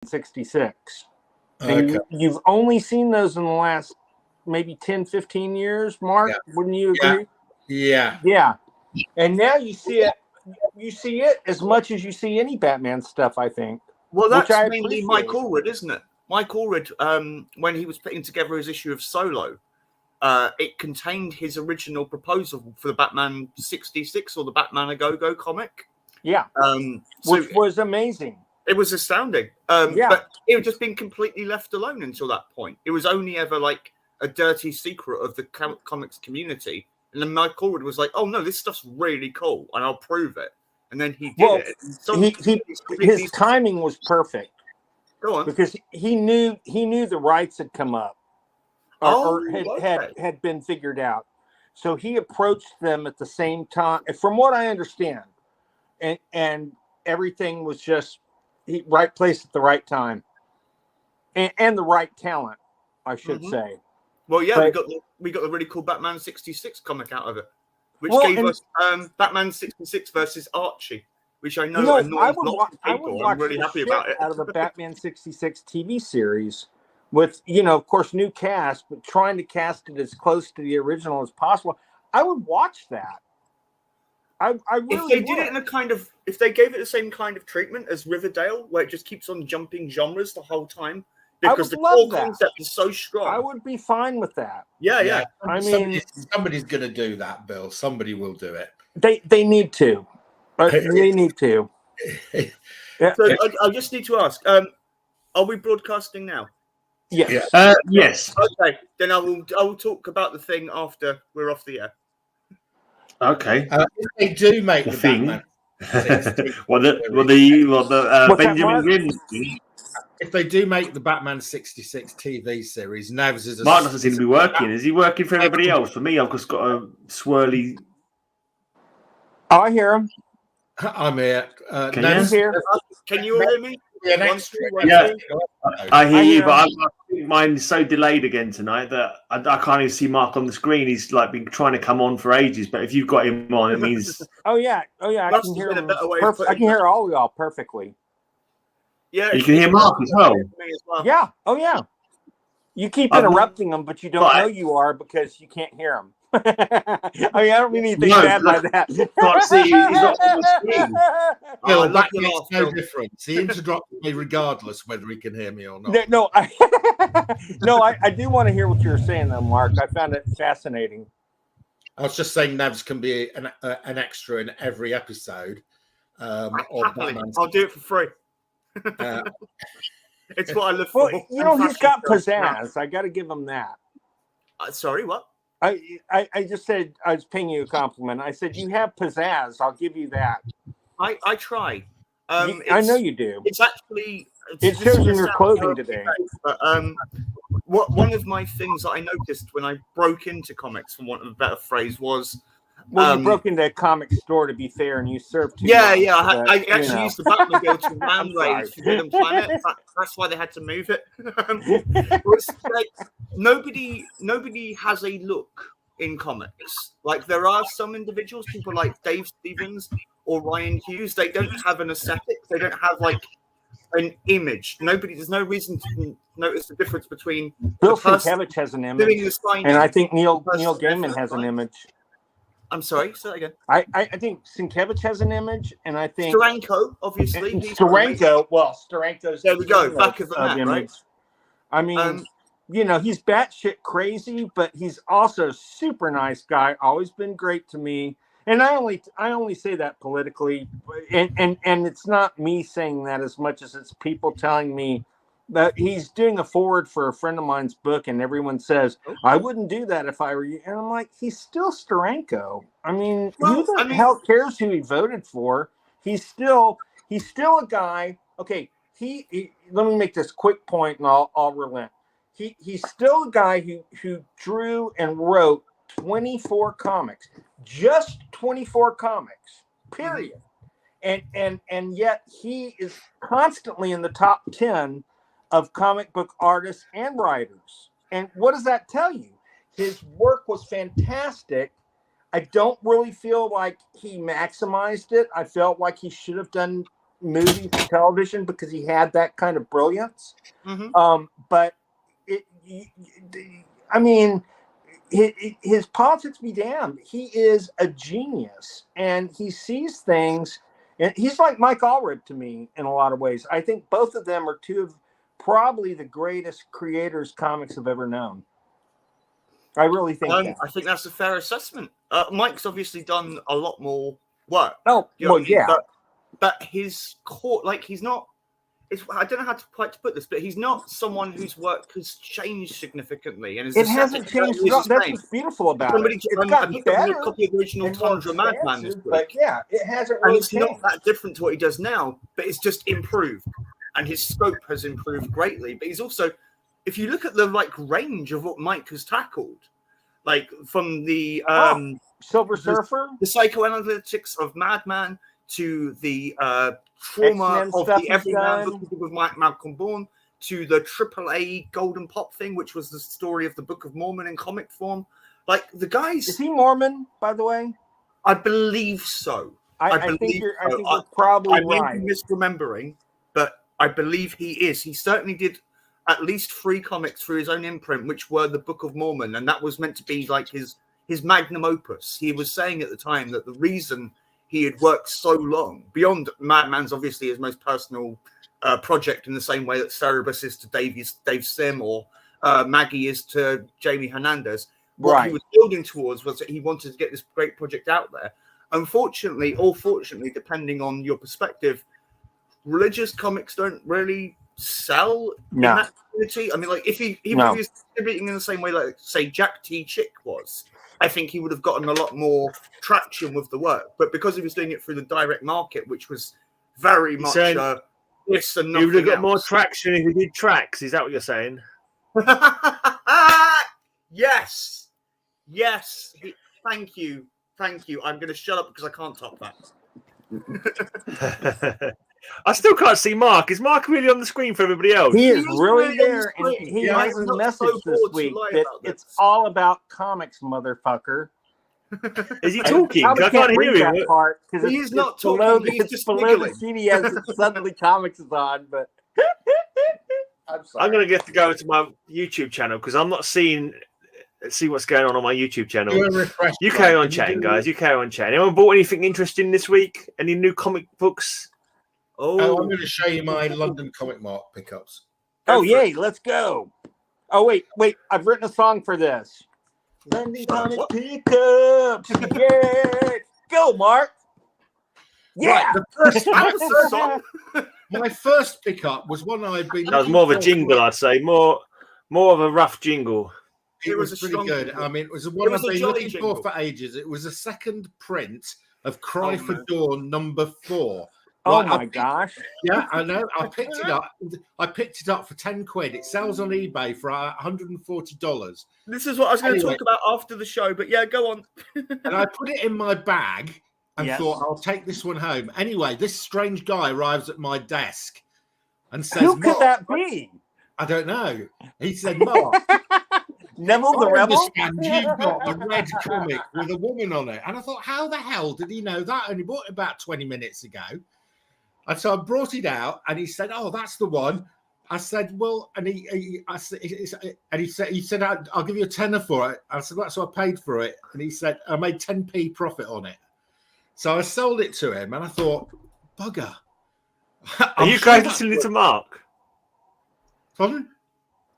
66. Okay. And you've only seen those in the last maybe 10, 15 years, Mark. Yeah. Wouldn't you agree? Yeah. Yeah. And now you see it. You see it as much as you see any Batman stuff, I think. Well, that's which I mainly Mike Allred, isn't it? Mike Allred, when he was putting together his issue of Solo, it contained his original proposal for the Batman 66 or the Batman A Go-Go comic. Yeah. Which was amazing. It was astounding. But it had just been completely left alone until that point. It was only ever like a dirty secret of the comics community. And then Mike Allred was like, oh, no, this stuff's really cool, and I'll prove it. And then he did it. So his timing was perfect. Go on. Because he knew the rights had come up or had been figured out. So he approached them at the same time, from what I understand. And everything was just right place at the right time. And the right talent, I should say. Well, yeah, we got the really cool Batman 66 comic out of it, which gave us Batman 66 versus Archie, which I know annoys lots of people. I'm really happy about it. Out of the Batman 66 TV series, with of course, new cast, but trying to cast it as close to the original as possible. I would watch that. I really if they did it in if they gave it the same kind of treatment as Riverdale, where it just keeps on jumping genres the whole time. Because the core concept is so strong. I would be fine with that. Yeah. I mean, somebody's going to do that, Bill. Somebody will do it. They need to. They need to. Yeah. So I just need to ask: are we broadcasting now? Yes. Yes. Okay. Then I will talk about the thing after we're off the air. Okay. If they do make the thing. the Benjamin Grimm thing. If they do make the Batman 66 TV series, Nevs is Mark doesn't seem to be working. Is he working for everybody else? For me, I've just got a swirly. Oh, I hear him. I'm here. Nevs here. Can you hear me? Yeah, I hear you, but I think mine's so delayed again tonight that I can't even see Mark on the screen. He's like been trying to come on for ages, but if you've got him on, it means. Oh yeah. I can hear him. I can hear all of y'all perfectly. Yeah, you can hear Mark as well. Yeah. Oh, yeah. You keep interrupting them, but you don't know you are because you can't hear them. I mean, I don't mean anything bad by that. Can't see. He's not on the screen. That makes no difference. He interrupted me regardless whether he can hear me or not. No, I do want to hear what you're saying, though, Mark. I found it fascinating. I was just saying Nevs can be an extra in every episode. I'll do it for free. It's what I look for. Well, he's got pizzazz. I got to give him that. Sorry, what? I just said I was paying you a compliment. I said you have pizzazz. I'll give you that. I try. I know you do. It's actually it shows in your clothing today. But one of my things that I noticed when I broke into comics, for want of a better phrase, was. Well, you broke into a comic store, to be fair, and you served too much, I actually used the Batmobile to ram raid Forbidden Planet. That's why they had to move it. Nobody has a look in comics. Like, there are some individuals, people like Dave Stevens or Ryan Hughes, they don't have an aesthetic. They don't have, like, an image. There's no reason to notice the difference between Bill Sienkiewicz has an image, and I think Neil Gaiman has an image. I'm sorry, say that again. I think Sienkiewicz has an image, and I think Steranko, obviously. Steranko's there we go, back of the map, right? I mean, he's batshit crazy, but he's also a super nice guy. Always been great to me, and I only say that politically, and it's not me saying that as much as it's people telling me that he's doing a forward for a friend of mine's book, and everyone says, I wouldn't do that if I were you. And I'm like, he's still Steranko. I mean, who the hell cares who he voted for? He's still a guy. Okay, he let me make this quick point, and I'll relent. He's still a guy who drew and wrote 24 comics, just 24 comics, period. And yet he is constantly in the top 10 of comic book artists and writers. And what does that tell you? His work was fantastic. I don't really feel like he maximized it. I felt like he should have done movies and television because he had that kind of brilliance. But I mean, his politics be damned. He is a genius, and he sees things. And he's like Mike Allred to me in a lot of ways. I think both of them are two of probably the greatest creators comics have ever known. I really think that. I think that's a fair assessment. Mike's obviously done a lot more work. Oh, well, yeah. But his core, like, he's not. I don't know how to quite put this, but he's not someone whose work has changed significantly. And it hasn't changed. That's what's beautiful about it. It's gotten better. A copy of the original Tundra Madman this week. But yeah, it hasn't and really it's changed. not that different to what he does now, but it's just improved. And his scope has improved greatly. But he's also, if you look at the range of what Mike has tackled, like from the Silver Surfer, the psychoanalytics of Madman, to the trauma X-Men of stuff the he's Everyman done. book with Malcolm Bourne, to the AAA Golden Pop thing, which was the story of the Book of Mormon in comic form. Like, the guys, is he Mormon, by the way? I believe so. I think you're probably I may right. be misremembering, but I believe he is. He certainly did at least 3 comics through his own imprint, which were the Book of Mormon, and that was meant to be like his magnum opus. He was saying at the time that the reason he had worked so long, beyond Madman's obviously his most personal project, in the same way that Cerebus is to Dave Sim, or Maggie is to Jamie Hernandez. What he was building towards was that he wanted to get this great project out there. Unfortunately, or fortunately, depending on your perspective, religious comics don't really sell in that community. I mean, like, if he was distributing in the same way, like, say, Jack T. Chick was, I think he would have gotten a lot more traction with the work. But because he was doing it through the direct market, which was very much this and nothing you would have got else. more traction if you did tracks. Is that what you're saying? Yes. Thank you. I'm going to shut up because I can't top that. I still can't see Mark. Is Mark really on the screen for everybody else? He is really there, and he has a message this week that it's all about comics, motherfucker. Is he talking? I can't hear him. That part, he's not talking. He's just below the CD as suddenly comics is on, but I'm going to get to go to my YouTube channel because I'm not see what's going on my YouTube channel. You carry on chatting, guys. You carry on chatting. Anyone bought anything interesting this week? Any new comic books? Oh, I'm going to show you my London Comic Mart pickups. Oh, yay, let's go. Oh, wait, I've written a song for this. London Comic Pickups. Yeah. Go, Mark. Yeah. Right, my first pickup was one I'd been... That was more of a jingle, I'd say. More of a rough jingle. It was pretty good. Jingle. I mean, it was one I've been looking for ages. It was a second print of Cry for Dawn #4. Oh my gosh! Yeah, I know. I picked it up. I picked it up for £10. It sells on eBay for $140. This is what I was going to talk about after the show. But yeah, go on. And I put it in my bag and thought I'll take this one home. Anyway, this strange guy arrives at my desk and says, "Who could that be?" I don't know. He said, "Mark, Neville the Rebel. You've got a red comic with a woman on it." And I thought, how the hell did he know that? I only bought it about 20 minutes ago. And so I brought it out, and he said, "Oh, that's the one." I said, "Well," and he said, "I'll give you a tenner for it." I said, "That's what I paid for it." And he said, "I made 10p profit on it." So I sold it to him, and I thought, "Bugger." Are you guys listening to Mark? Pardon?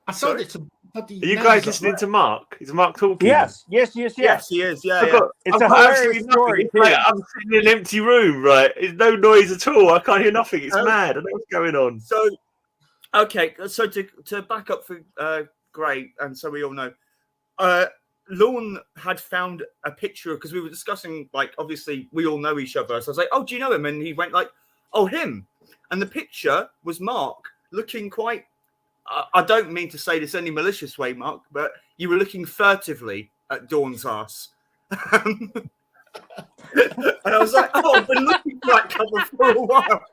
I sold it to. Are you guys listening to Mark? Is Mark talking? Yes, he is. Yeah, it's a hilarious story. I'm sitting in an empty room, right? There's no noise at all. I can't hear nothing. It's mad. I don't know what's going on. So, okay. So to back up for Gray, and so we all know, Lorne had found a picture because we were discussing, like, obviously we all know each other. So I was like, "Oh, do you know him?" And he went like, "Oh, him." And the picture was Mark looking quite. I don't mean to say this any malicious way, Mark, but you were looking furtively at Dawn's ass. And I was like, "Oh, I've been looking for that cover for a while."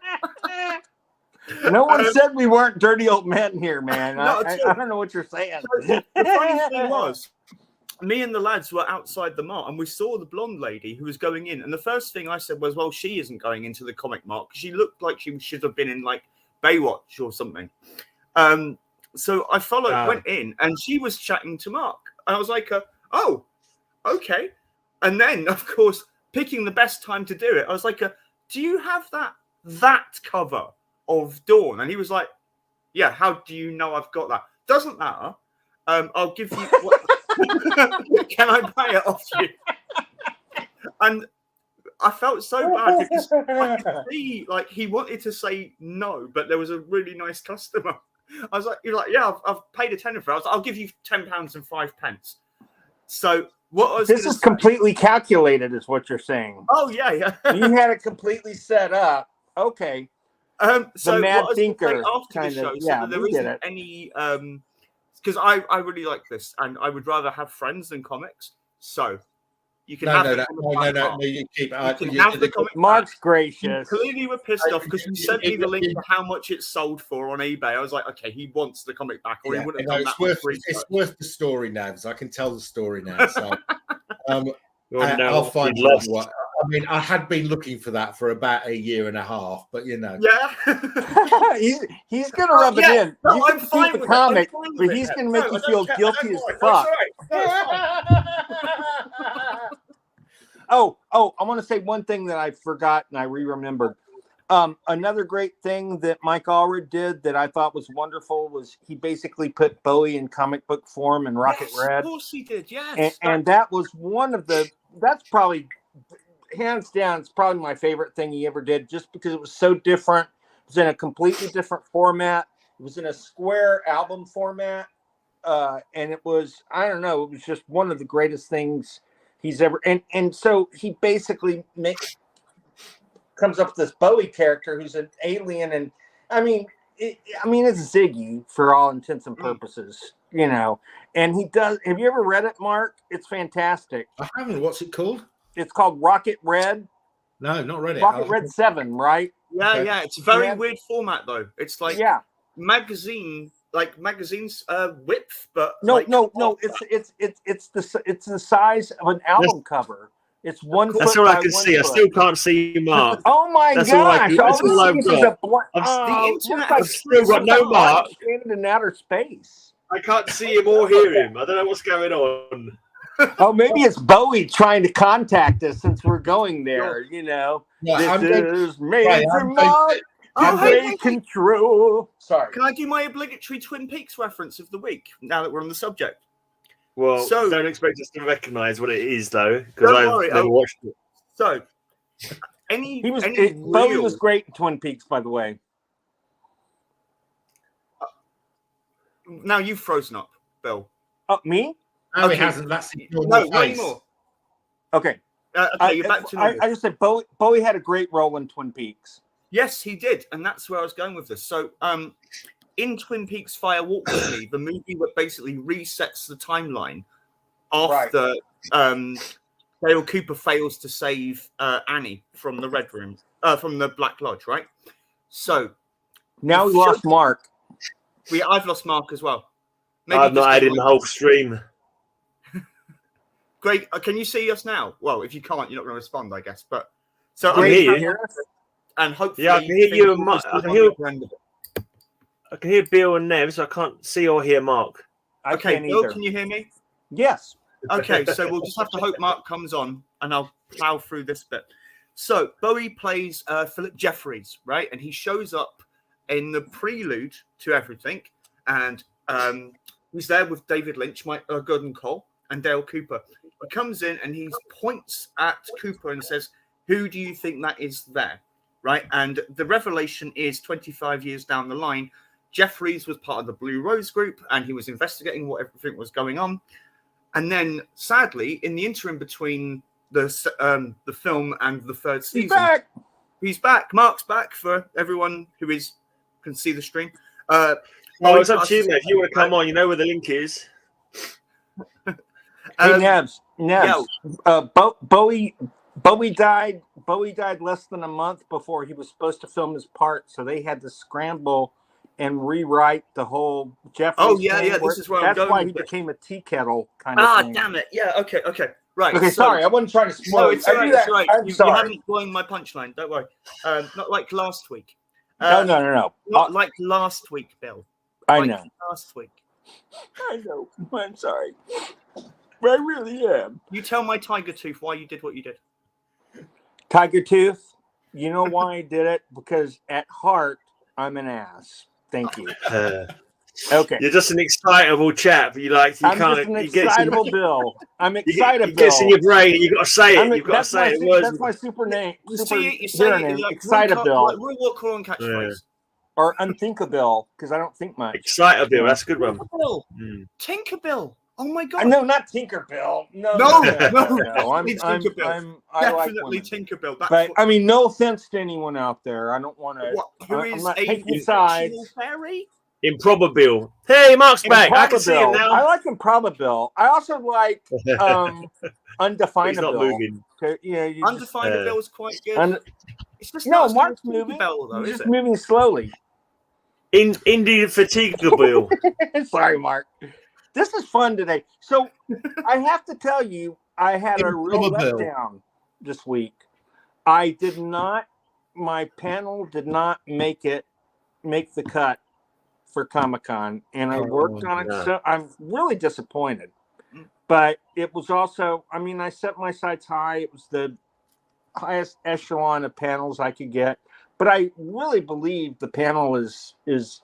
No one said we weren't dirty old men here, man. I don't know what you're saying. So the funny thing was, me and the lads were outside the mart, and we saw the blonde lady who was going in. And the first thing I said was, "Well, she isn't going into the comic mart because she looked like she should have been in like Baywatch or something." So I went in, and she was chatting to Mark, and I was like, "Oh, okay." And then, of course, picking the best time to do it, I was like, "Do you have that cover of Dawn?" And he was like, "Yeah. How do you know I've got that?" "Doesn't matter. I'll give you. Can I buy it off you?" And I felt so bad because I could see, like, he wanted to say no, but there was a really nice customer. I was like, "You're like, yeah, I've paid a tenner for it." I was like, "I'll give you £10 and 5 pence." So what I was this is completely calculated, is what you're saying. Oh yeah. You had it completely set up. Okay. So the Mad what Thinker after the show, so that there isn't any because I really like this, and I would rather have friends than comics. So you can have no. You keep the comic. Mark's gracious. You clearly were pissed off because you sent me the link to how much it sold for on eBay. I was like, okay, he wants the comic back, or he wouldn't have done that. It's worth the story now, because I can tell the story now. So I'll find what. I mean, I had been looking for that for about a year and a half, but Yeah. he's gonna rub it in. No, you I'm can fine keep with the comic, it. but he's gonna make you feel guilty as fuck. Oh, I want to say one thing that I forgot and I remembered. Another great thing that Mike Allred did that I thought was wonderful was he basically put Bowie in comic book form in Rocket Red. Of course he did, yes. And that was that's probably, hands down, it's probably my favorite thing he ever did, just because it was so different. It was in a completely different format. It was in a square album format. And it was, I don't know, it was just one of the greatest things he's ever, and so he basically comes up with this Bowie character who's an alien, and it's Ziggy for all intents and purposes, and he does. Have you ever read it, Mark? It's fantastic. I haven't. What's it called? It's called Rocket Red. No, not read it. Rocket Red 7, right? Yeah. It's a very weird format though. It's like magazines width, but no. It's the size of an album cover. It's 1 foot. That's all I can 1 see. foot. I still can't see Mark. Oh my gosh! That's all I've got. I've still got no Mark. Standing in outer space. I can't see him or hear him. I don't know what's going on. Oh, maybe it's Bowie trying to contact us since we're going there. This is Major Mark. Control. Sorry. Can I do my obligatory Twin Peaks reference of the week now that we're on the subject? Well, don't expect us to recognise what it is, though, because I've never watched it. So, Bowie was great in Twin Peaks, by the way. Now you've frozen up, Bill. Oh, me? No, he hasn't. That's not anymore. Okay. You're back to normal. I just said Bowie had a great role in Twin Peaks. Yes, he did, and that's where I was going with this. So, in Twin Peaks Fire Walk With Me, the movie that basically resets the timeline after Dale Cooper fails to save Annie from the Red Room, from the Black Lodge, right? So now we lost Mark. I've lost Mark as well. I've not added the whole stream. Great. Can you see us now? Well, if you can't, you're not going to respond, I guess. But so I can hear us, and hopefully, I can hear you. I can hear Bill and Nevs. I can't see or hear Mark. Okay, Bill, can you hear me? Yes. Okay, so we'll just have to hope Mark comes on, and I'll plow through this bit. So Bowie plays Philip Jeffries, right? And he shows up in the prelude to everything, and he's there with David Lynch, Gordon Cole, and Dale Cooper. He comes in and he points at Cooper and says, "Who do you think that is there?" Right? And the revelation is 25 years down the line, Jeffries was part of the Blue Rose group, and he was investigating what everything was going on. And then, sadly, in the interim between the film and the third season, he's back. Mark's back for everyone who can see the stream. It's up to you, mate. If you want to come on, you know where the link is. Hey, Nevs. Bowie died. Bowie died less than a month before he was supposed to film his part, so they had to scramble and rewrite the whole Jeffrey. Oh yeah. This is where I'm going. That's why he with this. became a tea kettle kind of thing. Damn it. Yeah. Okay. Right. Okay. So, Sorry, I wasn't trying to spoil. No, it's all right. It's all right. You sorry. haven't blown my punchline. Don't worry. Not like last week. No. Not like last week, Bill. I know. Last week. I know. I'm sorry. I really am. You tell my tiger tooth why you did what you did. Tiger Tooth, you know why I did it? Because at heart, I'm an ass. Thank you. Okay. You're just an excitable chap. I'm just an excitable Bill. I'm excitable. It gets in your brain. You got to say it. You've got to say it. That's my super name. You say it like excitable. Like Roy Corn catchphrase. Or unthinkable, because I don't think much. Excitable. That's a good one. Tinkerbell. Oh my god! No, not Tinkerbell. No. Definitely Tinkerbell. Definitely Tinkerbell. But I mean, no offense to anyone out there. I don't want to. Who is a fictional fairy? Improbable. Hey, Mark's back. I can see him now. I like Improbable. I also like Undefinable. He's not moving. Undefinable is quite good. It's just Mark's moving. He's just moving slowly. Indefatigable. Sorry, Mark. This is fun today. So I have to tell you, I had a real letdown this week. My panel did not make the cut for Comic-Con, and I worked on it. So I'm really disappointed. But it was also, I set my sights high. It was the highest echelon of panels I could get. But I really believe the panel is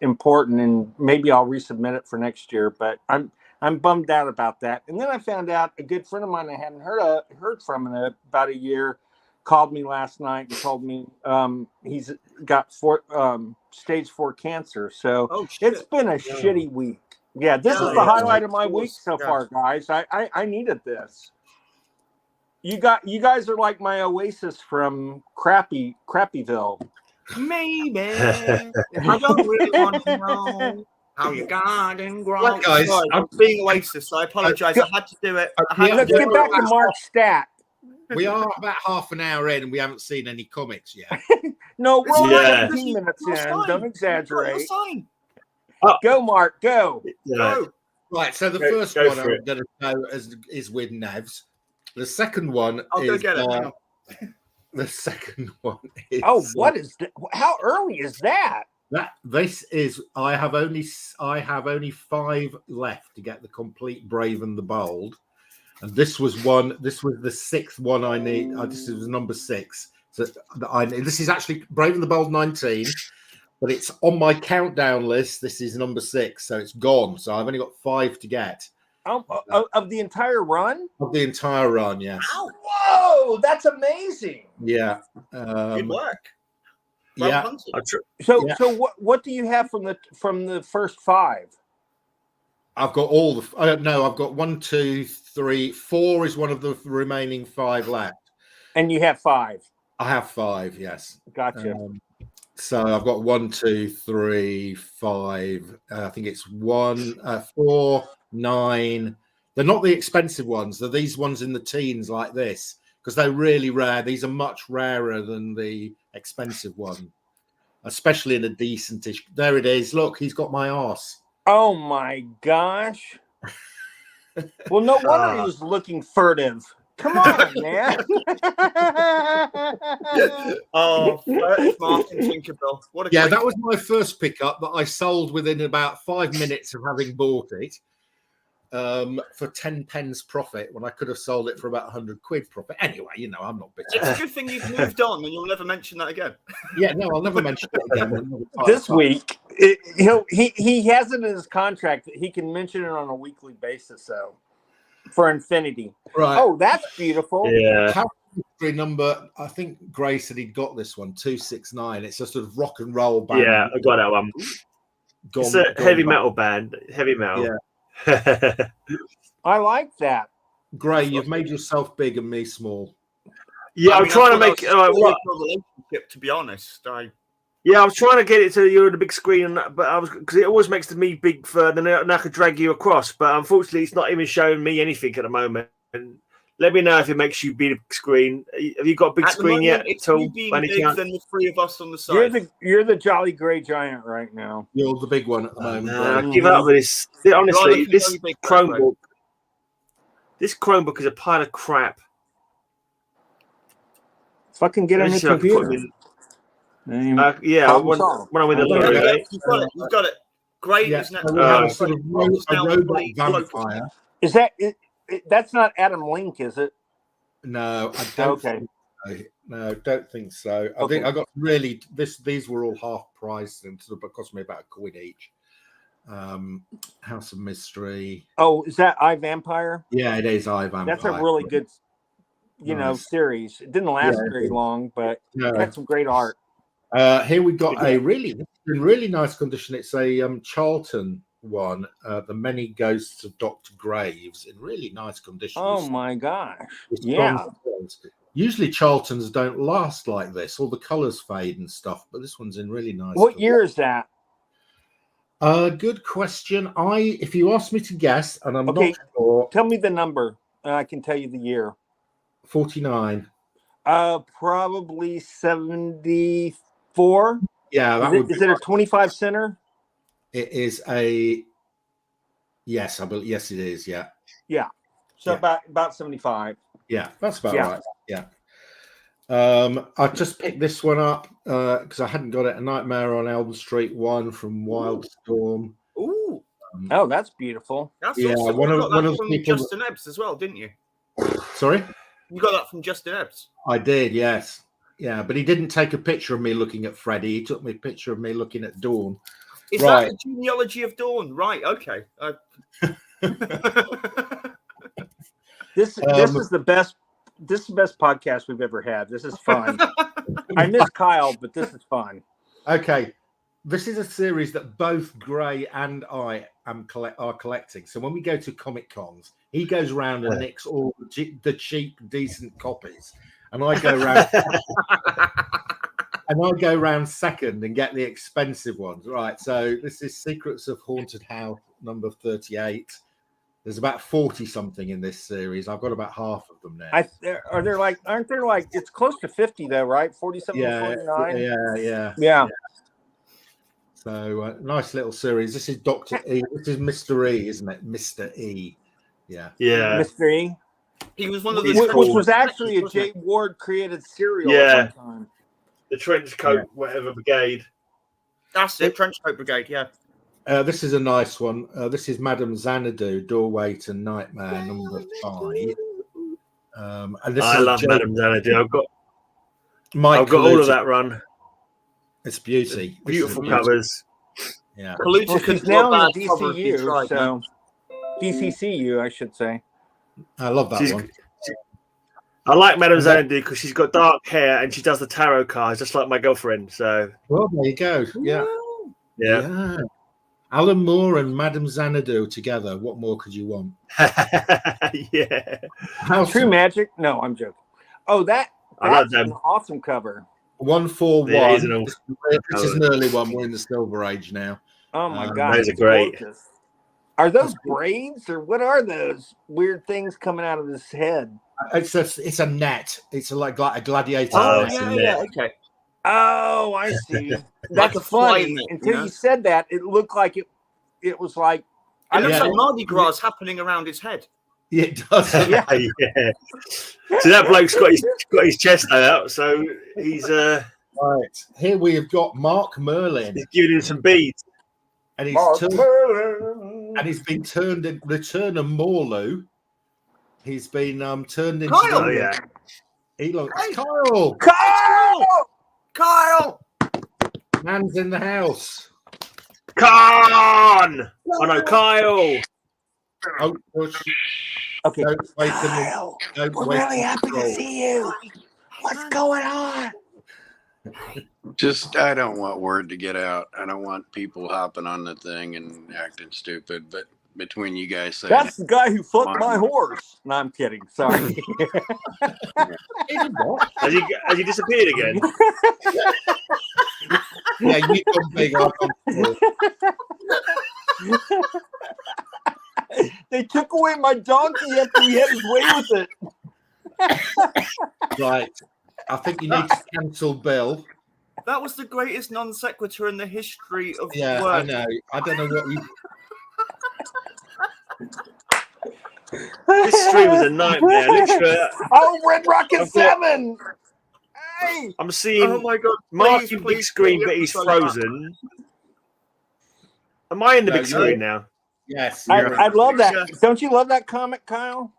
important, and maybe I'll resubmit it for next year. But I'm bummed out about that. And then I found out a good friend of mine I hadn't heard from in about a year called me last night and told me he's got stage 4 cancer. So it's been a shitty week. Yeah, this is the highlight of my week so far, guys. I needed this. You guys are like my oasis from Crappyville. Maybe. I don't really want to know how your garden grows. Well, guys, I'm being oasis. I apologize. I had to do it. Let's get back to Mark's stat. We are about half an hour in and we haven't seen any comics yet. No, we're only 15 minutes in. Don't exaggerate. Go, Mark. Go. Go. Right, so the first one I'm going to know is with Nevs. The second one I'll go get it. The second one is... Oh, what is that? How early is that? This is... I have only 5 left to get the complete Brave and the Bold. And this was the 6th one I need. This is number 6. So this is actually Brave and the Bold 19, but it's on my countdown list. This is number 6, so it's gone. So I've only got 5 to get. Of the entire run? Of the entire run, yes. Oh, whoa, that's amazing. Yeah. Good work. Well, So what do you have from the first 5? I've got all the. I've got 1, 2, 3, 4 is one of the remaining 5 left. And you have 5. I have 5. Yes. Gotcha. So I've got 1, 2, 3, 5. I think it's 4, 9. They're not the expensive ones. They're these ones in the teens like this because they're really rare. These are much rarer than the expensive one, especially in a decentish. There it is. Look, he's got my arse. Oh my gosh. Well, no wonder he was looking furtive. Come on, man. Martin Tinkerbell. What a that was my first pickup that I sold within about 5 minutes of having bought it for 10 pence profit when I could have sold it for about 100 quid profit. Anyway, I'm not bitter. It's a good thing you've moved on and you'll never mention that again. Yeah, no, I'll never mention it again. This week, he has it in his contract that he can mention it on a weekly basis, so for Infinity. Right. Oh, that's beautiful. Yeah. Number, I think Gray said he'd got this one, 269. It's a sort of rock and roll band. Yeah, I got that one. It's a heavy metal band. Heavy metal. Yeah. I like that. Gray, you've made yourself big and me small. Yeah, I'm trying to make relationship, to be honest. I was trying to get it to you're on the big screen, but because it always makes me big further, and I could drag you across. But unfortunately, it's not even showing me anything at the moment. And Let me know if it makes you big screen. Have you got a big screen yet? It's at all, you being by any big chance? than the three of us on the side. You're the jolly grey giant right now. You're the big one at the moment. Give up with this. Honestly, looking this very big, Chromebook. This Chromebook is a pile of crap. Fucking get on your Let's see if I can put computer. them in. Yeah, when I win the lottery. You've got it. Great. Yeah, Isn't so we have a sort of a now robot fully vampire. Is that that's not Adam Link, is it? No, I don't. Okay. No, don't think so. I think I got really these were all half price and sort of cost me about £1 each. House of Mystery. Oh, is that iVampire? Yeah, it is iVampire. That's a really good, series. It didn't last very long, but it had some great art. Here we got a really nice condition. It's a Charlton one, The Many Ghosts of Dr. Graves, in really nice condition. Oh my gosh! Yeah. Usually Charltons don't last like this. All the colours fade and stuff, but this one's in really nice. What year is that? Good question. If you ask me to guess, and I'm not sure. Tell me the number. I can tell you the year. 49. Probably 74. Yeah, is it a 25 center? It is a. Yes, I believe. Yes, it is. Yeah. Yeah. So about 75. Yeah, that's about right. Yeah. I just picked this one up because I hadn't got it. A Nightmare on Elm Street 1 from Wildstorm. Ooh. Oh, that's beautiful. That's awesome. One of the people. Justin Ebbs as well, didn't you? Sorry? You got that from Justin Ebbs. I did, yes. Yeah, but he didn't take a picture of me looking at Freddy. He took me a picture of me looking at Dawn. Is that the genealogy of Dawn? Right, okay. This is the best. This is the best podcast we've ever had. This is fun. I miss Kyle, but this is fun. Okay, this is a series that both Gray and I are collecting. So when we go to Comic Cons, he goes around and nicks all the cheap, decent copies, and I go around second and get the expensive ones. Right. So this is Secrets of Haunted House number 38. There's about 40 something in this series. I've got about half of them now. Aren't there like it's close to 50 though, right? 47, 49. Yeah. So nice little series. This is Dr. E. This is Mr. E, isn't it? Mr. E. Yeah. Mr. E. He was one of which was actually a Jay Ward created serial at one time. The trench coat, whatever brigade. That's it, trench coat brigade, yeah. This is a nice one. This is Madame Xanadu, Doorway to Nightmare, number 5. And this I love Madame Xanadu. I've got all of that run. It's beauty. Beautiful covers. Yeah. She's now in the DCU, so DCCU, I should say. I love that one. I like Madame Xanadu because she's got dark hair and she does the tarot cards just like my girlfriend. So well, there you go. Yeah. Alan Moore and Madame Xanadu together. What more could you want? Yeah. True Magic? No, I'm joking. Oh, that's an awesome cover. 141. This is an early one. We're in the Silver Age now. Oh my God. Those are great. Gorgeous. Are those braids or what are those weird things coming out of his head? It's a net. It's like a gladiator. Oh, yeah, okay. Oh, I see. That's funny. Until you said that, it looked like it was like it looks like Mardi Gras happening around his head. Yeah, it does. Yeah. So that bloke's got his chest out, so he's right. Here we have got Mark Merlin. He's giving him some beads. And he's been turned in Return of Morlu. He's been turned into Kyle. He looks Kyle. Man's in the house. Kyle. Oh no, Kyle. Oh, okay. Kyle, we're really happy to see you. What's going on? I don't want word to get out. I don't want people hopping on the thing and acting stupid. But between you guys saying that's the guy who fucked my horse. No, I'm kidding. Sorry. Has he disappeared again? Yeah, you come big up. They took away my donkey after he had his way with it. Right. I think you need to cancel Bill. That was the greatest non sequitur in the history of Yeah, words. I know. I don't know what you. This stream was a nightmare. Literally, Oh, Red Rocket 7! Hey! I'm seeing Oh my god! Mark Please, in big please, screen, please, but he's please. frozen. Am I in the No, big no. screen now? Yes. I love that. Yeah. Don't you love that comic, Kyle?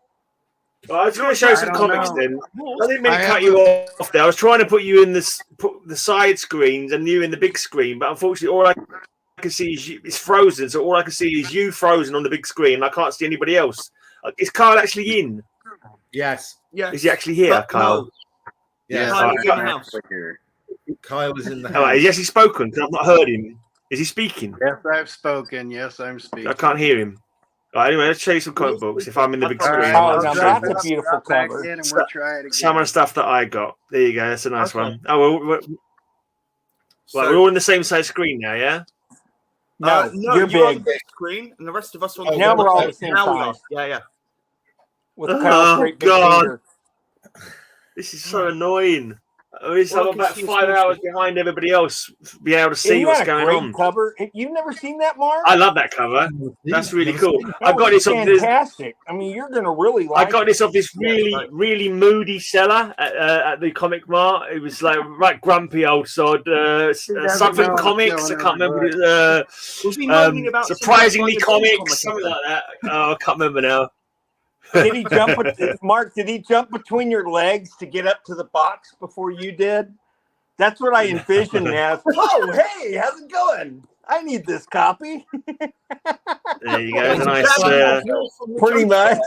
Well, I was going to show you some don't comics know. then. I didn't mean to cut you off there. I was trying to put you in the side screens and you in the big screen, but unfortunately, all I can see is you, it's frozen. So all I can see is you frozen on the big screen. I can't see anybody else. Is Kyle actually in? Yes. Yeah. Is he actually here, But Kyle? no. Yes. Kyle Right. is in the house. Kyle is in the All right, house. has he actually spoken? Because I've not heard him. Is he speaking? Yes, I've spoken. Yes, I'm speaking. I can't hear him. All right, anyway, let's show you some comic books. If I'm in the big All screen, right, Oh, I'll now show that's you a beautiful back cover. in and we'll try it again. some of the stuff that I got. There you go. That's a nice Okay. one. Oh, well, So, we're all in the same size screen now, yeah? No, no, you're on the big. big screen, and the rest of us on Oh, the Now other we're all side. the same Now we are. size. Yeah. With Kyle's Oh, great big God. finger. This is so annoying. At least Well, I'm I can about see 5 his hours face. behind everybody else, being able to see Isn't what's that a going great on. cover? You've never seen that, Mark? I love that cover. That's really cool. I got this off this. fantastic. I mean, you're gonna really I like got this off this Yeah, really, right. really moody seller at the Comic Mart. It was like right grumpy old sod. Something know Comics. I what's can't going on, remember. Was he moaning about Surprisingly something like Comics, the Doom something comic? like that. Oh, I can't remember now. Did he jump? Mark, did he jump between your legs to get up to the box before you did? That's what I envisioned as. Oh, hey, how's it going? I need this copy. There you go. It's a nice. Pretty much.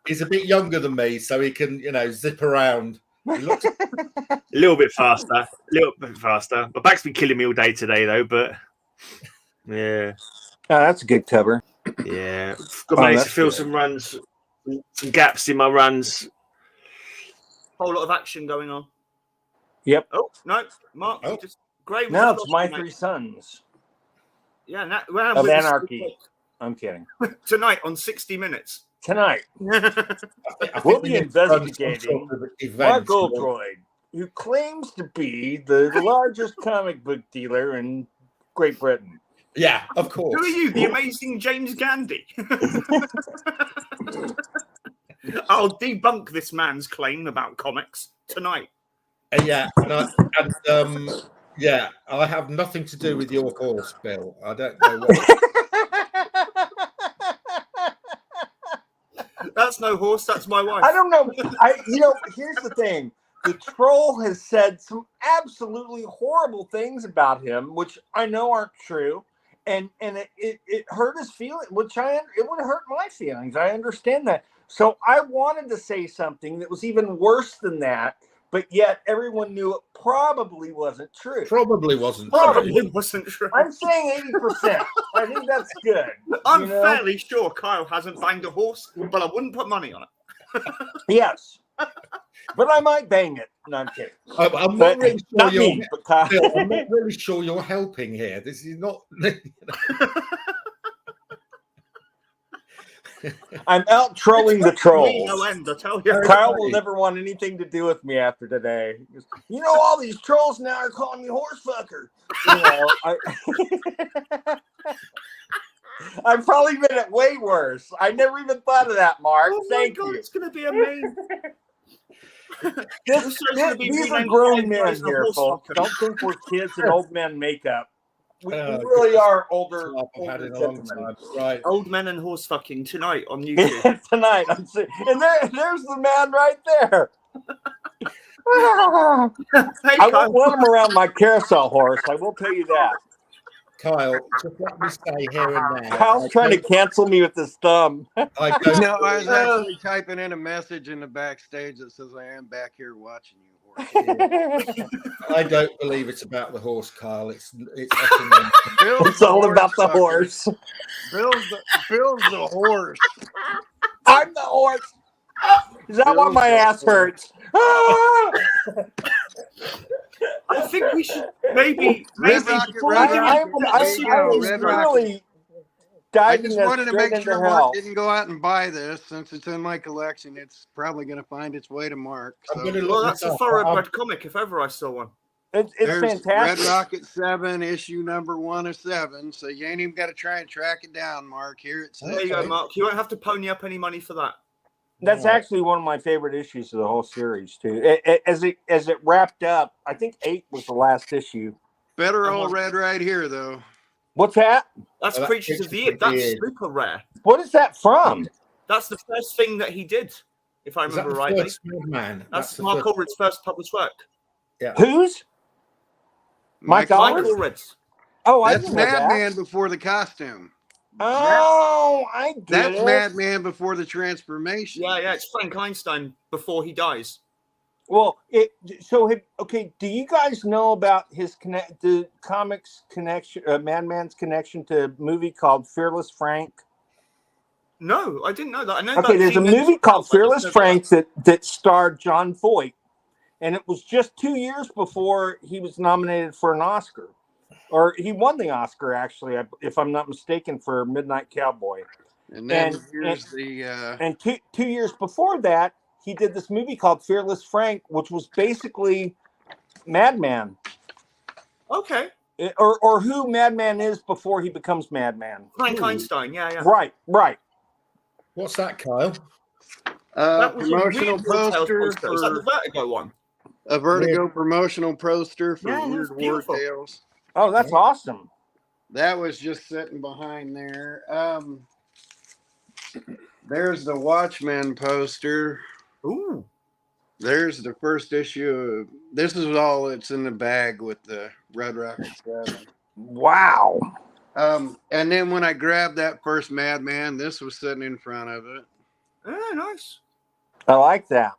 He's a bit younger than me, so he can, zip around. He looks A little bit faster. My back's been killing me all day today, though. But yeah, Oh, that's a good cover. yeah. Oh, Managed to that's fill good. some runs, some gaps in my runs. Whole lot of action going on. Yep. Oh no, Mark, Oh. you just great. Now it's My Three Sons Yeah, now of we're Anarchy. I'm kidding. tonight on 60 Minutes. Tonight, I think we'll we be need to run some investigating sort of event. Mark Oldroyd, who claims to be the largest comic book dealer in Great Britain. Yeah, of course. Who are you, the amazing James Gandy? I'll debunk this man's claim about comics tonight. Yeah, I have nothing to do with your horse, Bill. I don't know what. That's no horse, that's my wife. I don't know. Here's the thing. The troll has said some absolutely horrible things about him, which I know aren't true. And it hurt his feelings, it would hurt my feelings. I understand that. So I wanted to say something that was even worse than that, but yet everyone knew it probably wasn't true. Probably wasn't Probably true. wasn't true. I'm saying 80%. I think that's good. I'm fairly sure Kyle hasn't banged a horse, but I wouldn't put money on it. Yes. But I might bang it. No, I'm kidding. I'm not really sure Not me, but Kyle. Bill, I'm not really sure you're helping here. This is not. I'm out trolling the trolls. No end, I tell you. Kyle will never want anything to do with me after today. He goes, all these trolls now are calling me horse fucker. I've probably been at way worse. I never even thought of that, Mark. Oh my Thank God, you. it's going to be amazing. These are grown men here, folks. Don't think we're kids in old man makeup. We really are older. I've had it a long time. Right. Old men and horse fucking tonight on YouTube. Tonight, I'm saying, and there's the man right there. Hey, I Kyle. won't want him around my carousel horse. I will tell you that. Kyle, just let me say here and there. Kyle's trying to cancel me with his thumb. I don't, No, I was actually typing in a message in the backstage that says I am back here watching you. I don't believe it's about the horse, Kyle. It's It's all about the horse. Bill's the horse. I'm the horse. Is that why my ass hurts? I think we should maybe Red Rocket, I was Red Rocket. really diving just us wanted to straight make into sure hell. Mark didn't go out and buy this since it's in my collection. It's probably going to find its way to Mark. I'm So. going to Well, look that's this a up. thoroughbred comic if ever I saw one. It's There's fantastic. Red Rocket 7, issue number 1 of 7. So you ain't even got to try and track it down, Mark. Here it says. There you go, Mark. You won't have to pony up any money for that. That's Right. actually one of my favorite issues of the whole series too. As it wrapped up, I think 8 was the last issue. Better old red right here, though. What's that? That's Oh, that's Creatures of the Creatures Ape. of the That's Ape. super rare. What is that from? That's the first thing that he did, if I Is that remember the rightly. first Madman? That's the Mark first- Oldroyd's first published work. Whose? Mike Mike Oldroyd? Oldroyd's. Oh, I That's didn't know that. Madman before the costume. Oh, I get That's it. Madman before the transformation. Yeah, it's Frank Einstein before he dies. Well, okay. Do you guys know about the comics connection, Madman's connection to a movie called Fearless Frank? No, I didn't know that. I know Okay, that there's a G-Men movie stuff, called I just Fearless know Frank that starred John Voight, and it was just 2 years before he was nominated for an Oscar, or he won the Oscar actually, if I'm not mistaken, for Midnight Cowboy. And then And- here's the. And two years before that, he did this movie called Fearless Frank, which was basically Madman, Okay. or who Madman is before he becomes Madman. Frank Ooh. Einstein, yeah. Right. What's that, Kyle? That was Promotional a weird War Tales poster poster. Is that the for Vertigo one? a Vertigo promotional poster for Yeah, Weird that's War beautiful. Tales. Oh, that's awesome. That was just sitting behind there. There's the Watchmen poster. Ooh. There's the first issue of this is all that's in the bag with the Red Rocket 7. Wow. And then when I grabbed that first Madman, this was sitting in front of it. Yeah, nice. I like that.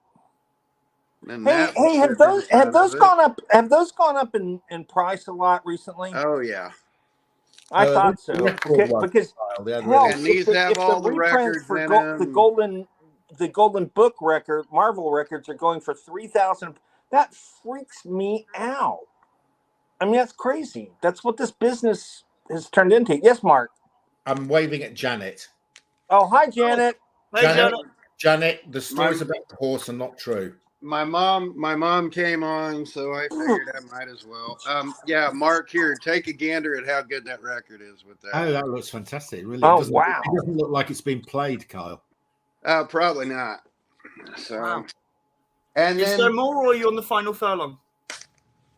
And Hey, that was have sitting those in front of it. gone up? Have those gone up in price a lot recently? Oh yeah. I thought so. the record one, Because Kyle, they had hell, really- And these have all the reprints records for in the Golden Book record, Marvel records are going for 3,000. That freaks me out. I mean, that's crazy. That's what this business has turned into. Yes, Mark. I'm waving at Janet. Oh, hi, Janet. Hey, Janet, Janet. Janet, the stories My- about the horse are not true. My mom came on, so I figured I might as well. Yeah, Mark, here, take a gander at how good that record is with that. Oh, that looks fantastic. Really. Oh, It doesn't, wow. It doesn't look like it's been played, Kyle. Probably not. So, Wow. and Is there then more, or are you on the final furlong?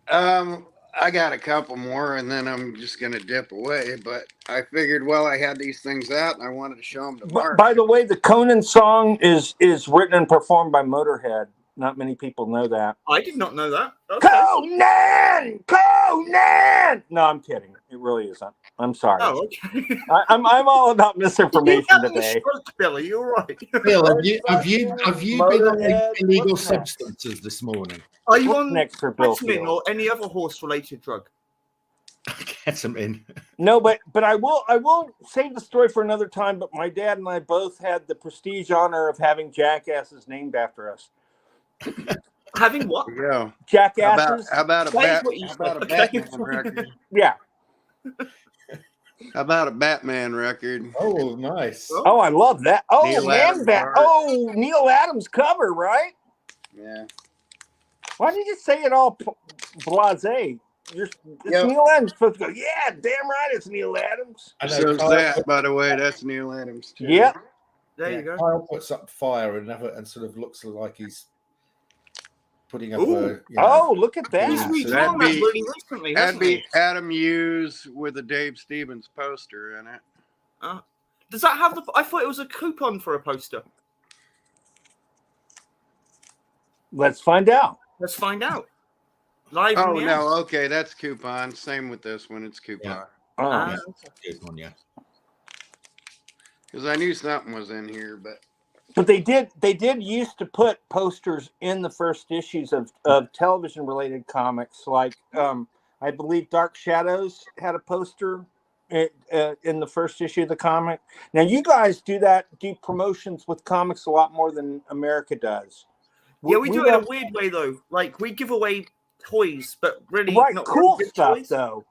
I got a couple more, and then I'm just gonna dip away. But I figured, well, I had these things out, and I wanted to show them to Mark. By the way, the Conan song is written and performed by Motorhead. Not many people know that. I did not know that. Okay. Conan! No, I'm kidding. It really isn't. I'm sorry. Oh, okay. I'm all about You're misinformation having a today. stroke, Billy. You're right. Bill, have you been on Motorhead, illegal what's next? substances this morning? Are you What's on next for Bill Ketamine Field? or any other horse-related drug? Get them in. No, but I will save the story for another time. But my dad and I both had the prestige honor of having jackasses named after us. Having what? There you go. Jackasses. How about a That is what you Batman said. record? Yeah. How about a Batman record? Oh, nice. Oh, I love that. Oh, Neil man, Adams that. art. Oh, Neil Adams cover, right? Yeah. Why did you say it all blasé? It's Yep. Neil Adams supposed to go. Yeah, damn right, it's Neil Adams. I know So's Kyle, that, by the way. That's Neil Adams too. Yep. There you go. Kyle puts up fire and sort of looks like he's putting up Ooh. a. You know, Oh, look at He's that. so redrawn that'd that be- really recently, That'd hasn't be he? Adam Hughes with a Dave Stevens poster in it. Does that have the... I thought it was a coupon for a poster. Let's find out. Let's find out. Live Oh in the no, okay, that's coupon. Same with this one, it's coupon. Yeah. Oh. Ah, good one, yeah. Because I knew something was in here, but But they did used to put posters in the first issues of television related comics, like I believe Dark Shadows had a poster in the first issue of the comic. Now you guys do promotions with comics a lot more than America does. yeah, we do it in a don't- weird way, though. Like, we give away toys, but really right, not cool really good stuff toys. though.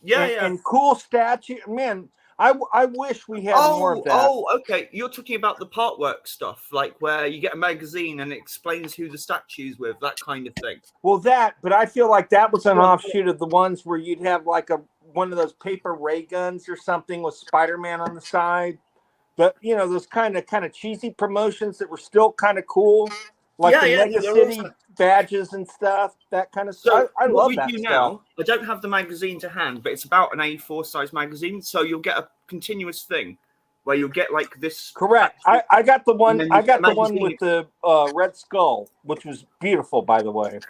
Yeah, and, yeah. and cool statue. Man, I wish we had more of that. Oh, okay. You're talking about the part work stuff, like where you get a magazine and it explains who the statue's with, that kind of thing. Well, but I feel like that was an offshoot of the ones where you'd have like one of those paper ray guns or something with Spider-Man on the side. But those kind of cheesy promotions that were still kind of cool, like the Mega City badges and stuff. That kind of stuff. I love that stuff. Now, I don't have the magazine to hand, but it's about an A4 size magazine, so you'll get a continuous thing where you'll get like this. Correct. I got the one. I got the one with the Red Skull, which was beautiful, by the way.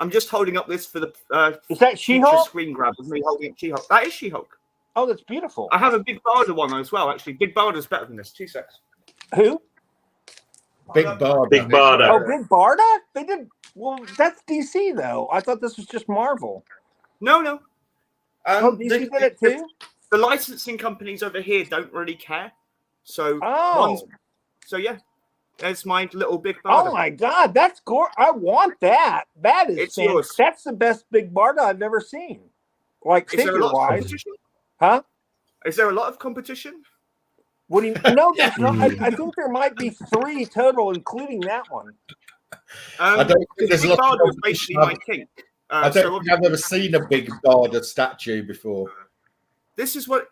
I'm just holding up this for the. Is that She-Hulk? Screen grab of me holding up She-Hulk. That is She-Hulk. Oh, that's beautiful. I have a Big Barda one as well, actually. Big Barda's better than this. 2 secs. Who? Big Barda. Big Barda. Oh, Big Barda? They did. Well, that's DC, though. I thought this was just Marvel. No. DC did it too? The licensing companies over here don't really care. So, yeah. There's my little Big Barda. Oh, my God. That's gorgeous. I want that. That is yours. That's the best Big Barda I've ever seen. Like, figure-wise. Huh? Is there a lot of competition? What do you know? There's not. I think there might be 3 total, including that one. I don't think there's a lot of competition. Basically my kink. I don't think I've ever seen a Big Barda statue before. This is what.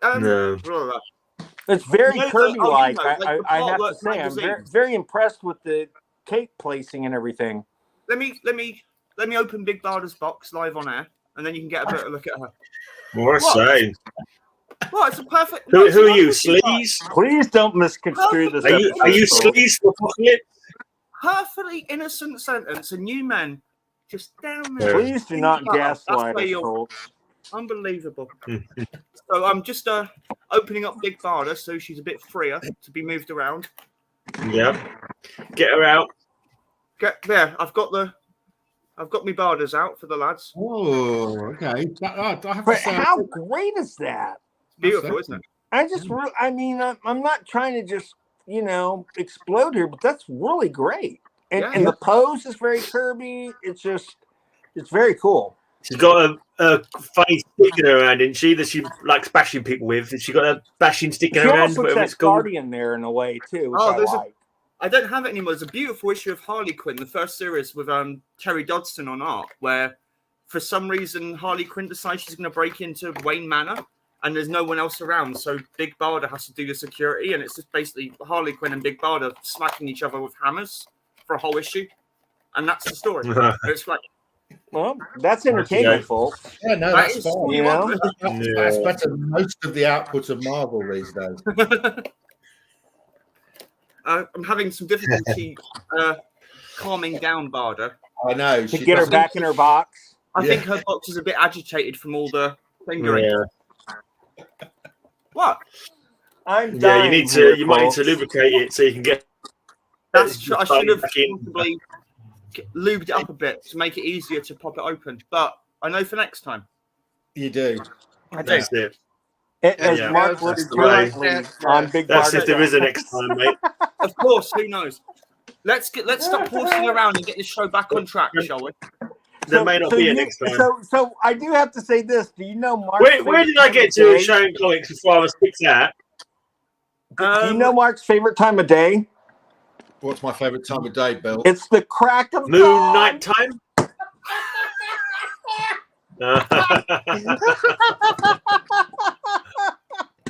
It's very Kirby-like. I have to work say, I'm very impressed with the cake placing and everything. Let me open Big Barda's box live on air, and then you can get a better look at her. What I say? Well, it's a perfect. Who are you, Sleaze? Please don't misconstrue this. Are you Sleaze for Apocalypse? Perfectly innocent sentence, and you men just down there. Please do not gaslight us, folks. Unbelievable. So I'm just opening up Big Barda so she's a bit freer to be moved around. Yeah. Get her out. Get there. I've got my Bardas out for the lads. Oh, okay. How great is that? It's beautiful, isn't it? I'm not trying to just, explode here, but that's really great. And the pose is very Kirby. It's very cool. She's got a funny stick in her hand, isn't she? That she likes bashing people with. She got a bashing stick in her hand, whatever it's called. Guardian there in a way too. Which I don't have it anymore. There's a beautiful issue of Harley Quinn, the first series with Terry Dodson on art, where for some reason Harley Quinn decides she's going to break into Wayne Manor, and there's no one else around, so Big Barda has to do the security, and it's just basically Harley Quinn and Big Barda smacking each other with hammers for a whole issue, and that's the story. It's great. Well, that's entertainment, folks. Yeah, no, that's fine. That's better than most of the output of Marvel these days. I'm having some difficulty calming down Barda. I know. To get her back in her box. I think her box is a bit agitated from all the fingering. Yeah. What? I'm dying. You might need to lubricate it so you can get. That's true. I should have probably lubed it up a bit to make it easier to pop it open. But I know for next time. You do. I do. That's it. As Mark would on Big That's Barda. if there is a next time, mate. Of course, who knows? Let's stop horsing around and get this show back on track, shall we? There may not be a next time. So I do have to say this. Do you know Mark? Where did I get to showing comics before I was kicked out? Do you know Mark's favorite time of day? What's my favorite time of day, Bill? It's the crack of moon dawn. night time.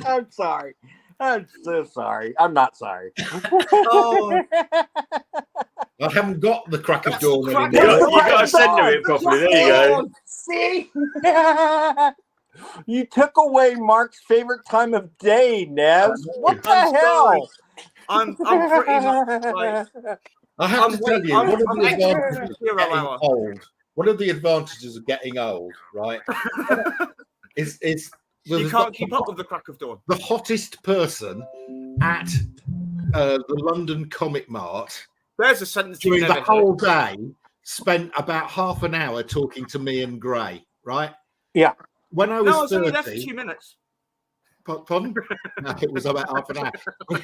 I'm sorry. I'm so sorry. I'm not sorry. Oh. I haven't got the crack of dawn anymore. You got to center it properly. There you go. See? You took away Mark's favorite time of day, Nevs. What the hell? I'm pretty much like, I have to tell you, one of the advantages of getting old, right? is you can't keep up with the crack of dawn. The hottest person at the London Comic Mart There's a sentence during the whole day spent about half an hour talking to me and Gray, right? Yeah. When I was 30, only there for 2 minutes. Pardon? No, it was about half an hour. When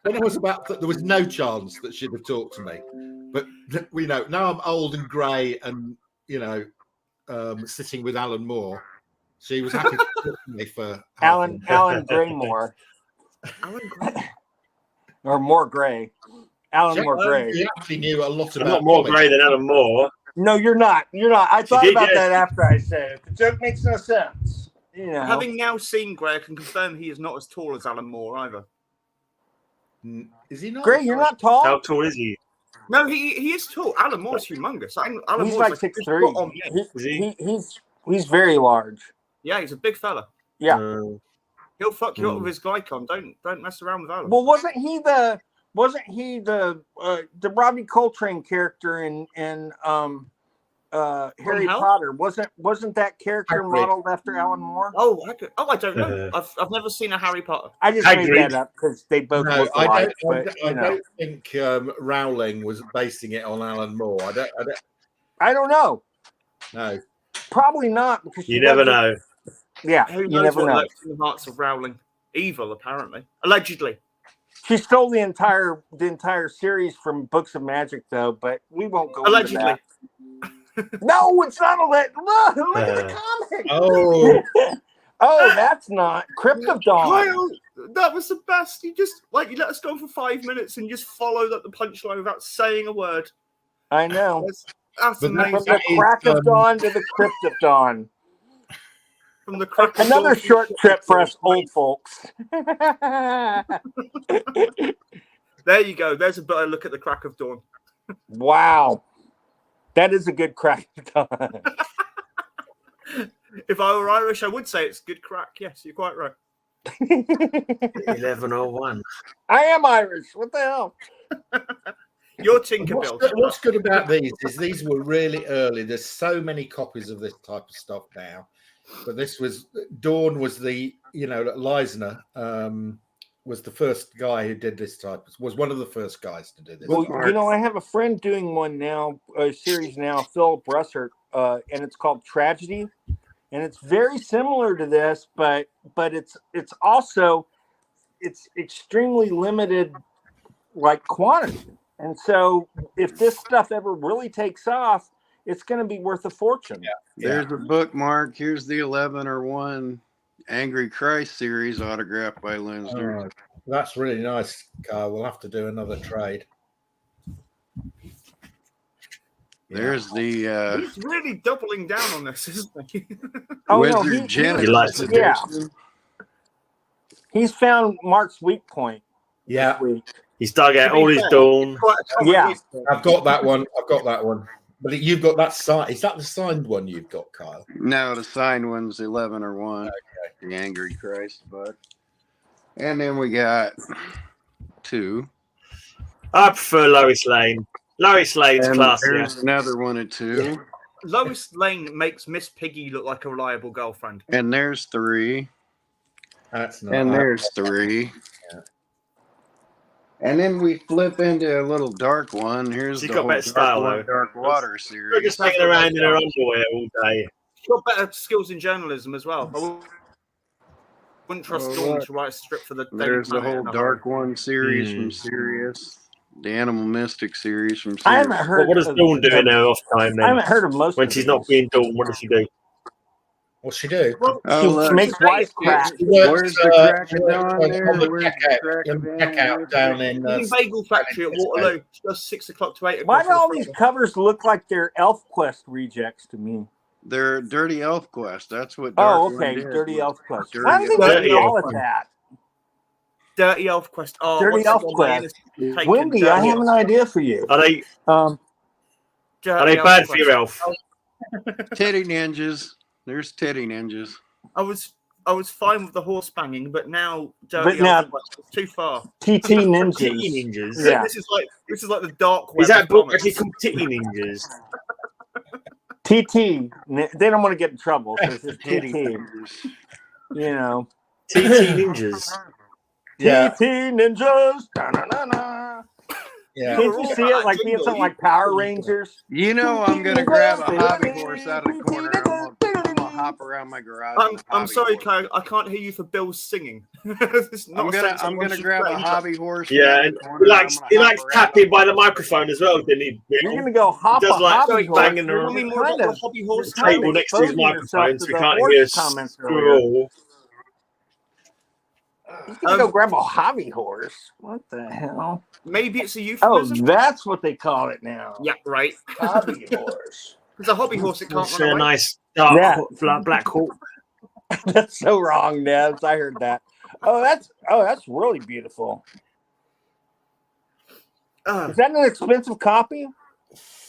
I was there was no chance that she'd have talked to me. But now I'm old and grey and sitting with Alan Moore. She was happy to talk to me for Alan Graymore. Alan Gray. Or More Gray. Alan More Gray. He actually knew a lot I'm about not more comics. grey than Alan Moore. No, you're not. You're not. I thought did, about yes. that after I said it. The joke makes no sense. You know. Having now seen Gray, I can confirm he is not as tall as Alan Moore either. Is he not? Gray, you're not tall. How tall is he? No, he is tall. Alan Moore's humongous. Alan He's Moore's like just 6'3". got on me. He's very large. Yeah, he's a big fella. Yeah. He'll fuck you up with his Glycon. Don't mess around with Alan. Well, wasn't he the Robbie Coltrane character in Harry Hell? Potter? Wasn't that character Hagrid. modeled after Alan Moore? I don't know. I've never seen a Harry Potter. I just made that up because they both No, look alike. But, I you know. don't think Rowling was basing it on Alan Moore. I don't know. No. Probably not because You never know. Yeah, Who you knows never what know. lurks in the hearts of Rowling? Evil, apparently. Allegedly. She stole the entire series from Books of Magic, though. But we won't go Allegedly. into that. No, it's not look at the comic. Oh, Oh, that's not Crypt of Dawn. Kyle, that was the best. You just you let us go on for 5 minutes and just followed up the punchline without saying a word. I know. That's But amazing. From the crack of dawn to the Crypt of Dawn. From the crack of Another dawn- short trip for us old folks. There you go. There's a better look at the crack of dawn. Wow. That is a good crack of dawn. If I were Irish, I would say it's good crack. Yes, you're quite right. 11:01. I am Irish. What the hell? You're Tinkerbell. what's good about these is these were really early. There's so many copies of this type of stuff now, but this was Dawn was the Leisner was the first guy who did this type. Was one of the first guys to do this. Well, I have a friend doing one now, a series now, Phil Brussert, and it's called Tragedy, and it's very similar to this, but it's also extremely limited, like quantity. And so, if this stuff ever really takes off, it's going to be worth a fortune. Yeah. There's a bookmark. Here's the 11/1 Angry Christ series autographed by Linsner. Oh, that's really nice, Carl. We'll have to do another trade. There's the He's really doubling down on this, isn't he? Oh no, Wizard Genesis He likes it. Yeah. edition. He's found Mark's weak point. Yeah, This week. He's dug out all his Dawn. Yeah. I've got that one. But you've got that signed. Is that the signed one you've got, Kyle? No, the signed one's 11/1. The Angry Christ book. And then we got 2. I prefer Lois Lane. Lois Lane's And classier. there's another one of 2. Lois Lane makes Miss Piggy look like a reliable girlfriend. And there's 3. That's not. And there's 3. Yeah. And then we flip into a little dark one. Here's She's the got whole better style, Dark, though. Dark Water We're series. just hanging around in her underwear all day. She's got better skills in journalism as well. I wouldn't trust Oh, Dawn look. to write a strip for the. There's the Daily whole Planet. Dark One series Hmm. from Sirius. The Animal Mystic series from Sirius. I haven't heard. What does of- Dawn do in her off time I then? haven't heard of most. When of she's these. not being Dawn, what does she do? What's she do? Well, Oh, She look. makes wisecracks. Where's the crack of dawn on there? the Where's checkout, the crack of checkout down in. the bagel factory at Waterloo. She does 6 o'clock to 8 o'clock. Why do all for the these Friday. covers look like they're Elf Quest rejects to me? They're Dirty Elf Quest. That's what. Dark Oh, One okay, did. Dirty Elf Quest. Dirty Why do Elf they Dirty call Elf it that? Dirty Elf Quest. Oh, Dirty once Elf again, Quest. my innocent take Wendy, a I Dirty have an Elf- idea for you. Are they Dirty Elf bad for Quest. your elf? Teddy Ninjas. There's Teddy Ninjas. I was fine with the horse banging, but now Dirty But now- Elf Quest is too far. TT Titty Ninjas. Ninjas. Yeah. This is like the dark web. Is that of book comics. actually called Titty Ninjas? TT. They don't want to get in trouble because it's Teddy TT. Ninjas. You know. TT Ninjas. Yeah. TT Ninjas. Da-na-na-na. Yeah. Can't you see it like being something like Power Rangers? You know I'm gonna grab a hobby horse out of the corner. I'm gonna hop around my garage. I'm with a hobby sorry, horse. Kyle. I can't hear you for Bill's singing. It's not I'm a gonna sense someone should grab a play, but- hobby horse. Yeah, from and the corner, he and I'm likes gonna he hop likes around tapping by on the my microphone as well, didn't he? You're going to go hop He does a like hobby horse. banging Tell me the more about Kind your of- hobby horse. you're kind table of next to his exposing yourself microphone, to so we the can't horse hear a comments earlier. scroll. He's going to go grab a hobby horse. What the hell? Maybe it's a Oh, euphemism. that's what they call it now. Yeah, right. Hobby horse. It's a hobby horse. It can't It's run a away. nice dark Yeah. black hawk. That's so wrong, Nevs. I heard that. Oh, that's really beautiful. Is that an expensive copy?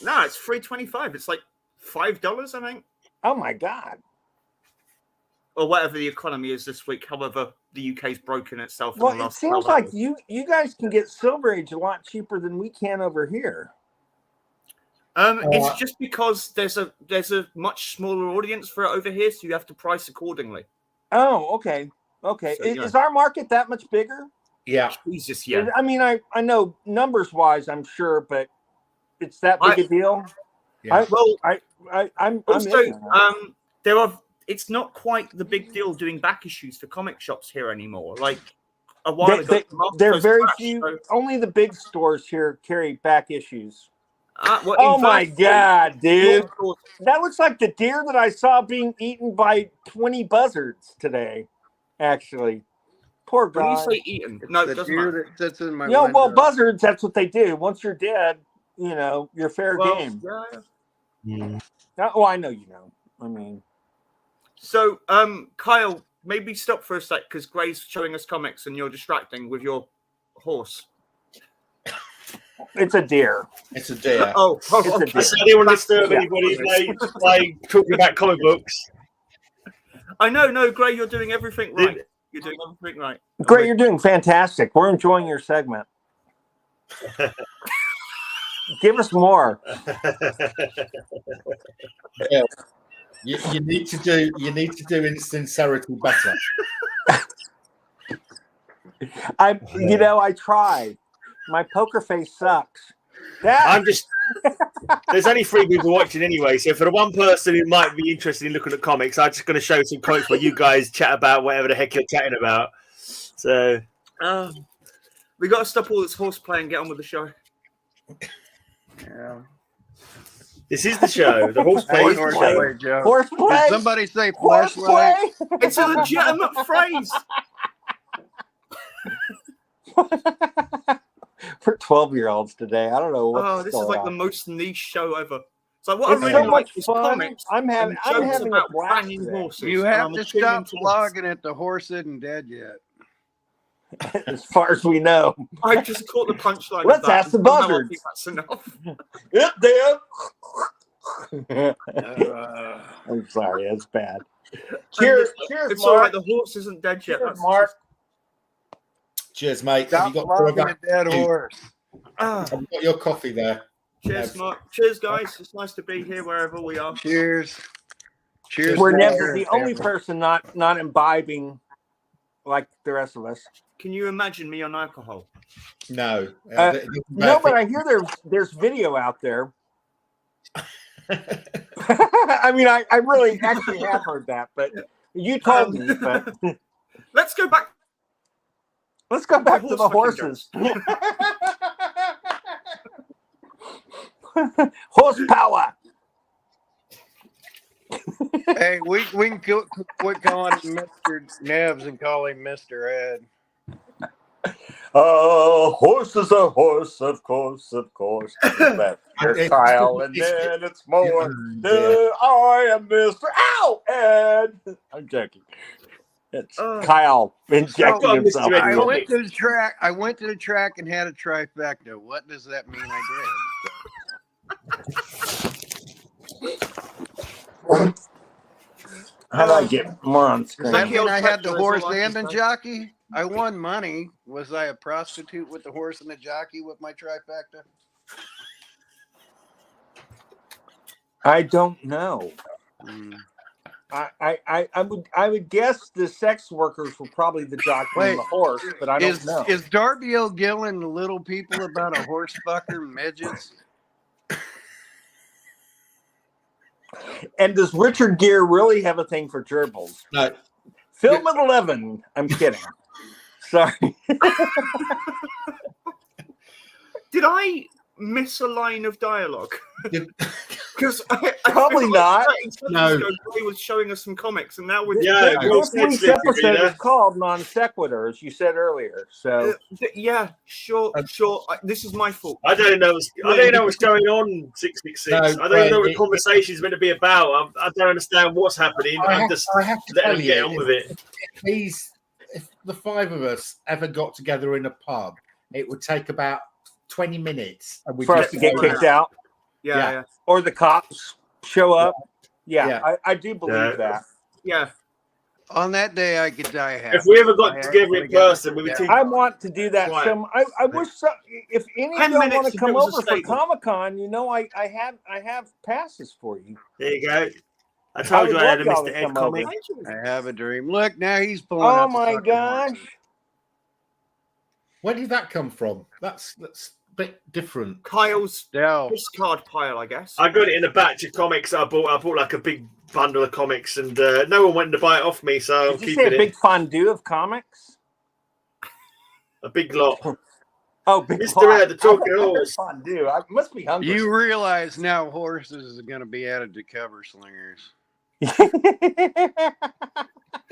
No, it's $3.25. It's like $5, I think, Oh my god. or whatever the economy is this week. However, the UK's broken itself. In Well, the it last seems 12 like hours. you guys can get Silver Age a lot cheaper than we can over here. It's just because there's a much smaller audience for it over here, so you have to price accordingly. Oh, okay. Okay. So, Is our market that much bigger? Yeah. Jesus, yeah. I mean, I know numbers wise, I'm sure, but it's that big a deal. Yeah. I'm Also, ignorant. there are. It's not quite the big deal doing back issues for comic shops here anymore. Like a while ago, They're very crashed, few. so- Only the big stores here carry back issues. well, Oh in my fact, god, dude! your stores- That looks like the deer that I saw being eaten by 20 buzzards today. Actually, poor When you guy. say eaten, no, it The doesn't deer matter. that sits in my Well, window. buzzards. That's what they do. Once you're dead, you're fair Well, game. yeah. Oh, I know you know. I mean, So, Kyle, maybe stop for a sec because Gray's showing us comics and you're distracting with your horse. it's a deer. It's a deer. Oh, It's a okay. deer. I didn't want to disturb Yeah. anybody by talking about comic books. I know, no, Gray, you're doing everything right. You're doing everything right. Great, you're doing fantastic. We're enjoying your segment. Give us more. Yeah. You need to do in sincerity better. I try. My poker face sucks. I'm just. There's only 3 people watching anyway, so for the one person who might be interested in looking at comics, I'm just going to show some comics where you guys chat about whatever the heck you're chatting about. So we got to stop all this horseplay and get on with the show. Yeah. this is the show. The horseplay is the Horseplay. show. Horseplay, Joe. Horseplay. Did somebody say flashlight? Horseplay. It's a legitimate phrase. For 12-year-olds today, I don't know what. Oh, this is like the most niche show ever. So what It's I so really like much is fun. comics. I'm having and jokes a about blast banging today. horses. You and have I'm to tuning stop into this. vlogging it. The horse isn't dead yet. As far as we know. I just caught the punchline. Let's of that, ask the and somehow I buzzards. think that's enough. It did. I'm sorry, that's bad. Cheers, cheers, It's all Mark. right. The horse isn't dead yet. Cheers, That's Mark. Cheers, mate. Stop Have you got vlogging a dead horse. have you got your coffee there? Cheers, Mark. Cheers, guys. It's nice to be here wherever we are. Cheers. Cheers. We're to never your the only family. person not imbibing like the rest of us. Can you imagine me on alcohol? No. No, but I hear there's video out there. I mean, I really actually have heard that, but you told me. But Let's go back. let's go back to the Horse fucking horses. Horsepower. Hey, we can quit calling him Mr. Nevs and call him Mr. Ed. Horse is a horse, of course. There's Kyle, and then it's more. I am Mr. Ow, Ed. I'm joking. It's Kyle injecting himself. Mr. Ed. I went to the track and had a trifecta. What does that mean I How do I get more on did? screen? Does that mean I had the Trifecta is horse a license, and the right? jockey? I won money. Was I a prostitute with the horse and the jockey with my trifecta? I don't know. Hmm. I would guess the sex workers were probably the jockey and the horse, but I don't know. Is Darby O'Gillen the little people about a horse fucker midgets? And does Richard Gere really have a thing for gerbils? No. Film at 11. I'm kidding. Sorry. Did I miss a line of dialogue? Because Probably not. No. He was showing us some comics, and now we're This week's episode is called Non Sequitur, as you said earlier. So yeah, sure. This is my fault. I don't know. I don't know what's going on. 666. No, I don't know what the conversation is meant to be about. I don't understand what's happening. I I'm have just to letting tell them get you, on with it. If the five of us ever got together in a pub, it would take about 20 minutes and for us to get kicked out, Yeah. or the cops show up. Yeah, Yeah. I do believe that. Yeah. On that day, I could die happy. If we ever got together in person, we would teach. I want to do that. Right. So I wish if any of 10 y'all minutes want to if come it was a over for statement. Comic-Con, I have passes for you. There you go. I I told would you I had a love y'all Mr. to Ed come comic. over. I have a dream. Look, now he's pulling. Oh out the my fucking gosh. horses. Where did that come from? That's a bit different. Kyle's Dell. discard pile, I guess. I got it in a batch of comics I bought. I bought like a big bundle of comics, and no one wanted to buy it off me, so I'm Did you say a keeping big it. fondue of comics? A big lot. Oh, big Mr. pot. Ed, the talking I horse. fondue. I must be hungry. You realize now horses are going to be added to cover slingers.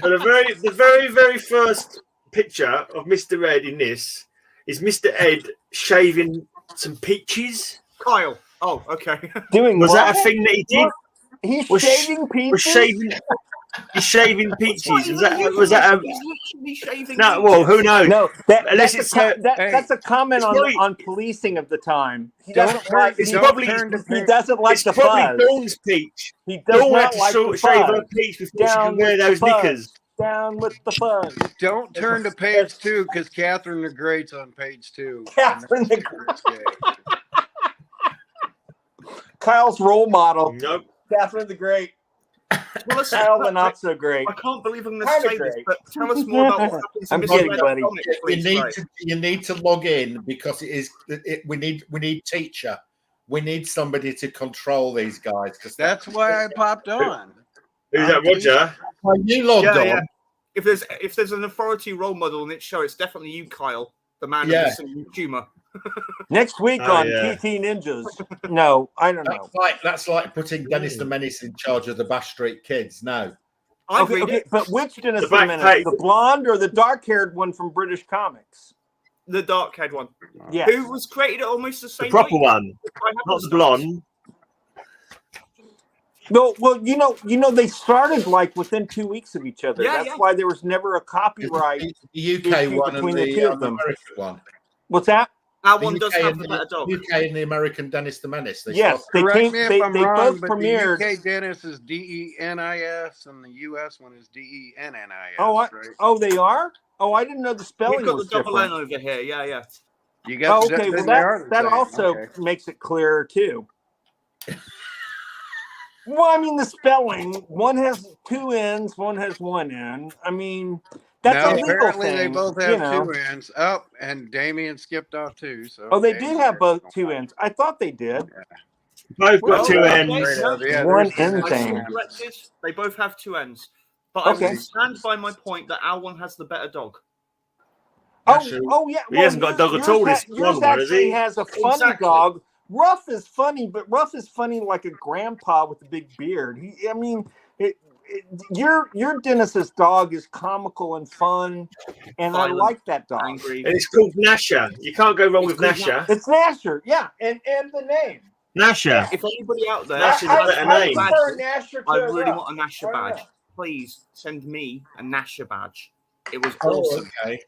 But the very first picture of Mr. Ed in this is Mr. Ed shaving some peaches. Kyle. Oh, okay. Doing Was what? that a thing that he did? He's Was shaving peaches. He's shaving peaches. He's Was that literally shaving. no? Well, who knows? No, Unless that's, it's that's a comment it's on probably- on policing of the time. He Don't doesn't turn- like. it's He, probably- he doesn't like it's the probably fuzz. Dawn's peach. He does Dawn had not to like the shave fuzz. her peach before she Down could wear with the those fuzz. knickers. Down with the fuzz. Don't turn to page 2 because Catherine the Great's on page 2. Catherine the Great. Kyle's role model. Nope. Catherine the Great. Well, listen, Kyle the not so great. I can't believe I'm going Kinda to say this, great. but tell us more about what happens in I'm Mr. kidding, Ed's buddy. comics, You please, need right? to log in because we need teacher. We need somebody to control these guys because That's why I popped on. Who's that, Roger? when you logged on. Yeah. If there's an authority role model in its show, it's definitely you, Kyle, the man Yeah. of the singing humor. Next week Oh, on yeah. PT Ninjas. No, I don't know. That's like putting Dennis the Menace in charge of the Bash Street Kids. No, I read it. But which Dennis The the back Menace? page. The blonde or the dark-haired one from British Comics? The dark head one, Yeah. who was created at almost the The same proper week. one, I have not the the blonde. No, well, you know, they started like within 2 weeks of each other. Yeah, That's yeah. why there was never a copyright. the UK issue one and between the the two of them. American one. What's that? Our The one does UK have and the better dog. UK and the American Dennis the Menace. They Yes, started- they Correct came. me if They I'm wrong, both but premiered. the UK Dennis is DENIS and the US one is DENNIS. Oh, right? Oh, they are. Oh, I didn't know the spelling We've got the was double N different. over here. Yeah. You Oh, got okay. Well, that also makes it clearer too. Well, I mean, the spelling. One has 2 N's, one has 1 N. I mean, that's no, a legal apparently thing. they both you have know. 2 ends. Oh, and Damien skipped off too. So Oh, they do Damien have both there. 2 N's. I thought they did. Both got Well, two okay. ends. Yeah, One there's end Dennis thing. Menace. Corrected. They both have 2 ends. But I Okay. will stand by my point that our one has the better dog. Oh, yeah. He hasn't got a dog at all, this Yours blonde one, has actually he? has a funny Exactly. dog. Ruff is funny, but Ruff is funny like a grandpa with a big beard. Your Dennis's dog is comical and fun, and Violent, I like that dog. Angry. And it's called Nasher. You can't go wrong with It's called Nasher. It's Nasher, yeah, and the name. Nasher. If anybody out there Nash is a has better a name. badge, prefer Nasher to I really Ruff. want a Nasher I don't badge. know. Please send me a Nasher badge. It was Oh, awesome. okay.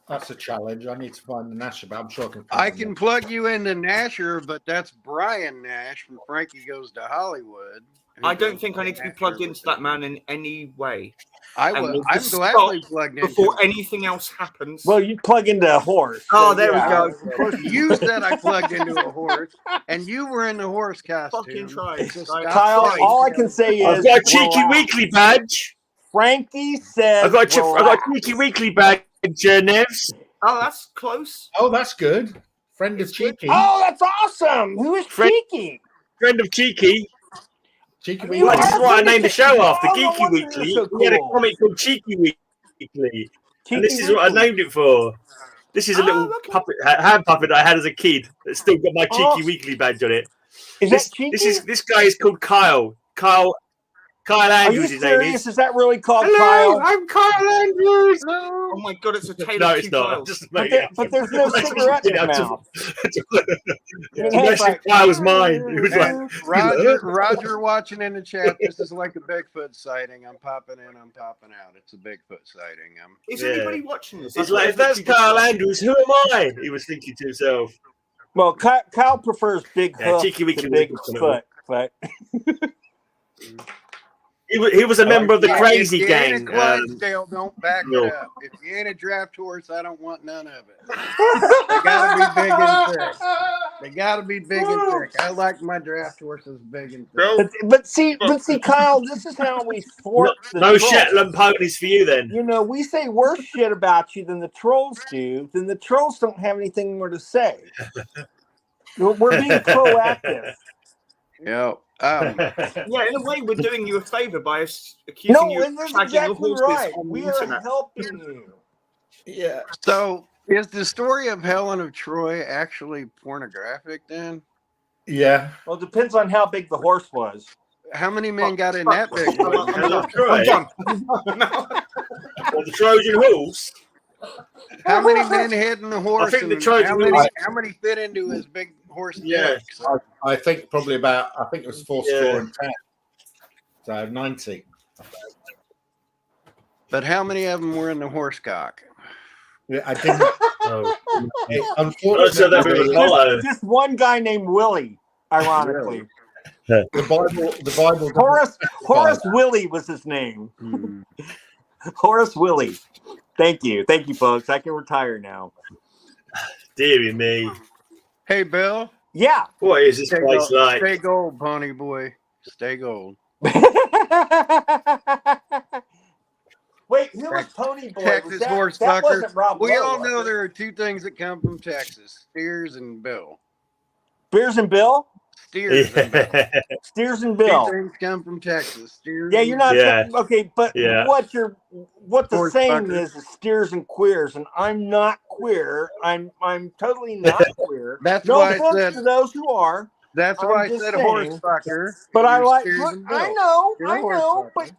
That's a challenge. I need to find the Nash, but I'm sure I can. Find I them. can plug you into Nasher, but that's Brian Nash from Frankie Goes to Hollywood. who I don't does think I need to be Nasher plugged with into me. that man in any way I'm we'll just gladly stop plugged into before him. anything else happens. Well, you plug into a horse. Oh, so, there we yeah. go. Of course, you said I plugged into a horse, and you were in the horse costume. Fucking try. Just Kyle, stop Kyle, fighting. all I can say is I've got a cheeky relax. weekly badge. Frankie says I've got a relax. cheeky weekly badge, Nevs. Oh, that's close. Oh, that's good. Friend of It's good. Cheeky. Oh, that's awesome. Who is Frank- Cheeky? Friend of Cheeky. Cheeky You Well, this is have what I to named the take- show after, Oh, no Geeky wonder you're Weekly. so We had a cool. comic called Cheeky Weekly. And this Cheeky is what I Weekly. named it for. This is a little okay. puppet, hand puppet that I had as a kid. That's still got my Cheeky Oh. Weekly badge on it. Is that cheeky? This guy is called Kyle. Kyle Are you Andrews. His name serious? is. Is that really called Hello, Kyle? I'm Kyle Andrews. Oh my god, it's a tale No, of it's two not. Kyles. Just But, but there's no cigarette in his mouth. Kyle was mine. It was like, Roger watching in the chat. This is like a Bigfoot sighting. I'm popping in, I'm popping out. It's a Bigfoot sighting. Is Yeah. anybody watching this? it's like, if that's Kyle Andrews, who am I? He was thinking to himself. Well, Kyle prefers big Yeah, hoof Cheeky Weekly to was big good for foot, but He was a member of the Crazy if you Gang. Ain't a Clydesdale, don't back no. it up. If you ain't a draft horse, I don't want none of it. They gotta be big and thick. They gotta be big and thick. I like my draft horses big and thick. but see, Kyle, this is how we thwart the No trolls. Shetland ponies for you then. You know, we say worse shit about you than the trolls do. Then the trolls don't have anything more to say. We're being proactive. Yeah. Yeah, in a way, we're doing you a favor by accusing No, you of that's shagging your exactly horses right. on the We are internet. helping you. Yeah. So is the story of Helen of Troy actually pornographic then? Yeah. Well, it depends on how big the horse was. How many men got in that big I'm one? done. Troy. I'm done. Or the Trojan horse. How many men hid in the horse? think the and Trojan how many fit into his big horse Yeah. neck? So, I think probably about, I think it was 4 Yeah. score and 10. So 90. but how many of them were in the horse cock? Yeah, I didn't. Oh. Unfortunately, So that was hollow. Just one guy named Willie, ironically. the Bible. Horace Willie was his name. Horace Willie. Thank you, folks. I can retire now. Deary me. Hey, Bill. Yeah. What is this place like? Stay gold, pony boy. Stay gold. Wait, who was Pony Boy? Texas Was horse that fucker. wasn't Rob We Lowe, all was know it? there are two things that come from Texas: steers and Bill. Beers and Bill? Steers and Bill. Steers and Two Bill. things come from Texas: steers. Yeah, you're not Yeah. okay, but Yeah. what the Horse saying fucker. is steers and queers, and I'm not queer. I'm totally not queer. That's No why I offense said. to those who are, That's I'm why I just said saying, horse fucker. but I You're like. steers Look, and Bill. I know, You're a horse fucker. but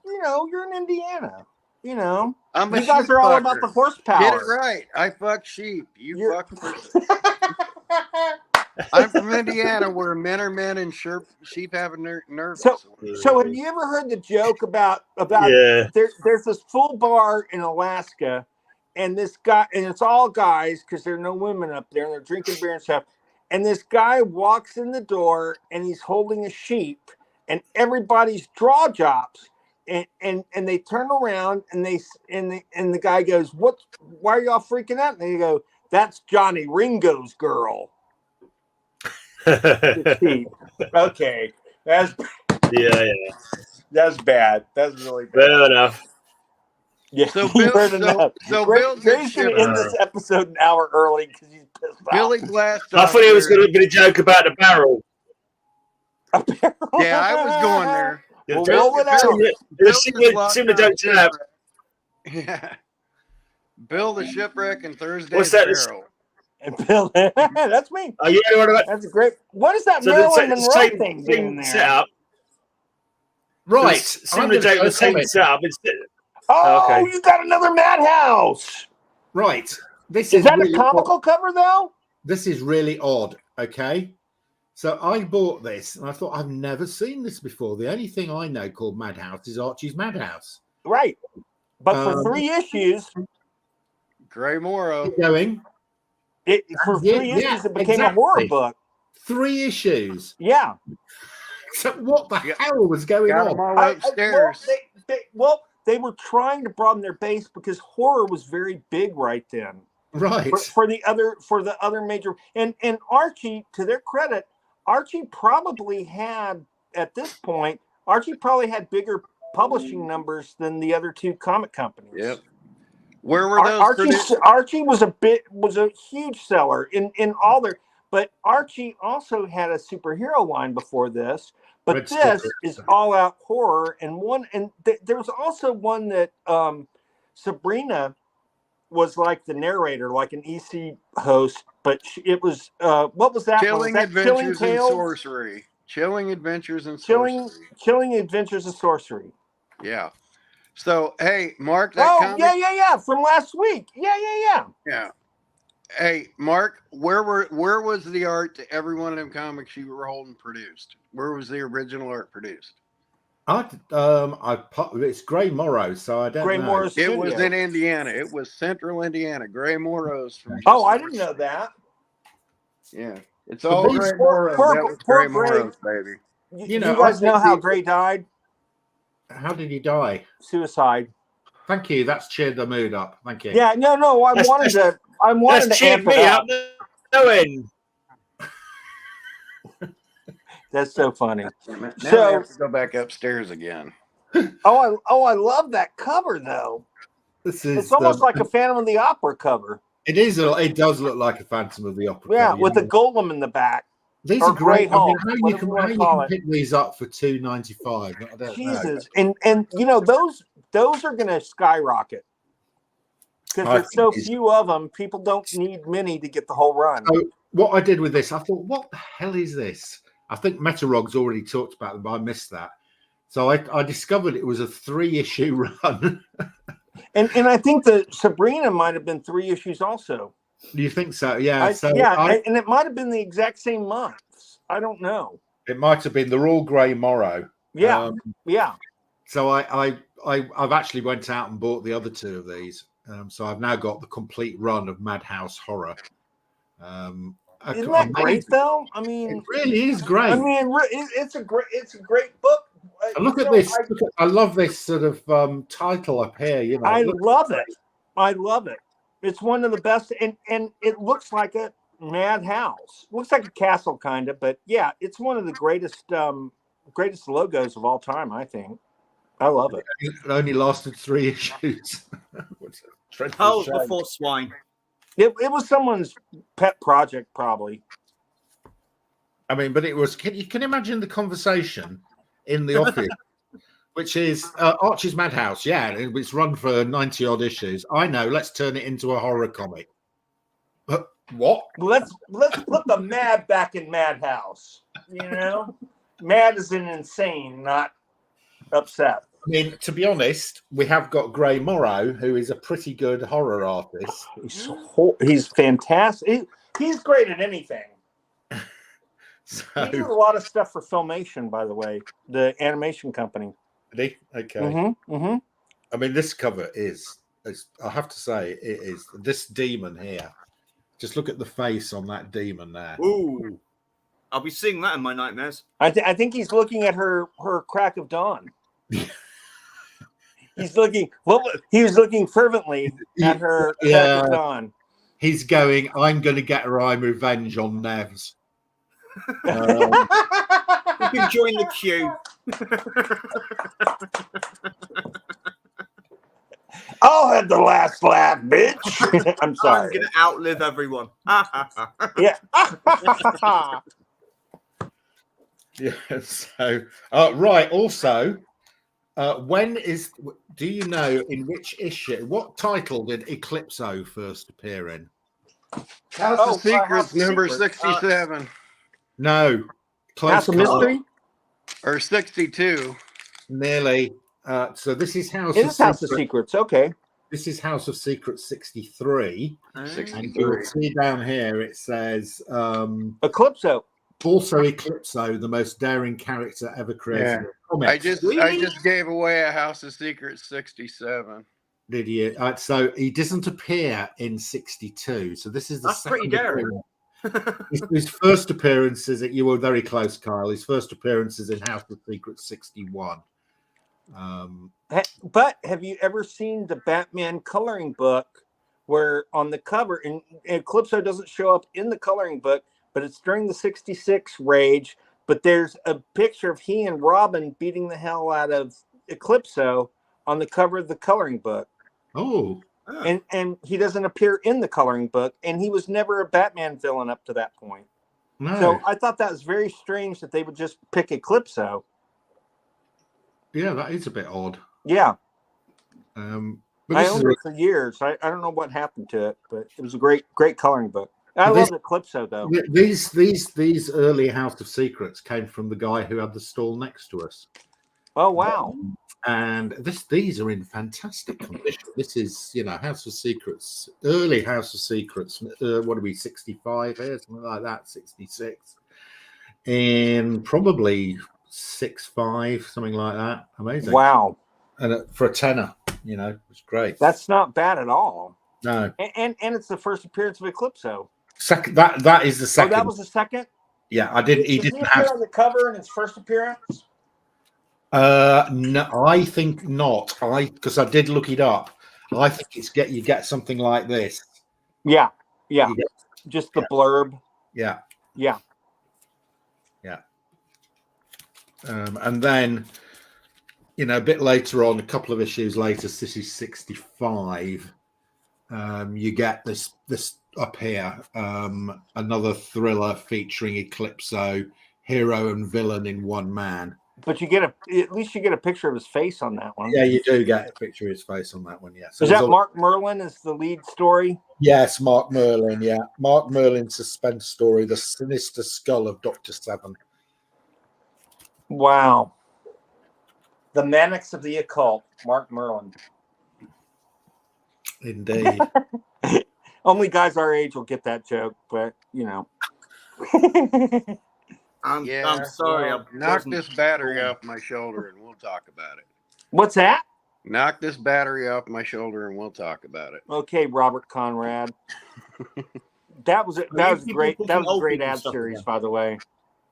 you're in Indiana. You know, I'm a you guys sheep are all fucker. about the horsepower. Get it right. I fuck sheep. You're- fuck horses. I'm from Indiana, where men are men and sheep have a nervous. So have you ever heard the joke about Yeah. there's this full bar in Alaska, and this guy, and it's all guys because there are no women up there, and they're drinking beer and stuff. And this guy walks in the door, and he's holding a sheep, and everybody's jaw drops, and they turn around, and the guy goes, "What? Why are y'all freaking out?" And they go, "That's Johnny Ringo's girl." The sheep. Okay, that's bad. That's really bad. Fair enough. Yeah, So you Bill- heard so- enough. so Gray's Bill's going to ship- end this episode an hour early because he's pissed off. Billy Blast. I thought it was going to be a joke about the barrel. Yeah, I was going there. Well, Bill- roll it out. Bill- There's Bill similar just jokes in that. Yeah. Bill the Shipwreck and Thursday What's that? Barrel. And Bill, that's me. Are you know what about? That's a great. What is that So Marilyn the Monroe same thing doing there? setup. Right. Similar I'm joke, the the same same setup. Oh, Okay. you got another Madhouse. Right. This Is that really a comical cover though? This is really odd. Okay. So I bought this and I thought I've never seen this before. The only thing I know called Madhouse is Archie's Madhouse. Right. But for 3 issues, Gray Morrow. Keep going. for Yeah, 3 issues, yeah, it became a horror exactly. book. 3 issues. Yeah. So what the hell was going Got on? them all upstairs. They were trying to broaden their base because horror was very big right then. Right. For the other major and Archie, to their credit, Archie probably had at this point, Archie probably had bigger publishing numbers than the other 2 comic companies. Yep. Where were those? Archie was a huge seller in all their, but Archie also had a superhero line before this. But Red this Sticker. is all out horror, and there was also one that Sabrina was like the narrator, like an EC host, but it was what was that? Chilling was that Adventures Chilling in Tales? Sorcery. Chilling Adventures in Sorcery. Chilling Adventures of Sorcery. Yeah. So hey, Mark, that comic. Yeah, from last week. Yeah. Hey, Mark, where was the art to every one of them comics you were holding produced? Where was the original art produced? It's Gray Morrow, so I don't Gray know. Morrow It Studio. was in Indiana. It was Central Indiana. Gray Morrow's from. Oh, I didn't know that. Yeah, it's all these Gray Morrow. That was poor Gray Morrow's baby. You guys know how Gray died? How did he die? Suicide. Thank you. That's cheered the mood up. Thank you. Yeah, no. I wanted to amp it up. No end. That's so funny. Now So I have to go back upstairs again. I love that cover though. It's almost like a Phantom of the Opera cover. It is. It does look like a Phantom of the Opera. Yeah, cover, with a golem in the back. These or are great. Grey I mean, Hulk, how you can pick these up for $2.95? I don't Jesus, know. and those are going to skyrocket because there's so few of them. People don't need many to get the whole run. So what I did with this, I thought, what the hell is this? I think Metarog's already talked about them, but I missed that. So I discovered it was a 3-issue run. and I think the Sabrina might have been 3 issues also. Do you think so? Yeah. And it might have been the exact same months. I don't know. It might have been. They're all Gray Morrow. Yeah. So I've actually went out and bought the other 2 of these. So I've now got the complete run of Madhouse Horror. Isn't that great though? I mean, it really is great. I mean, it's a great book. Look at this. I love this sort of title up here. You know, I love it. It's one of the best, and it looks like a madhouse. Looks like a castle kind of, but yeah, it's one of the greatest logos of all time. I think. I love it. It only lasted 3 issues. Before swine. It was someone's pet project, probably. I mean, but it was. Can you imagine the conversation in the office, which is Archie's Madhouse? Yeah, it's run for 90 odd issues. I know. Let's turn it into a horror comic. What? Let's put the mad back in Madhouse. You know, mad is an insane, not upset. I mean, to be honest, we have got Gray Morrow, who is a pretty good horror artist. He's fantastic. He's great at anything. So, he did a lot of stuff for Filmation, by the way, the animation company. Did he? Okay. Mm-hmm. I mean, this cover is, I have to say, it is this demon here. Just look at the face on that demon there. Ooh. I'll be seeing that in my nightmares. I think he's looking at her crack of dawn. He was looking fervently at her crack of dawn. He's going, I'm going to get her revenge on Nevs. You can join the queue. I'll have the last laugh, bitch. I'm sorry. I'm going to outlive everyone. Yeah. Yeah. So, right. Also, do you know in which issue, what title did Eclipso first appear in? House of Secrets, number 67. No. House of Mystery? Or 62. Nearly. So this is House of Secrets. Okay. This is House of Secrets 63. 63. And you'll see down here it says Eclipso. Also Eclipso, the most daring character ever created. Yeah. I just gave away a House of Secrets 67. Did you? So he doesn't appear in 62. So this is the That's pretty daring. His first appearances, you were very close, Kyle. His first appearances in House of Secrets 61. But have you ever seen the Batman coloring book where on the cover, and Eclipso doesn't show up in the coloring book, but it's during the 66 rage, but there's a picture of he and Robin beating the hell out of Eclipso on the cover of the coloring book. Oh. And he doesn't appear in the coloring book, and he was never a Batman villain up to that point. No. So I thought that was very strange that they would just pick Eclipso. Yeah, that is a bit odd. Yeah. But I this owned it for years. I don't know what happened to it, but it was a great coloring book. I love Eclipso though. These early House of Secrets came from the guy who had the stall next to us. Oh wow! And these are in fantastic condition. This is, House of Secrets, early House of Secrets. What are we, 65 here, something like that, 66, and probably 6.5, something like that. Amazing! Wow! And for a tenner, it's great. That's not bad at all. No, and it's the first appearance of Eclipso. Second, that is the second. Oh, that was the second. Yeah, I didn't. He Did didn't appear have on the cover in his first appearance. No, I think not. Because I did look it up. I think you get something like this. Yeah. Just the blurb. Yeah. And then, a bit later on, a couple of issues later, this is 65. You get this up here, another thriller featuring Eclipso, hero and villain in one man. But at least you get a picture of his face on that one. Yeah, you do get a picture of his face on that one. Yeah. So is that Mark Merlin is the lead story? Yes, Mark Merlin. Yeah, Mark Merlin's suspense story, The Sinister Skull of Dr. Seven. Wow. The Mannix of the Occult, Mark Merlin. Indeed. Only guys our age will get that joke, but I'm sorry. Well, knock this battery off my shoulder and we'll talk about it. What's that? Knock this battery off my shoulder and we'll talk about it. Okay, Robert Conrad. That was great. That was a great ad series, by the way.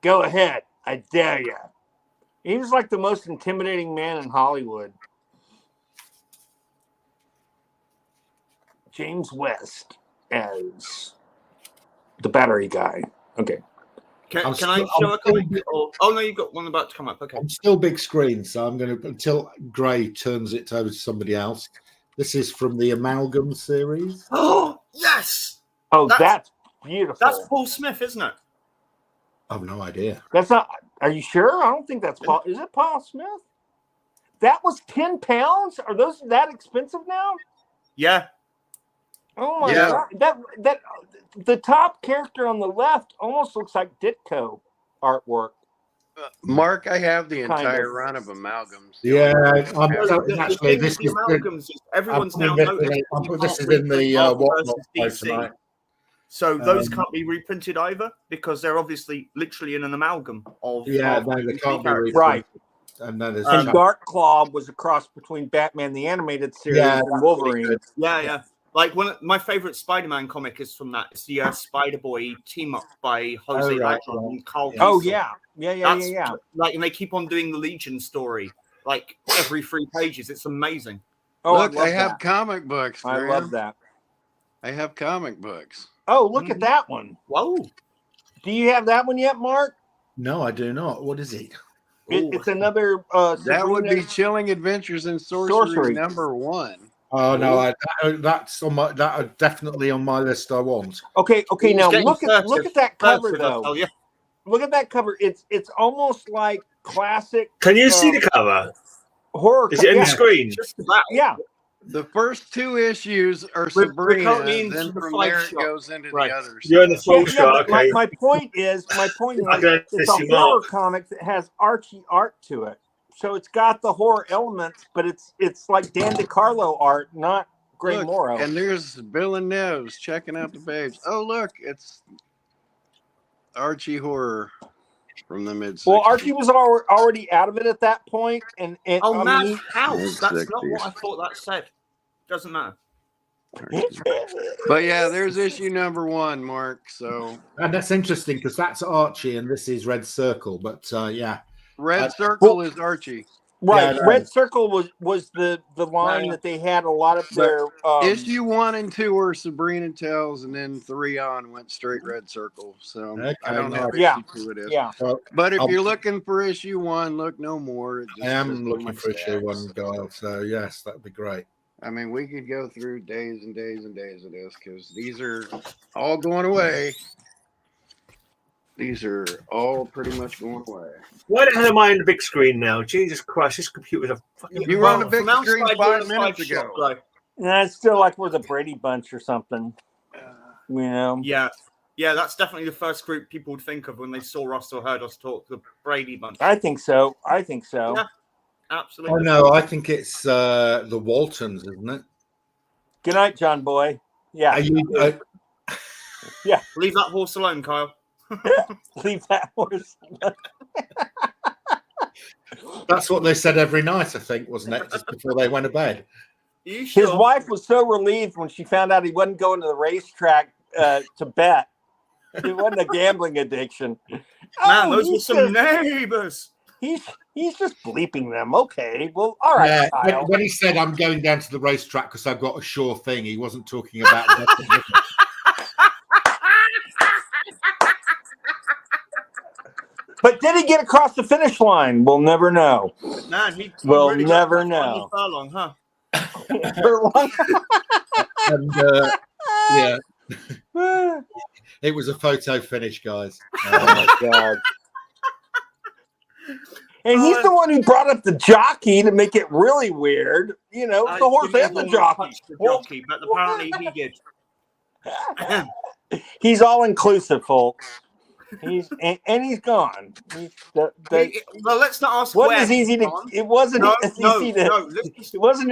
Go ahead, I dare you. He was like the most intimidating man in Hollywood. James West as the battery guy. Okay. Can I show a comic? Oh no, you've got one about to come up. Okay. I'm still big screen, so I'm going to, until Gray turns it over to somebody else. This is from the Amalgam series. Oh, yes. Oh, that's beautiful. That's Paul Smith, isn't it? I have no idea. That's not. Are you sure? I don't think that's Paul. Is it Paul Smith? That was £10. Are those that expensive now? Yeah. Oh my God! That the top character on the left almost looks like Ditko artwork. Mark, I have the entire run of Amalgams. Yeah, actually, this is Amalgams. Everyone's now noticed. This is in the whatnot tonight. So those can't be reprinted either because they're obviously literally in an amalgam of they can't be reprinted. Right. And then there's Dark Claw was a cross between Batman the Animated Series and Wolverine. Yeah. Like one of my favorite Spider-Man comic is from that. It's the Spider-Boy team up by Jose Ladron and Carl. Oh yeah. Like, and they keep on doing the Legion story, like every 3 pages. It's amazing. Oh, look, I have comic books. I love that. I have comic books. Oh, look at that one. Whoa. Do you have that one yet, Mark? No, I do not. What is it? It's another. That would be Chilling Adventures in Sorcery #1. Oh no, that's definitely on my list. I want. Okay. Now look at that cover though. Look at that cover. It's almost like classic. Can you see the cover? Horror. Is it in the screen? Just about. Yeah. The first 2 issues are Sabrina, then from there it goes into the others. You're in the full shot. Okay. My point is, it's a horror comic that has Archie art to it. So it's got the horror elements, but it's like Dan DeCarlo art, not Gray Morrow. And there's Bill and Nevs checking out the page. Oh, look, it's Archie horror from the mid-60s. Well, Archie was already out of it at that point. And Matt's house. That's not what I thought that said. Doesn't matter. But yeah, there's issue #1, Mark. So and that's interesting because that's Archie and this is Red Circle. But Red Circle is Archie. Right. Red Circle was the line that they had a lot of their issue 1 and 2 were Sabrina Tells, and then 3 on went straight Red Circle. So I don't know issue 2 it is. Yeah. But if you're looking for issue 1, look no more. I am looking for issue 1, guys. So yes, that'd be great. I mean, we could go through days and days and days of this because these are all going away. These are all pretty much going away. Why the hell am I in the big screen now? Jesus Christ, this computer's a fucking. You were on the big From outside, screen you're 5 in a minutes five shot, ago. bro. Nah, it's still like we're the Brady Bunch or something. You know? Yeah. Yeah, that's definitely the first group people would think of when they saw us or heard us talk, the Brady Bunch. I think so. Yeah, absolutely. Oh no, I think it's the Waltons, isn't it? Good night, John Boy. Yeah. Are you, Leave that horse alone, Kyle. Leave that horse. that's what they said every night, I think, wasn't it? Just before they went to bed. You sure? His wife was so relieved when she found out he wasn't going to the racetrack to bet. It wasn't a gambling addiction. Man, those were some neighbors. He's just bleeping them. Okay, well, all right. Yeah, Kyle. when he said, I'm going down to the racetrack because I've got a sure thing, he wasn't talking about that. But did he get across the finish line? We'll never know. Man, he We'll really never got know. Furlong, huh? And yeah, it was a photo finish, guys. Oh my God. And he's the one who brought up the jockey to make it really weird. You know, the horse and the jockey. But apparently he did. He's all inclusive, folks. He's gone. Well, let's not ask. It wasn't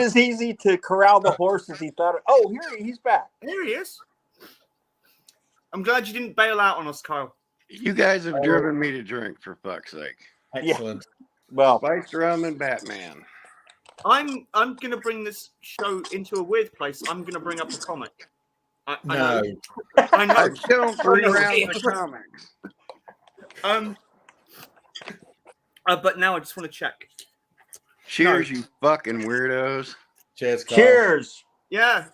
as easy to corral the horse as he thought. Oh, he's back. Here he is. I'm glad you didn't bail out on us, Kyle. You guys have driven me to drink, for fuck's sake. Excellent. Well, Spiced rum and Batman. I'm gonna bring this show into a weird place. I'm gonna bring up a comic. I know. I don't bring around the comics. But now I just want to check. Cheers, you fucking weirdos. Cheers, Carl. cheers. Yeah.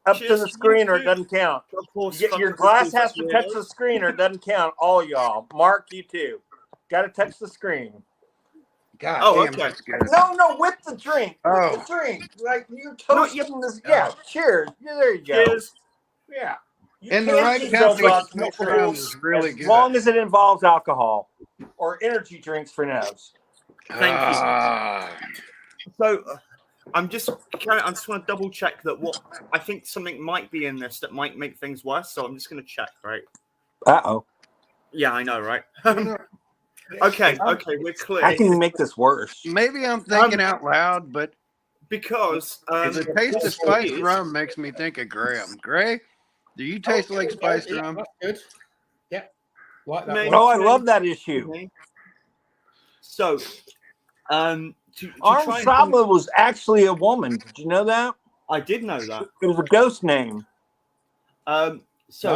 Up Cheers to the screen or it you. doesn't count. Of course, Your glass has to touch the screen or it doesn't count. All y'all. Mark, you too. Got to touch the screen. God Oh, damn, okay. that's good. No, with the drink. Oh. With the drink. Like you're toasting this. Yeah, cheers. Yeah, there you go. Cheers. Yeah. You And the can't right use those temperature lots of mix mixed around drinks is really as good. long as it involves alcohol or energy drinks for Nevs. Thank you. Ah. So I just want to double check that what I think something might be in this that might make things worse. So I'm just going to check, right? Uh-oh. Yeah, I know, right? Okay, we're clear. How can you make this worse? Maybe I'm thinking out loud, but Because the taste of spiced rum makes me think of Graham. Gray, do you taste like spiced rum? That's good. Yeah. Like that Maybe. one. Oh, I love that issue. So, to Arm try and Saba was actually a woman. Did you know that? I did know that. It was a ghost name. So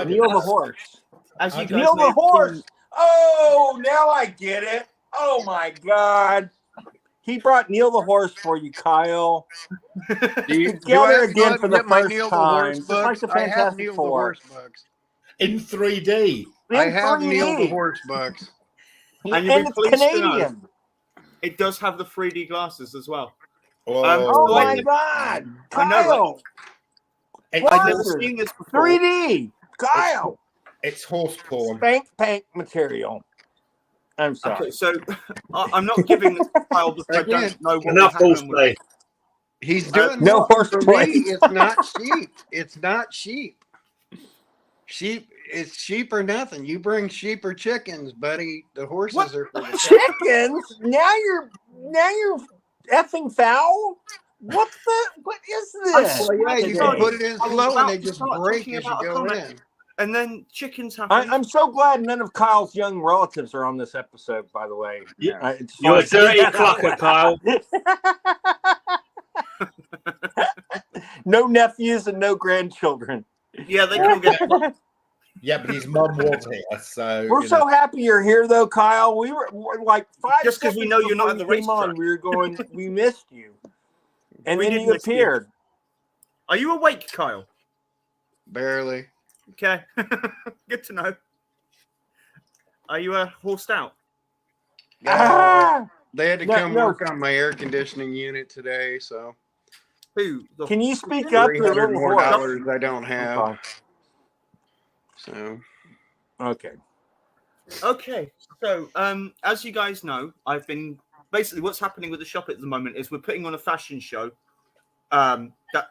Neil the horse. As you guys Neil may the have horse. seen- Oh, now I get it. Oh my God. He brought Neil the horse for you, Kyle. Together again for the first Neil time. the Horse Just like books? the I have Fantastic Neil the Four. Horse books. In 3D. In I have 3D. Neil the Horse books. And you'll be And it's pleased to know Canadian. it does have the 3D glasses as well. Oh So my God. I know, Kyle. It's, What? I've never seen this before. 3D. Kyle. it's horse porn. Pank material. I'm sorry. Okay, so I'm not giving this to Kyle because I Again, don't know what Enough will horse happen with play. it. He's doing no well. horse For play. me, it's not sheep. It's not sheep. It's sheep or nothing. You bring sheep or chickens, buddy. The horses What? are for the Chickens? Now you're effing foul? What is this? Well, yeah, you Sorry. can put it in I was slow and about they to just start break talking as you about a go comic. in. And then chickens happen. I'm so glad none of Kyle's young relatives are on this episode, by the way. Yeah. It's You're a fine. dirty clucker, Kyle. No nephews and no grandchildren. Yeah, they can get. Yeah, but his mum was here, so We're so happy you're here, though, Kyle. We're like 5 Just 'cause we seconds know you're not before at the you came on, racetrack. we were going, we missed you. And We then did you miss you. appeared. Are you awake, Kyle? Barely. Okay, good to know. Are you horsed out? Ah! They had to No, come no. work on my air conditioning unit today, so Who? The Can you speak up, you $300 little more horse? dollars I don't have. So Okay. Okay, so as you guys know, I've been basically what's happening with the shop at the moment is we're putting on a fashion show.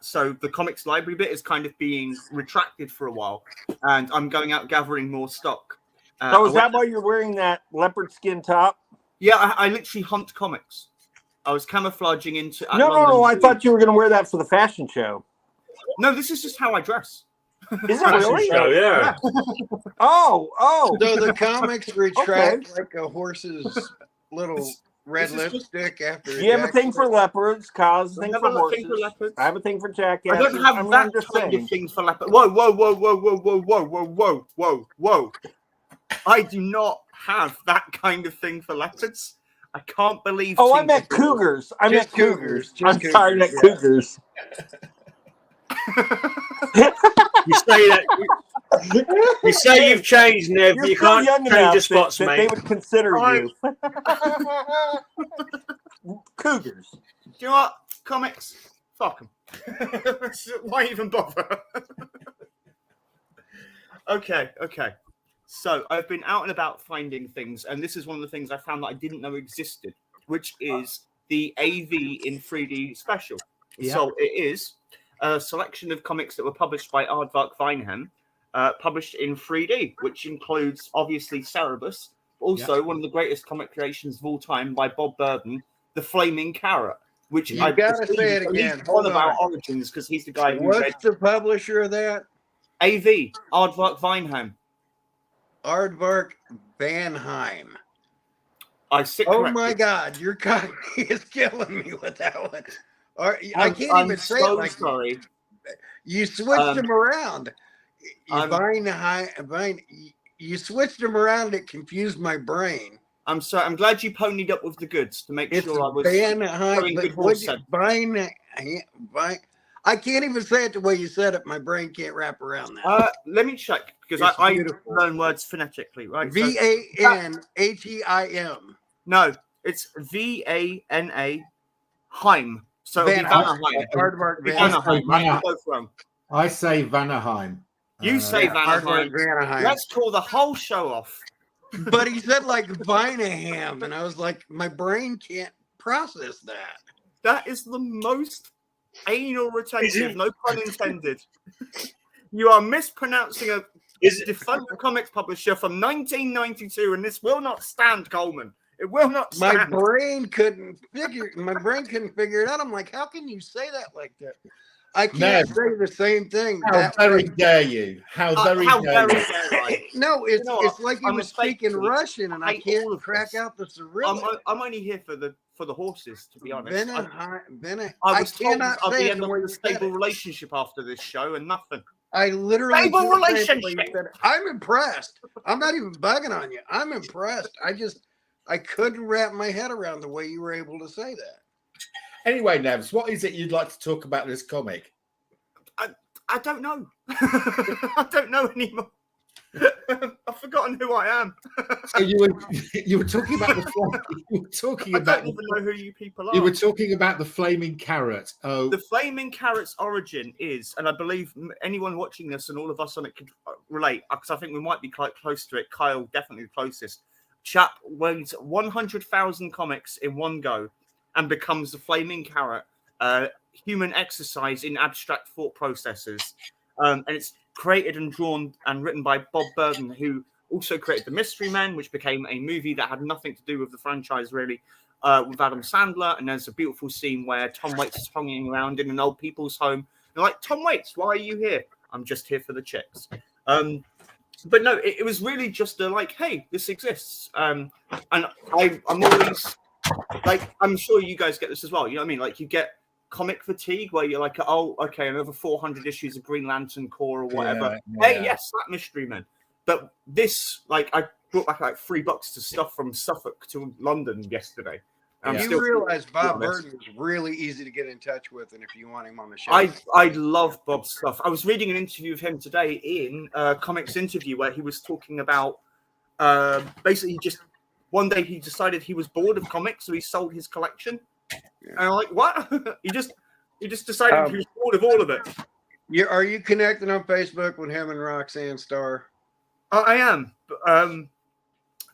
So the comics library bit is kind of being retracted for a while, and I'm going out gathering more stock. So is that why you're wearing that leopard skin top? Yeah, I literally hunt comics. I was camouflaging into. No. I thought you were going to wear that for the fashion show. No, this is just how I dress. Is it really? Show, yeah. Oh. So the comics retract like a horse's little red lipstick after. You have a thing for leopards, Kaz, a thing for horses. Thing for leopards. I have a thing for jackasses. I don't have that kind of thing for leopards. Whoa. I do not have that kind of thing for leopards. I can't believe. Oh, I meant cougars. I meant cougars. I'm sorry, I meant cougars. You say you've changed, Nev. You can't change your spots, mate. They would consider you. Cougars. Do you know what? Comics, fuck them. Why even bother? Okay. So I've been out and about finding things, and this is one of the things I found that I didn't know existed, which is the AV in 3D special. Yeah. So it is a selection of comics that were published by Aardvark Vineham, published in 3D, which includes obviously Cerebus, but also one of the greatest comic creations of all time by Bob Burden, The Flaming Carrot, which you gotta say it again. One of our origins, because he's the guy who. What's the publisher of that? AV, Aardvark Vineham. Aardvark Vanheim. Oh my God, your copy is killing me with that one. I can't even say it like sorry. You switched them around. You switched them around. It confused my brain. I'm sorry. I'm glad you ponied up with the goods to make sure I was. I can't even say it the way you said it. My brain can't wrap around that. Let me check because I learn words phonetically, right? Vanheim. No, it's Vana Heim. So Vanaheim. I say Vanaheim. You say Vanaheim. Let's call the whole show off. But he said like Vineham, and I was like, my brain can't process that. That is the most anal retentive, no pun intended. You are mispronouncing a defunct comics publisher from 1992, and this will not stand, Coleman. It will not stand. My brain couldn't figure it out. I'm like, how can you say that like that? I can't say the same thing. How very dare you? How very dare you? No, it's like he was speaking Russian, and I can't crack out the Cyrillic. I'm only here for the horses, to be honest. I cannot I'll say be it the way a stable relationship after this show, and nothing. I literally stable relationship. I'm impressed. I'm not even bugging on you. I'm impressed. I couldn't wrap my head around the way you were able to say that. Anyway, Nevs, what is it you'd like to talk about in this comic? I don't know. I don't know anymore. I've forgotten who I am. So you were talking about I don't even know who you people are. You were talking about the Flaming Carrot. Oh, the Flaming Carrot's origin is, and I believe anyone watching this and all of us on it could relate, because I think we might be quite close to it. Kyle definitely the closest. Chap weighs 100,000 comics in one go and becomes the Flaming Carrot, human exercise in abstract thought processes. And it's created and drawn and written by Bob Burden, who also created The Mystery Men, which became a movie that had nothing to do with the franchise, really, with Adam Sandler. And there's a beautiful scene where Tom Waits is hanging around in an old people's home. They're like, Tom Waits, why are you here? I'm just here for the chicks. But no, it was really just hey, this exists. And I'm always, I'm sure you guys get this as well. You know what I mean? Like, you get comic fatigue where you're like, oh, okay, another 400 issues of Green Lantern Corps or whatever. Yeah. Hey, yes, that Mystery Man. But this, I brought back $3 to stuff from Suffolk to London yesterday. You realize Bob Burden is really easy to get in touch with, and if you want him on the show. I love Bob's stuff. I was reading an interview of him today in a comics interview where he was talking about basically just one day he decided he was bored of comics, so he sold his collection. Yeah. And I'm like, what? he just decided he was bored of all of it. Are you connected on Facebook with him and Roxanne Starr? I am.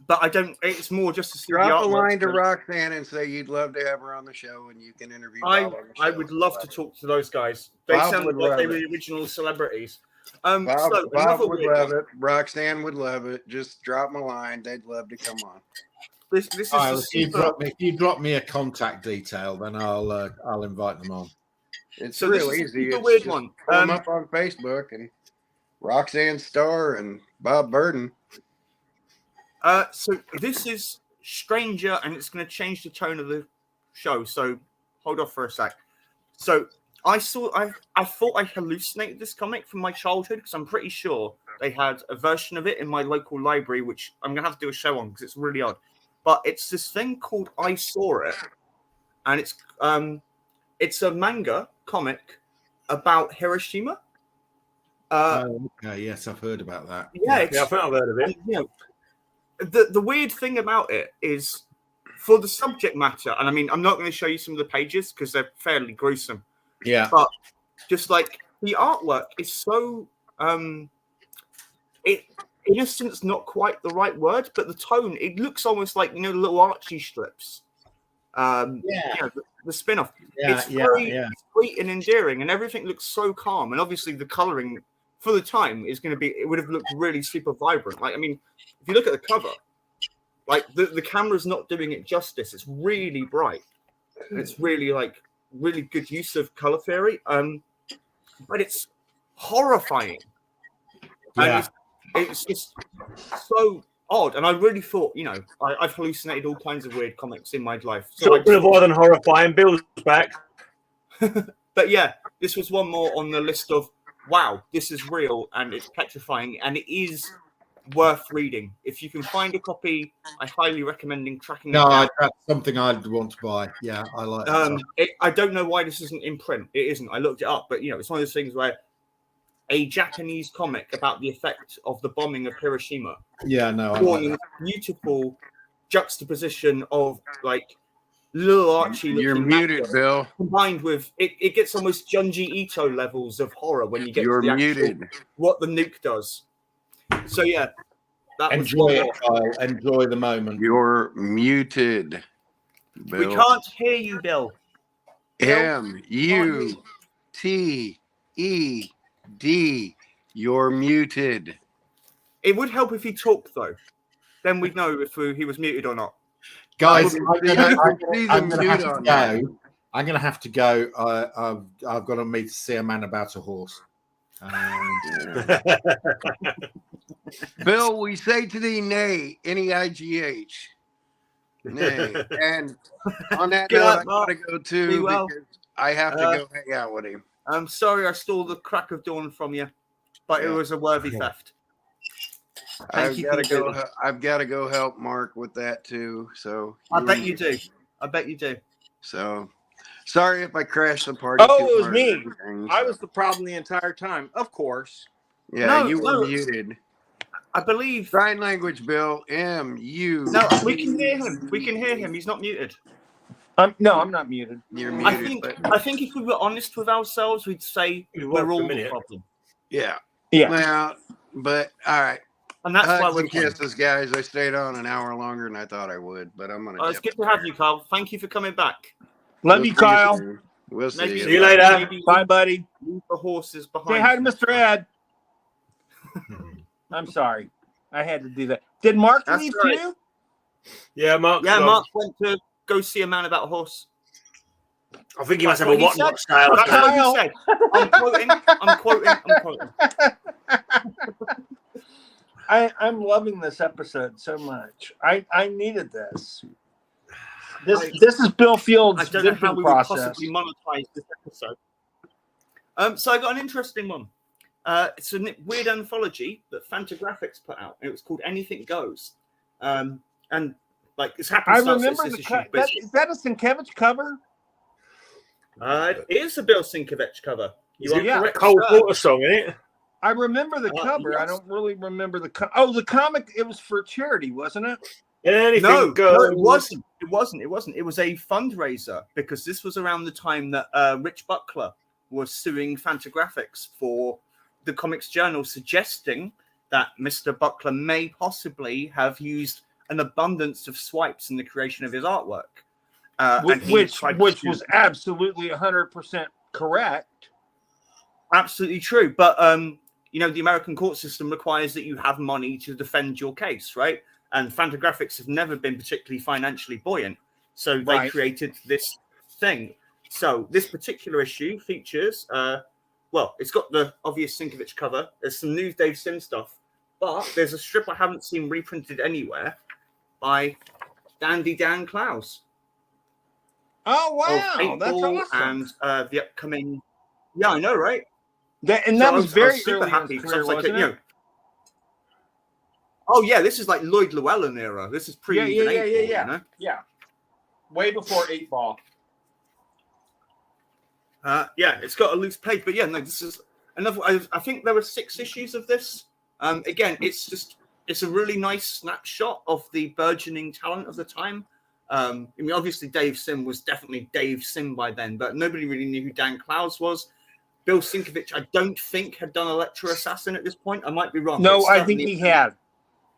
But I don't. It's more just to see Drop the a line to artwork. Roxanne and say you'd love to have her on the show, and you can interview. I Bob on the show. would love to talk to those guys. They Bob sound would like they love were it. the original celebrities. Bob So another would weird love one. it. Roxanne would love it. Just drop them a line. They'd love to come on. This is All the right, if you super. drop me a contact detail, then I'll invite them on. It's So real this is a easy. super It's weird just one. pull them up on Facebook and Roxanne Starr and Bob Burden. So this is Stranger, and it's going to change the tone of the show. So hold off for a sec. So I thought I hallucinated this comic from my childhood because I'm pretty sure they had a version of it in my local library, which I'm going to have to do a show on because it's really odd. But it's this thing called I Saw It, and it's a manga comic about Hiroshima. Okay, yes, I've heard about that. Yeah, I think I've heard of it. you know, the weird thing about it is for the subject matter, and I mean, I'm not going to show you some of the pages because they're fairly gruesome, Yeah. but just like the artwork is so innocent's not quite the right word, but the tone, it looks almost like, you know, little Archie strips. You know, the spin-off. It's sweet and endearing, and everything looks so calm. And obviously, the coloring for the time is going to be. It would have looked really super vibrant. Like, I mean, if you look at the cover, like the camera's not doing it justice. It's really bright. And it's really really good use of color theory. But it's horrifying. Yeah. And it's just so odd. And I really thought, you know, I've hallucinated all kinds of weird comics in my life. So Something more than horrifying. Bill's back. But yeah, this was one more on the list of, wow, this is real and it's petrifying and it is worth reading. If you can find a copy, I highly recommend tracking it down. That's something I'd want to buy. Yeah, I like that. I don't know why this isn't in print. It isn't. I looked it up, but you know, it's one of those things where a Japanese comic about the effect of the bombing of Hiroshima. Yeah, no, I Born like in that. beautiful juxtaposition of like little Archie. You're muted, Bill. Combined with it gets almost Junji Ito levels of horror when you get You're to the muted. what the nuke does. So yeah, that Enjoy was it, Kyle. Enjoy the moment. You're muted, Bill. We can't hear you, Bill. M-U-T-E-D. You're muted. It would help if he talked though. Then we'd know if he was muted or not. Guys, See I'm the gonna have mute to on go. I'm going to have to go. I've got to meet to see a man about a horse. Bill, we say to thee, nay, N-E-I-G-H. Nay. And on that Get note, up, I gotta go too Be well. because I have to go hang out with him. I'm sorry I stole the crack of dawn from you, but it was a worthy theft. I've you got to for go. doing I've got to go help Mark with that too. So I bet you do. I bet you do. So sorry if I crashed the party. Oh, too it was hard me. or anything, I so. was the problem the entire time. Of course. Yeah, No, you were no. muted. I believe. Sign language, Bill. M-U. No, we can hear him. We can hear him. He's not muted. No, I'm not muted. You're I muted. think. But I think if we were honest with ourselves, we'd say we're all the problem, yeah. Yeah. Well, but all right. and that's why Hugs we're. and kisses, guys. I stayed on an hour longer than I thought I would, but I'm gonna. It's good to have you, Carl. Thank you for coming back. Love you, Kyle. We'll see Maybe- you. See you later. Maybe Bye, buddy. leave the horses behind. Say hi to Mr. Ed. I'm sorry. I had to do that. Did Mark That's leave right. too? Yeah, Mark. Yeah, Mark went to go see a man about a horse. I think he must have That's a what he whatnot style. That's what he said. I'm quoting. I'm loving this episode so much. I needed this. This is Bill Field's I don't know how vision we process. would possibly monetize this episode. So I got an interesting one. It's a weird anthology that Fantagraphics put out. It was called Anything Goes. And like it's happened. I remember the is that a Sienkiewicz cover? It is a Bill Sienkiewicz cover. You are Yeah. correct, Cold sir. Water song, isn't it? I remember the cover. yes. I don't really remember the the comic. It was for charity, wasn't it? Anything No, goes. it wasn't. It wasn't. It was a fundraiser because this was around the time that Rich Buckler was suing Fantagraphics for the Comics Journal, suggesting that Mr. Buckler may possibly have used an abundance of swipes in the creation of his artwork. Which was absolutely 100% correct. Absolutely true. But, the American court system requires that you have money to defend your case, right? And Fantagraphics have never been particularly financially buoyant. So they created this thing. So this particular issue features, it's got the obvious Sienkiewicz cover. There's some new Dave Sim stuff. But there's a strip I haven't seen reprinted anywhere by Dandy Dan Klaus. Oh, wow. That's awesome. And the upcoming... Yeah, I know, right? That was very super happy because I was like, oh yeah, this is like Lloyd Llewellyn era. This is pre yeah. Way before 8-Ball. It's got a loose page, but this is another. I think there were 6 issues of this. Again, it's a really nice snapshot of the burgeoning talent of the time. Obviously Dave Sim was definitely Dave Sim by then, but nobody really knew who Dan Klaus was. Bill Sienkiewicz, I don't think had done Electro Assassin at this point. I might be wrong. No, I think he had.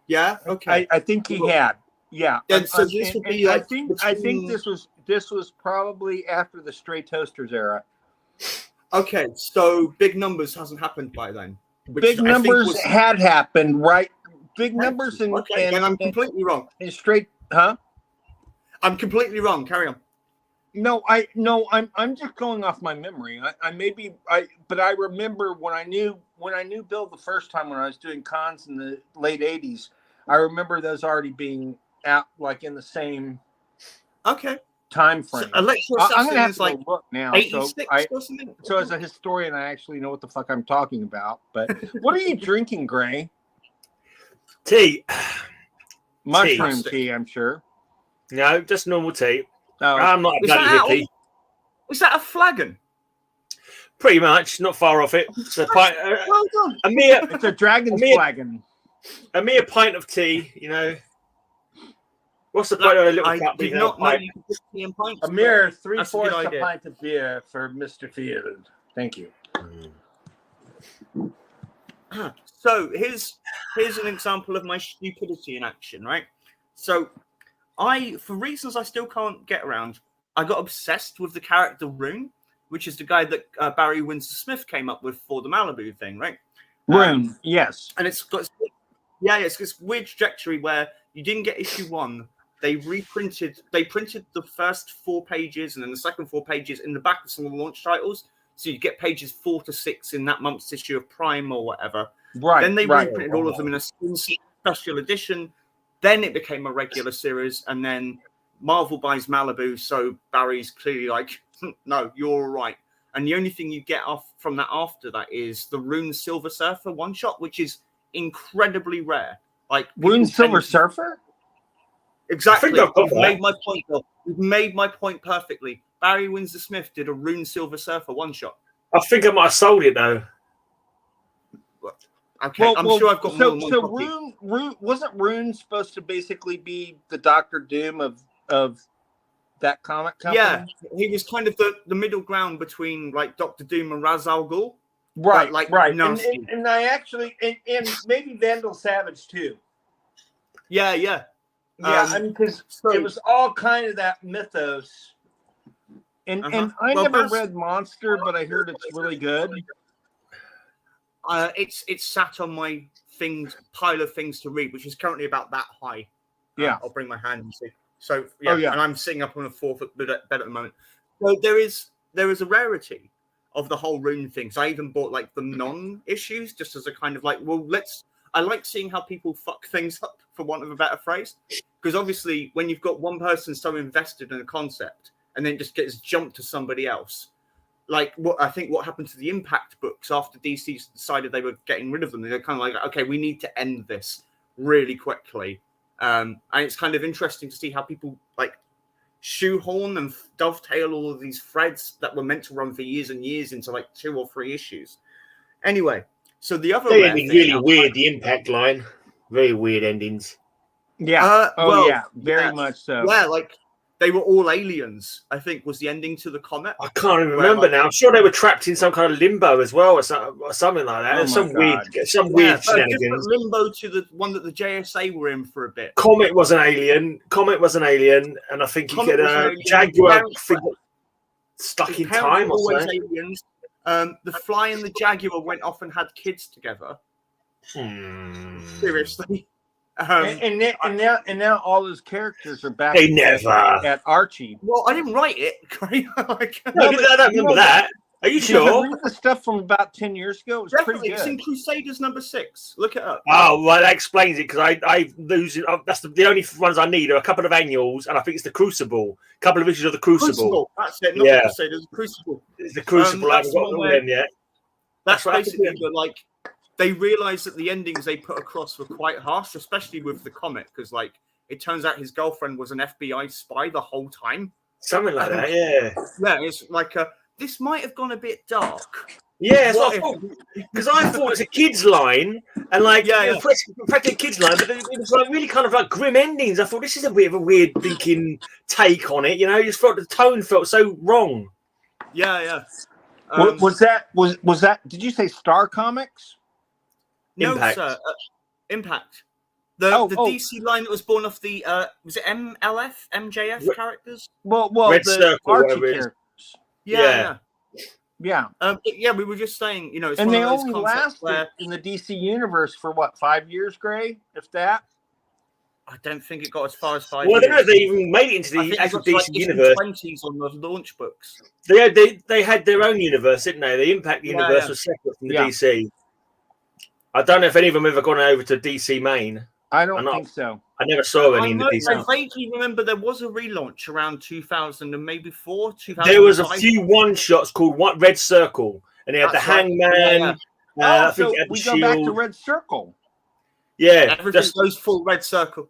Yeah. Okay. I think he had. Yeah. And so this would be. I think this was probably after the Stray Toasters era. Okay, so Big Numbers hasn't happened by then. Big Numbers had happened, right? Big Numbers and then I'm completely wrong. And Straight, huh? I'm completely wrong. Carry on. I'm just going off my memory. But I remember when I knew Bill the first time when I was doing cons in the late 80s. I remember those already being out like in the same time frame. So Electro Assassin I'm gonna have is to like look now. 86 or something. So as a historian, I actually know what the fuck I'm talking about. But what are you drinking, Gray? Tea. Mushroom tea, I'm sure. No, just normal tea. Oh. I'm not a bloody hippie. Is that a flagon? Pretty much, not far off it. It's a pint. Well done. It's a dragon's flagon. A mere pint of tea, What's the point of a little cup? I did not know you could put tea in pints. A mere 3/4 a pint of beer for Mr. Field. Thank you. So here's an example of my stupidity in action, right? So for reasons I still can't get around, I got obsessed with the character Rune, which is the guy that Barry Windsor Smith came up with for the Malibu thing, right? Rune, yes. And it's got it's this weird trajectory where you didn't get issue 1. They printed the first 4 pages and then the second 4 pages in the back of some of the launch titles. So you get pages 4 to 6 in that month's issue of Prime or whatever. Right. Then they reprinted all of them in a special edition. Then it became a regular series, and then Marvel buys Malibu, so Barry's clearly like, no, you're all right. And the only thing you get off from that after that is the Rune Silver Surfer one-shot, which is incredibly rare. Like Rune Silver Surfer? Exactly. You've made my point, Bill. You've made my point perfectly. Barry Windsor Smith did a Rune Silver Surfer one-shot. I think I might have sold it, though. Okay, I'm sure I've got more than one copy. Rune wasn't Rune supposed to basically be the Dr. Doom of that comic company? Yeah, he was kind of the middle ground between like Dr. Doom and Ra's al Ghul. Right, like, right. And I actually and maybe Vandal Savage too. Yeah. Yeah, I mean, because it was all kind of that mythos. And I never read Monster, but I heard it's really good. It's sat on my pile of things to read, which is currently about that high. Yeah, I'll bring my hand and see. So and I'm sitting up on a 4-foot bed at the moment. So there is a rarity of the whole Rune thing. So I even bought like the non-issues just as a kind of like, I like seeing how people fuck things up, for want of a better phrase. Because obviously when you've got one person so invested in a concept and then just gets jumped to somebody else, like what happened to the Impact books after DC decided they were getting rid of them. They're kind of like, okay, we need to end this really quickly. And it's kind of interesting to see how people like shoehorn and dovetail all of these threads that were meant to run for years and years into like 2 or 3 issues. Anyway, so the other ending really weird, the Impact line, very weird endings. Yeah. Very much so. Yeah, like they were all aliens, I think, was the ending to the comic. I can't even remember now. I'm sure they were trapped in some kind of limbo as well, or something like that. Oh some my weird Different shenanigans. limbo to the one that the JSA were in for a bit. Comet was an alien, and I think he Comet could was an alien. Jaguar The stuck in parents time were or always something. aliens. The Fly and the Jaguar went off and had kids together. Seriously. And now all those characters are back They never. at Archie. Well, I didn't write it. No, but I don't remember that. Are you sure? Read the stuff from about 10 years ago. It was Definitely, pretty it's in good. Crusaders #6. Look it up. Oh, well, that explains it, because I lose it. That's the only ones I need are a couple of annuals, and I think it's the Crucible. A couple of issues of the Crucible. That's it. Not Yeah. the Crusaders, the Crucible. It's the Crucible. I that's haven't got the one all where- them yet. That's That's right. basically like they realized that the endings they put across were quite harsh, especially with the comic, because like it turns out his girlfriend was an FBI spy the whole time. Something like that, yeah. Yeah, it's like this might have gone a bit dark. Yeah, that's What what I thought. Because I thought it was a kids' line, and like, practically a kids' line, but it was like really kind of like grim endings. I thought this is a bit of a weird thinking take on it, you know? You just felt the tone felt so wrong. Yeah. Was that? Did you say Star Comics? No, Impact. sir. Impact. The DC line that was born off the was it MJF characters? Well, Red the Circle, Archie whatever it is. characters. Yeah. Yeah. We were just saying, it's And one they of those only concepts lasted where in the DC universe for what, 5 years, Gray? If that? I don't think it got as far as 5 Well, I years. don't know if they even made it into I the think actual it got DC to, like, universe. 20s on the launch books. They had their own universe, didn't they? The Impact universe was separate from the DC. I don't know if any of them ever gone over to DC main. I don't think so. I never saw any in the DC. I vaguely remember there was a relaunch around 2000 and maybe 2005. There was a few one-shots called Red Circle, and they had the Hangman. I think so it had the we Shield. go back to Red Circle. Yeah, everything goes full Red Circle.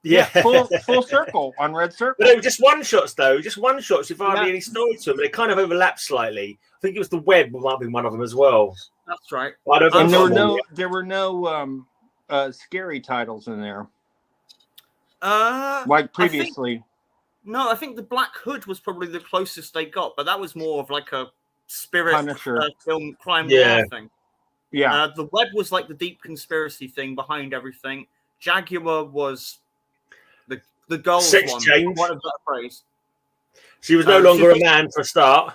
Yeah, full circle on Red Circle. But they were just one-shots, though. Just one-shots with hardly any story to them. They kind of overlapped slightly. I think it was the Web might be one of them as well. That's right. I don't And know. there were no scary titles in there. Like previously. I think the Black Hood was probably the closest they got, but that was more of like a spirit film crime noir thing. Yeah. The Web was like the deep conspiracy thing behind everything. Jaguar was the girl Sex one. change. What a better phrase. She was no longer a man for a start.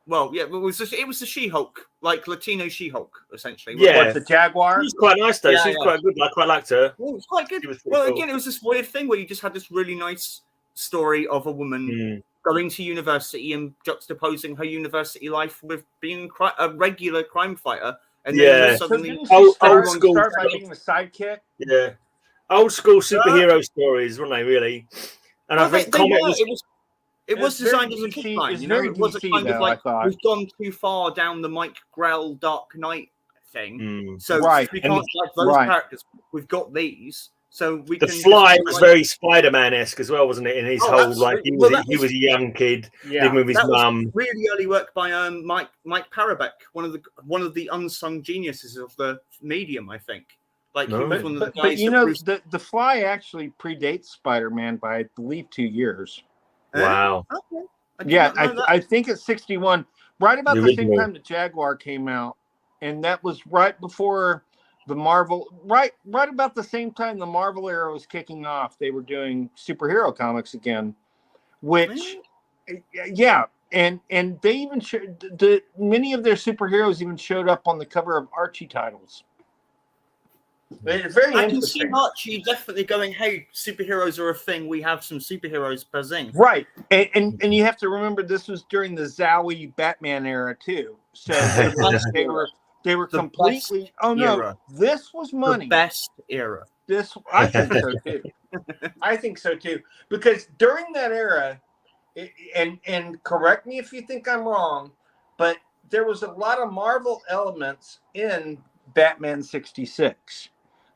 Well, yeah, it was the She-Hulk, like Latino She-Hulk, essentially. Yeah, what, the Jaguar. She was quite nice though. She was quite good. I quite liked her. Well, it was quite good. Again, it was this weird thing where you just had this really nice story of a woman going to university and juxtaposing her university life with being a regular crime fighter, and then suddenly old school start by being the sidekick. Yeah, old school superhero stories, weren't they? Really, and I think it was designed as a kick line. It was a kind of like we've gone too far down the Mike Grell Dark Knight thing. So we can't like those characters. We've got these. So we the Fly was very Spider-Man-esque as well, wasn't it? In his whole like he was a young kid living with his mum. Really early work by Mike Parabek, one of the unsung geniuses of the medium, I think. Like he was one of the guys. But the Fly actually predates Spider-Man by I believe 2 years. Wow. Okay. I think it's 61, right about the same time the Jaguar came out, and that was right before the Marvel, right about the same time the Marvel era was kicking off. They were doing superhero comics again, which, and they even many of their superheroes even showed up on the cover of Archie titles. It's very I interesting. can see Archie definitely going, "Hey, superheroes are a thing. We have some superheroes buzzing." Right, and you have to remember this was during the Zowie Batman era too. So they were completely. Oh no, era. This was money. The best era. I think so too. I think so too, because during that era, and correct me if you think I'm wrong, but there was a lot of Marvel elements in Batman 66.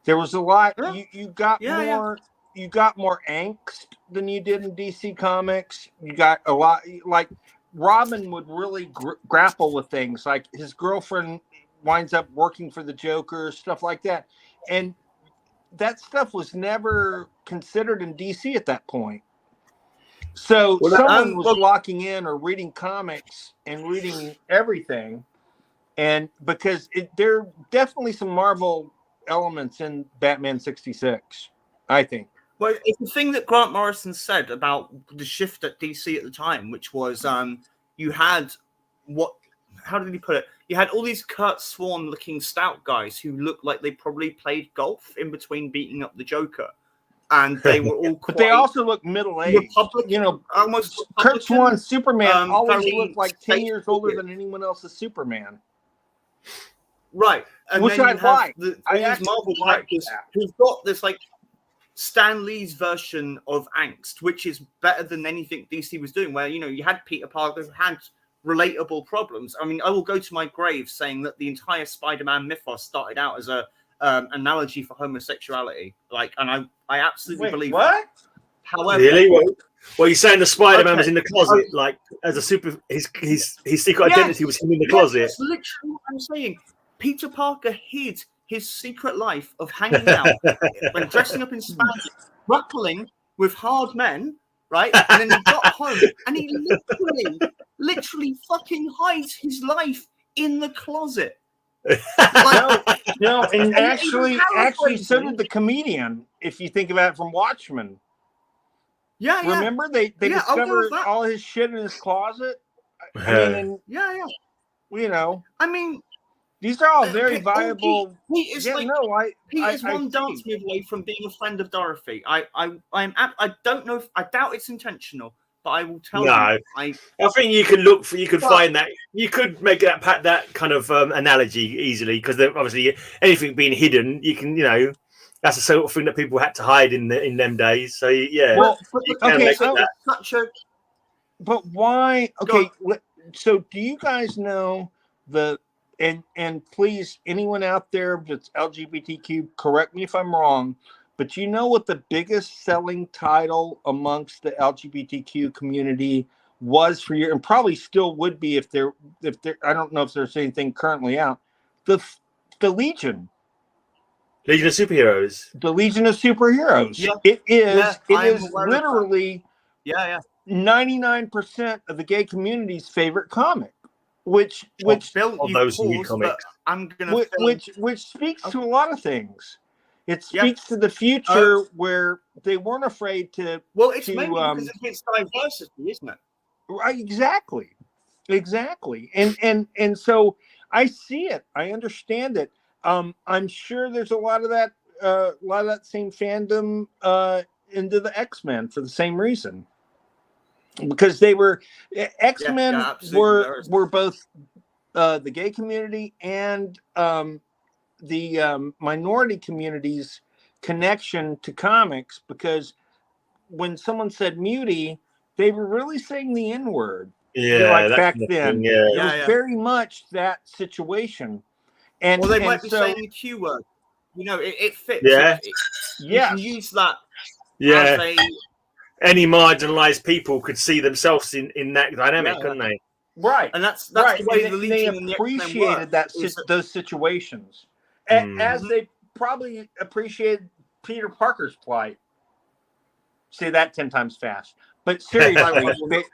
There was a lot. You got more. You got more angst than you did in DC Comics. You got a lot. Like Robin would really grapple with things. Like his girlfriend winds up working for the Joker, stuff like that, and that stuff was never considered in DC at that point. So Well, someone was locking in or reading comics and reading everything, and because there are definitely some Marvel elements in Batman 66, I think. Well, it's the thing that Grant Morrison said about the shift at DC at the time, which was you had how did he put it? You had all these Kurt Swan-looking stout guys who looked like they probably played golf in between beating up the Joker. And they were all but they also look middle-aged. You know, almost Kurt Swan Superman always very looked like 10 years older than anyone else's Superman. Right. And which then I like. These Marvel characters who've got this like Stan Lee's version of angst, which is better than anything DC was doing, where, you know, you had Peter Parker who had relatable problems. I mean, I will go to my grave saying that the entire Spider-Man mythos started out as a analogy for homosexuality. Like, and I absolutely believe what? That. However, really? Well, you're saying the Spider-Man was in the closet, like as a super. His secret identity was him in the closet. That's literally what I'm saying. Peter Parker hid his secret life of hanging out and dressing up in spandex, ruckling with hard men, right? And then he got home and he literally fucking hides his life in the closet. No, and actually, so did the comedian. If you think about it from Watchmen, remember they discovered all his shit in his closet. You know, I mean, these are all very viable. Pete is one dance move away from being a friend of Dorothy. I don't know. I doubt it's intentional. But I will tell you. I think you can find that. You could make that kind of analogy easily, because obviously anything being hidden, you can, you know, that's the sort of thing that people had to hide in them days. So yeah. Well, but why? Okay, so do you guys know and please, anyone out there that's LGBTQ, correct me if I'm wrong. But you know what the biggest selling title amongst the LGBTQ community was for years, and probably still would be if there. I don't know if there's anything currently out. The Legion. Legion of Superheroes. The Legion of Superheroes. Yeah. It is literally 99% of the gay community's favorite comic. Which those new comics. Which speaks to a lot of things. It speaks to the future where they weren't afraid to. Well, it's mainly because it's diversity, isn't it? Right, exactly, and so I see it. I understand it. I'm sure there's a lot of that same fandom into the X-Men for the same reason, because they were X-Men were both the gay community and the minority community's connection to comics, because when someone said mutie, they were really saying the N-word. Back then. It was very much that situation. And they might be saying the Q word. You know, it fits. Yeah. You can use that. Yeah. Any marginalized people could see themselves in that dynamic, couldn't they? Right. And that's the way the Legion and the appreciated those situations. As they probably appreciated Peter Parker's plight. Say that 10 times fast. But seriously,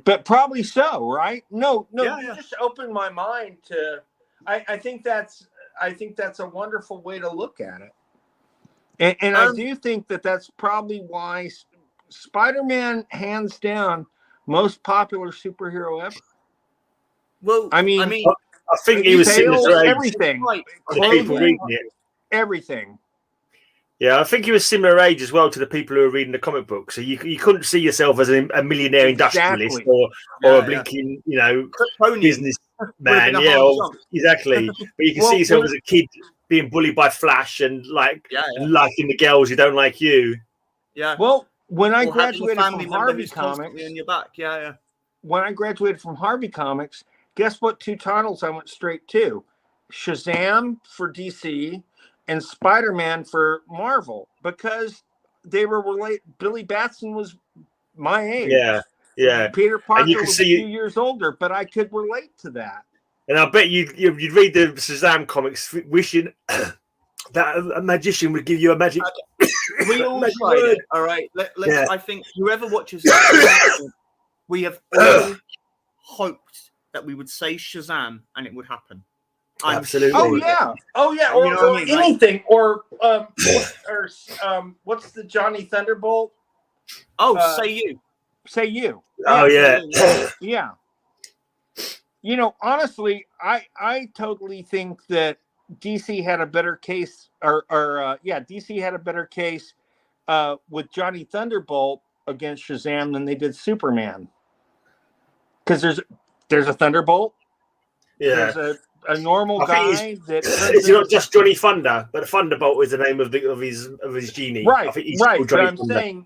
but probably so, right? No, you just opened my mind to. I think that's a wonderful way to look at it, and I do think that's probably why Spider-Man, hands down, most popular superhero ever. Well, I mean, I think he was similar to everything. People reading it. Everything. Yeah, I think he was similar age as well to the people who were reading the comic book. So you couldn't see yourself as a millionaire industrialist or a blinking, business man. Yeah, exactly. But you can see yourself as a kid being bullied by Flash and liking the girls who don't like you. Yeah. Well, when I graduated from Harvey Comics, in your back. When I graduated from Harvey Comics, guess what 2 titles I went straight to? Shazam for DC and Spider-Man for Marvel, because they were related. Billy Batson was my age. Yeah. Peter Parker was a few years older, but I could relate to that. And I bet you'd read the Shazam comics wishing that a magician would give you a magic. We all magic tried word. it. All right. Let's. Yeah. I think whoever watches, it, we have all hoped that we would say Shazam and it would happen. I'm Absolutely. Oh yeah, or, You know what I mean, like- anything, or what's the Johnny Thunderbolt? Oh, say you. Oh yeah. Yeah. You know, honestly, I totally think that DC had a better case, DC had a better case with Johnny Thunderbolt against Shazam than they did Superman. Because there's a Thunderbolt. Yeah. There's a normal guy that it's not just Johnny Thunder, but Thunderbolt is the name of his genie. Right, I think he's right. called But Johnny I'm Thunder. saying,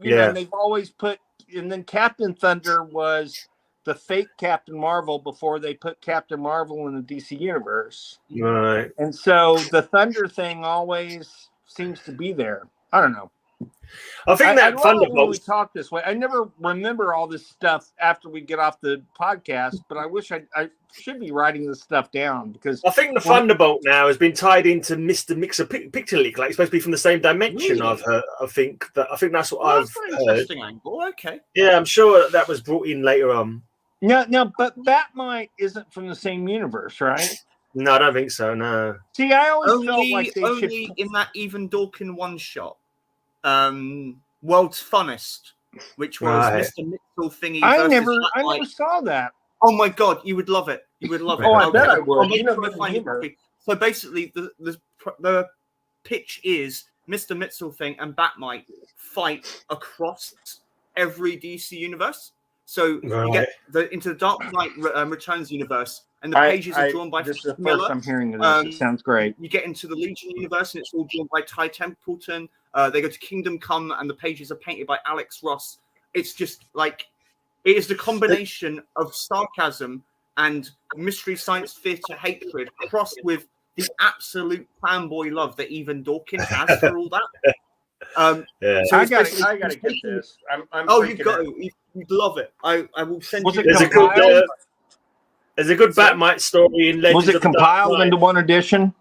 you know, they've always put, and then Captain Thunder was the fake Captain Marvel before they put Captain Marvel in the DC universe. Right. And so the Thunder thing always seems to be there. I don't know. I think I that love it when we Thunderbolt. talk this way. I never remember all this stuff after we get off the podcast, but I wish I should be writing this stuff down because I think the Thunderbolt now has been tied into Mr. Mixer Picture Leak. Like it's supposed to be from the same dimension. Really? I've heard. I think that's what Well, I've that's an heard. interesting angle. Okay. Yeah, I'm sure that was brought in later on. no, but Batmite isn't from the same universe, right? No, I don't think so. No. See, I always felt Only, like they only should. in that Even Dorkin one shot. World's Funnest, which was Right. Mr. Mitchell thingy. I versus never Batmite. saw that. Oh my god, you would love it. You would love it. Oh, I bet I I'll would. make You know, sure I the find a humor. copy. So basically, the pitch is Mr. Mitchell thing and Batmite fight across every DC universe. So you get into the Dark Knight Returns universe, and the pages are drawn by This is the Miller. first I'm hearing of this. It sounds great. You get into the Legion universe, and it's all drawn by Ty Templeton. They go to Kingdom Come, and the pages are painted by Alex Ross. It's just like it is the combination of sarcasm and mystery science theater hatred crossed with the absolute fanboy love that even Dawkins has for all that. So I it's gotta basically- get this. I'm Oh, freaking you've got out. to. You'd love it. I will send Was you. it There's a compiled? good. There's a good Batmite story in Legends Was it of the Dark compiled Knight. into one edition?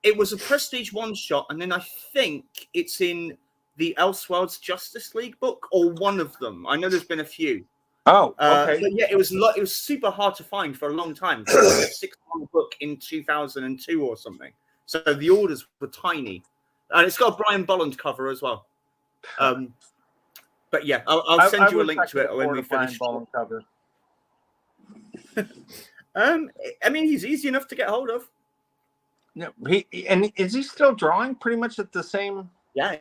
It was a Prestige one shot, and then I think it's in the Elseworlds Justice League book or one of them. I know there's been a few. Oh, okay. But yeah, it was super hard to find for a long time. It was a 6-month book in 2002 or something. So the orders were tiny, and it's got a Brian Bolland cover as well. But yeah, I'll send you a link to it when we finish. Cover. I mean, he's easy enough to get hold of. No, and is he still drawing pretty much at the same Yeah.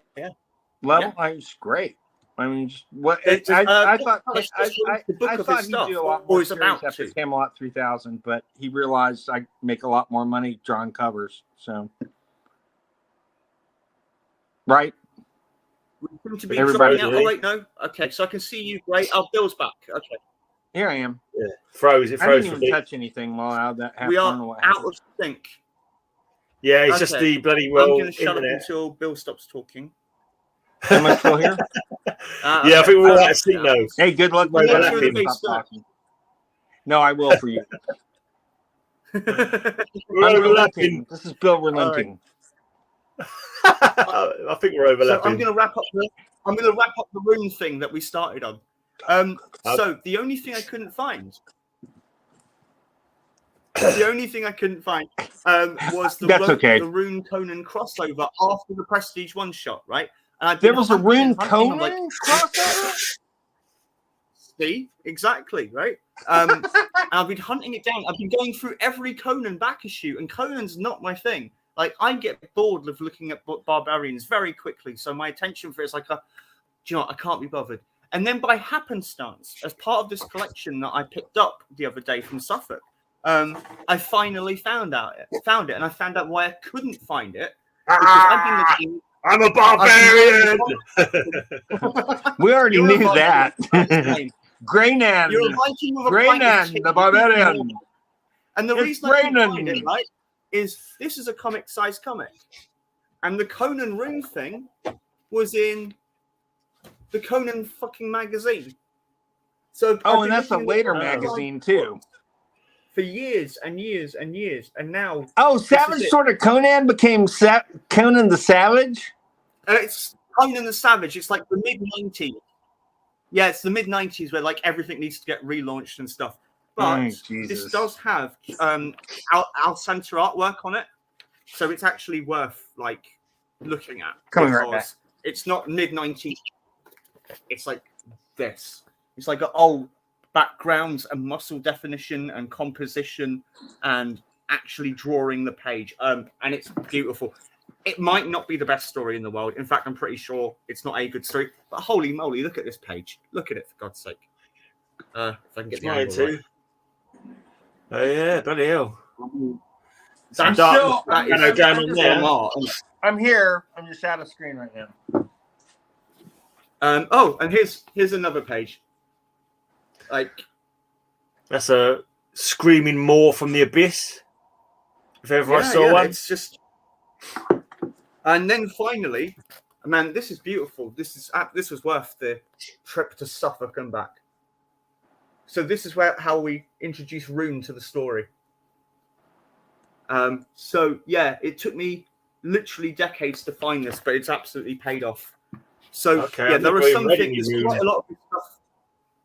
level? It's great. I mean, just what It's I just, thought. it's just the book I of thought his he'd stuff, do a lot or more he's series about after to. Camelot 3000, but he realized I make a lot more money drawing covers. So, right? We seem to be Everybody dropping out. agree. Oh wait, no. Okay, so I can see you. Great. Oh, Bill's back. Okay, Here I am. Yeah. Froze. It I froze didn't for even me. touch anything while that happened. we I don't know are what out happened. of sync. Yeah, it's just Okay. the bloody I'm well going to shut up internet. until Bill stops talking. Am I still here? Yeah, I think we're all out of sync now. Hey, good luck Well, with well, that. that's really Stop good. talking. No, I will for you. We're I'm overlapping. relenting. This is Bill relenting. I think we're So overlapping. I'm going to wrap up the room thing that we started on. So the only thing I couldn't find. The only thing I couldn't find was That's okay. the Rune Conan crossover after the Prestige one shot, right? And I've There been was a hunting Rune and hunting, I'm like, Conan crossover? see, exactly, right? And I've been hunting it down. I've been going through every Conan back issue, and Conan's not my thing. Like, I get bored of looking at barbarians very quickly, so my attention for it's like, do you know what? I can't be bothered. And then by happenstance, as part of this collection that I picked up the other day from Suffolk, I finally found it, and I found out why I couldn't find it because I've been looking. I'm a barbarian. We already You're a knew that. barbarian. Greynan. You're a Viking with a pint of Greynan, tea. the barbarian. And the It's reason I couldn't Greynan. find it, right, is this is a comic-sized comic, and the Conan Rune thing was in the Conan fucking magazine. So Oh, I've and been that's a looking at later the- magazine too. for years and years and years, and now Savage Sword of Conan became Conan the Savage. It's Conan the Savage. It's like the mid-90s. Yeah, it's the mid-90s where like everything needs to get relaunched and stuff. But this does have Al Center artwork on it, so it's actually worth like looking at. Coming right back. It's not mid-90s. It's like this. It's like old backgrounds and muscle definition and composition and actually drawing the page. And it's beautiful. It might not be the best story in the world. In fact, I'm pretty sure it's not a good story. But holy moly, look at this page. Look at it, for God's sake. If I can get the angle right. Oh yeah, bloody hell. I'm here. I'm just out of screen right now. And here's another page. Like that's a screaming more from the abyss. If ever I saw one, it's just. And then finally, man, this is beautiful. This was worth the trip to Suffolk and back. So this is how we introduce Rune to the story. So yeah, it took me literally decades to find this, but it's absolutely paid off. So yeah, there are some things. There's quite a lot of stuff.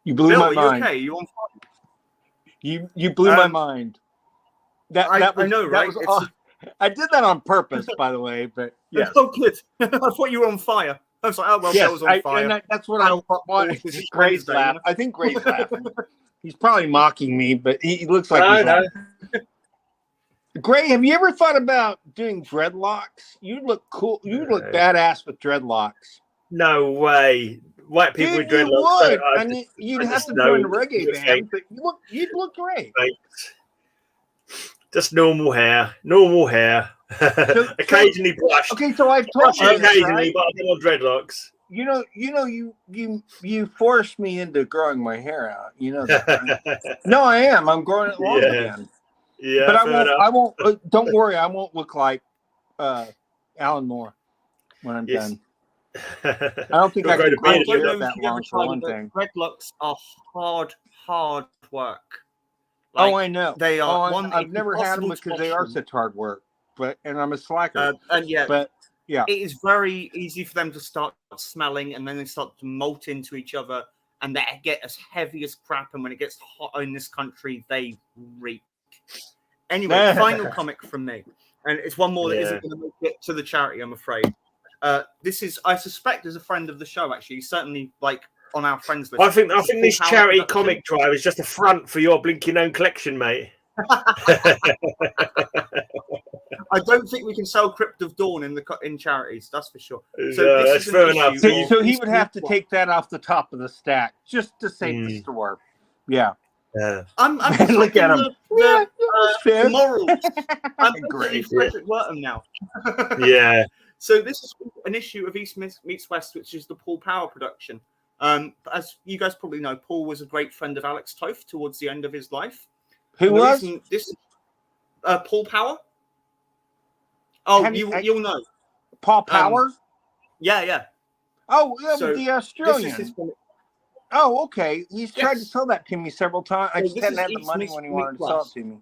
You blew Bill, my mind. Okay, you on fire? You blew my mind. I know, right? I did that on purpose, by the way, but yeah. Oh, good. I thought you were on fire. I was like, oh well, yes, Bill's on fire. And that's what I want. Gray's laughing. I think Gray's laughing. He's probably mocking me, but he looks like he's laughing. Gray, have you ever thought about doing dreadlocks? You look cool. You look badass with dreadlocks. No way. White people with dreadlocks. You would. You'd have to join the reggae band, but you'd look great. Just normal hair. Occasionally brush. Okay, so I've told you occasionally, but I don't want dreadlocks. You forced me into growing my hair out. You know that. Right? No, I am. I'm growing it long again. Yeah, but I won't. Don't worry, I won't look like Alan Moore when I'm done. I don't think I can grow hair that long for one thing. Dreadlocks are hard work. Like, I know. They are. I've never had them because they are such hard work. And I'm a slacker. But yeah, it is very easy for them to start smelling, and then they start to molt into each other, and they get as heavy as crap. And when it gets hot in this country, they reek. Anyway, final comic from me, and it's one more that isn't going to make it to the charity, I'm afraid. This is, I suspect, is a friend of the show. Actually, certainly like on our friends list. I think this charity comic drive is just a front for your blinking own collection, mate. I don't think we can sell Crypt of Dawn in charities. That's for sure. So no, that's fair enough. So he would have to take that off the top of the stack just to save the store. Yeah. I'm look at him. The morals. I'm great. Frederick Wortham now. Yeah. So this is an issue of East Meets West, which is the Paul Power production. As you guys probably know, Paul was a great friend of Alex Toth towards the end of his life. Who was? This Paul Power. Oh, you'll know. Paul Power? Yeah. Oh, yeah, so the Australian. Oh, okay. He's tried to sell that to me several times. I just hadn't had the money when he wanted to sell it to me.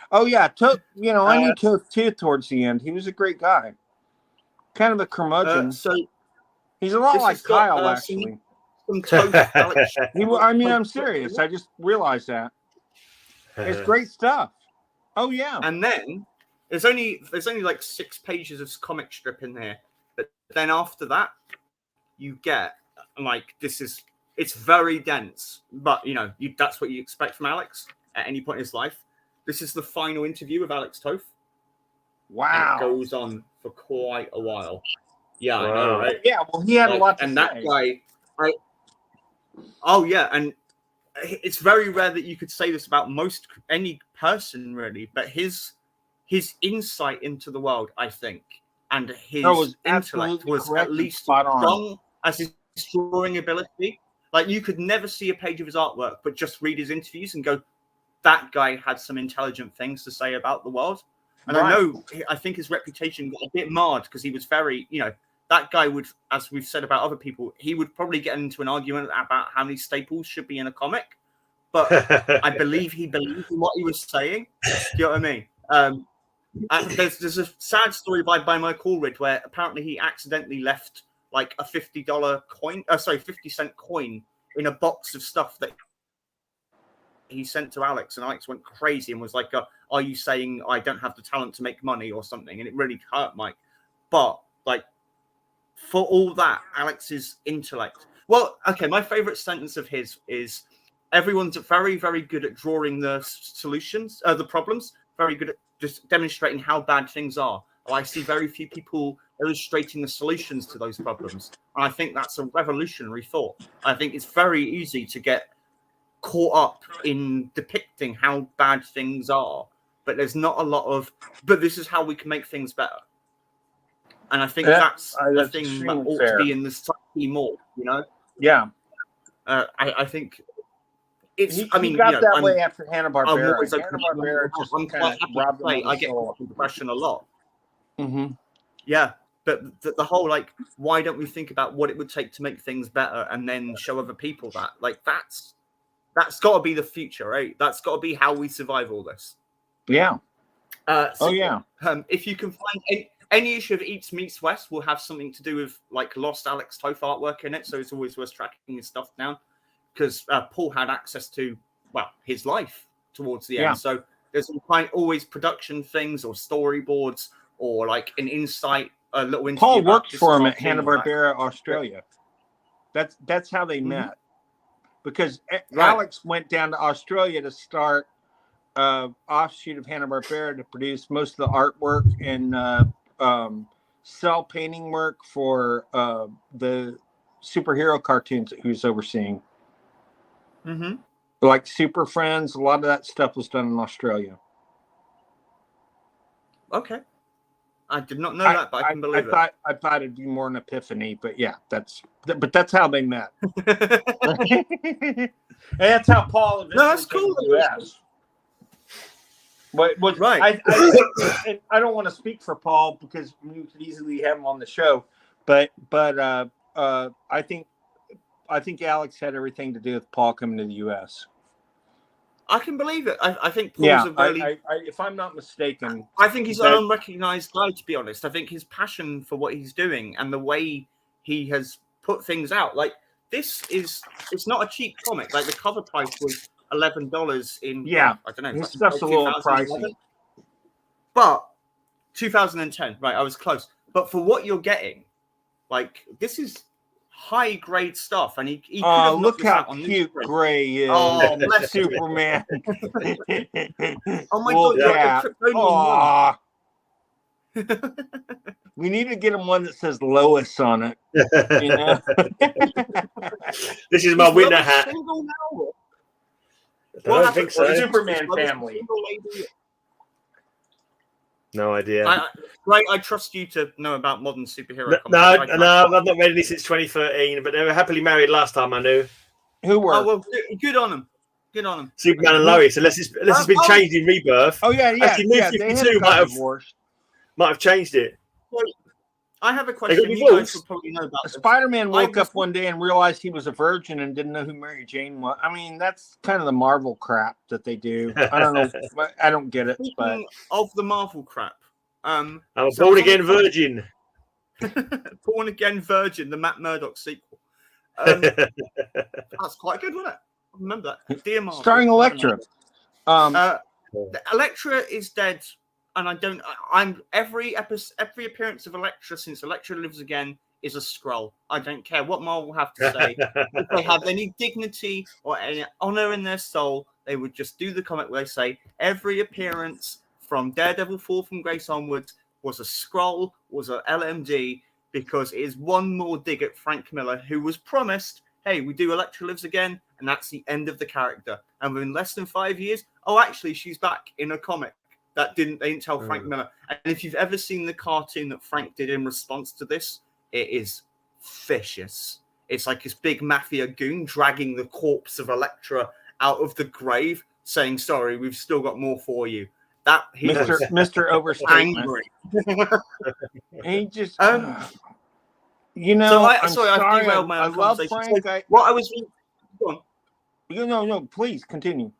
Oh, yeah. I knew Toth too towards the end. He was a great guy. Kind of a curmudgeon. He's a lot like Kyle, actually. I'm serious. I just realized that. It's great stuff. Oh, yeah. And then there's only like 6 pages of comic strip in there. But then after that, you get like it's very dense. But that's what you expect from Alex at any point in his life. This is the final interview with Alex Toth. Wow. And it goes on for quite a while. Yeah, wow. I know, right? Yeah, well, he had a lot to say. And that guy, and it's very rare that you could say this about any person, really. But his insight into the world, I think, and his intellect was at least strong as his drawing ability. Like, you could never see a page of his artwork, but just read his interviews and go, that guy had some intelligent things to say about the world. And I think his reputation got a bit marred because he was very, that guy would, as we've said about other people, he would probably get into an argument about how many staples should be in a comic. but I believe he believed in what he was saying. Do you know what I mean? There's a sad story by Mike Oldroyd where apparently he accidentally left like a $50 coin, 50-cent coin in a box of stuff that he sent to Alex, and Alex went crazy and was like, "Are you saying I don't have the talent to make money or something?" And it really hurt Mike. But like, for all that, Alex's intellect. Well, okay, my favorite sentence of his is, "Everyone's very, very good at drawing the solutions, the problems. Very good at just demonstrating how bad things are. I see very few people illustrating the solutions to those problems." And I think that's a revolutionary thought. I think it's very easy to get caught up in depicting how bad things are, but there's not a lot of, but this is how we can make things better. And I think that's the thing that ought to be in this team more, you know? Yeah. I think it's, He got that way after Hanna-Barbera. I'm quite happy to play. I get caught up in depression a lot. Mm-hmm. Yeah. But the whole, like, why don't we think about what it would take to make things better and then show other people that? Like, that's got to be the future, right? That's got to be how we survive all this. Yeah. Yeah. If you can find any issue of East Meets West will have something to do with like lost Alex Toth artwork in it, so it's always worth tracking his stuff down because Paul had access to his life towards the end. So there's always production things or storyboards or like an insight, a little interview. Paul worked for him at Hanna-Barbera, Australia. That's how they met. Because Alex went down to Australia to start offshoot of Hanna-Barbera to produce most of the artwork and cell painting work for the superhero cartoons that he was overseeing. Mm-hmm. Like Super Friends, a lot of that stuff was done in Australia. Okay. I did not know that, but I can believe it. I thought it'd be more an epiphany, but yeah, that's how they met. And that's how Paul. No, that's cool. But right. I don't want to speak for Paul because we could easily have him on the show, but I think Alex had everything to do with Paul coming to the U.S. I can believe it. I think Paul's a really... if I'm not mistaken... I think he's an unrecognized guy, to be honest. I think his passion for what he's doing and the way he has put things out, like, it's not a cheap comic. Like, the cover price was $11 in... Yeah. I don't know. His stuff's a little pricey. But 2010, right, I was close. But for what you're getting, like, this is... high-grade stuff, and he could have look how cute Gray is. Oh, bless Superman. Oh my God! We need to get him one that says Lois on it. You know? This is my winter hat. Well, I think so. Superman family. No idea. I trust you to know about modern superhero comics. No, I've not read any since 2013, but they were happily married last time I knew. Who were? Oh, well, good on them. Good on them. Superman and Lois, unless it's been changed in Rebirth. Oh, yeah. Actually, New 52 might have changed it. Well, I have a question. You guys will probably know about this. Spider-Man woke up one day and realized he was a virgin and didn't know who Mary Jane was. I mean, that's kind of the Marvel crap that they do. I don't know. I don't get it. Speaking of the Marvel crap, I'm a born-again virgin. Born-again virgin, the Matt Murdock sequel. That's quite good, wasn't it? I remember that. Dear Marvel. Starring Elektra. Elektra is dead. And I'm every appearance of Elektra since Elektra Lives Again is a scroll. I don't care what Marvel have to say. If they have any dignity or any honor in their soul, they would just do the comic where they say every appearance from Daredevil Fall from Grace onwards was a scroll, was a LMD, because it is one more dig at Frank Miller, who was promised, hey, we do Elektra Lives Again, and that's the end of the character. And within less than 5 years, actually, she's back in a comic. They didn't tell Frank Miller. And if you've ever seen the cartoon that Frank did in response to this, it is vicious. It's like this big mafia goon dragging the corpse of Elektra out of the grave, saying, sorry, we've still got more for you. That he Mr. Overstatement. Angry. He just you know, I've derailed my own conversation. Frank, what I was go on. No, please continue.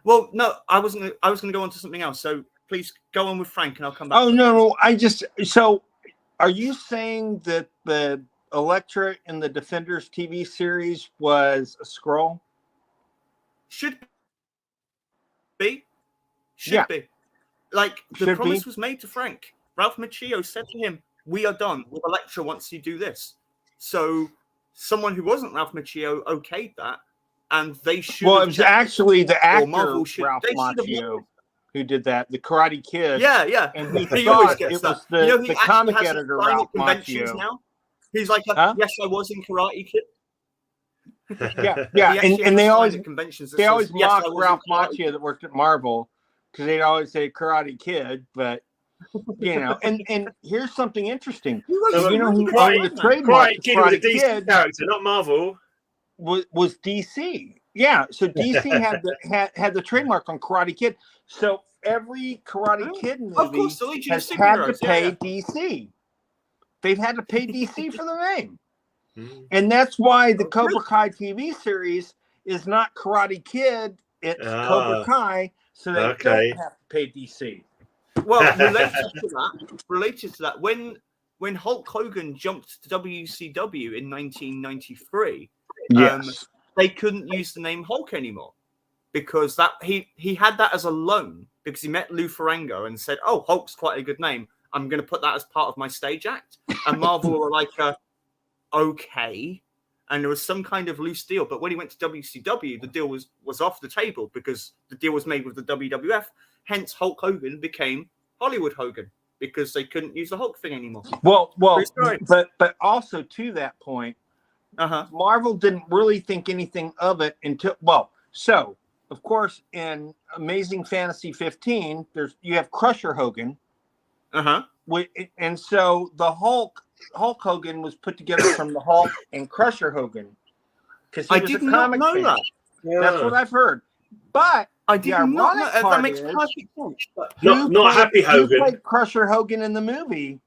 Well, no, I was gonna go on to something else. So please go on with Frank, and I'll come back. Oh no, so are you saying that the Elektra in the Defenders TV series was a Skrull? Should be. Should be. Like the promise was made to Frank. Ralph Macchio said to him, "We are done with Elektra once you do this." So someone who wasn't Ralph Macchio okayed that, and they should. Well, it was actually the actor Ralph Macchio who did that, the Karate Kid. Yeah. And he always thought gets it that. was the comic editor Ralph Macchio. Now. He's like, yes, I was in Karate Kid. Yeah, and they always mock yes, Ralph Macchio that worked at Marvel because they'd always say Karate Kid, but and here's something interesting. Who owned the trademark Karate Kid was a DC character, not Marvel. Was DC. Yeah, so DC had the trademark on Karate Kid. So every Karate Kid movie has had to pay DC. They've had to pay DC for the name. And that's why the Cobra Kai TV series is not Karate Kid, it's Cobra Kai, so they don't have to pay DC. Well, related to that, when Hulk Hogan jumped to WCW in 1993, they couldn't use the name Hulk anymore because that he had that as a loan because he met Lou Ferrigno and said, "Oh, Hulk's quite a good name. I'm going to put that as part of my stage act." And Marvel were like, "Okay." And there was some kind of loose deal. But when he went to WCW, the deal was off the table because the deal was made with the WWF. Hence, Hulk Hogan became Hollywood Hogan because they couldn't use the Hulk thing anymore. Well, but also to that point, Marvel didn't really think anything of it until so of course in Amazing Fantasy 15, you have Crusher Hogan, and so the Hulk Hogan was put together from the Hulk and Crusher Hogan because he was a comic fan. That. Yeah. That's what I've heard, but I didn't know that. That makes perfect sense. Not Happy Hogan. Who played Crusher Hogan in the movie?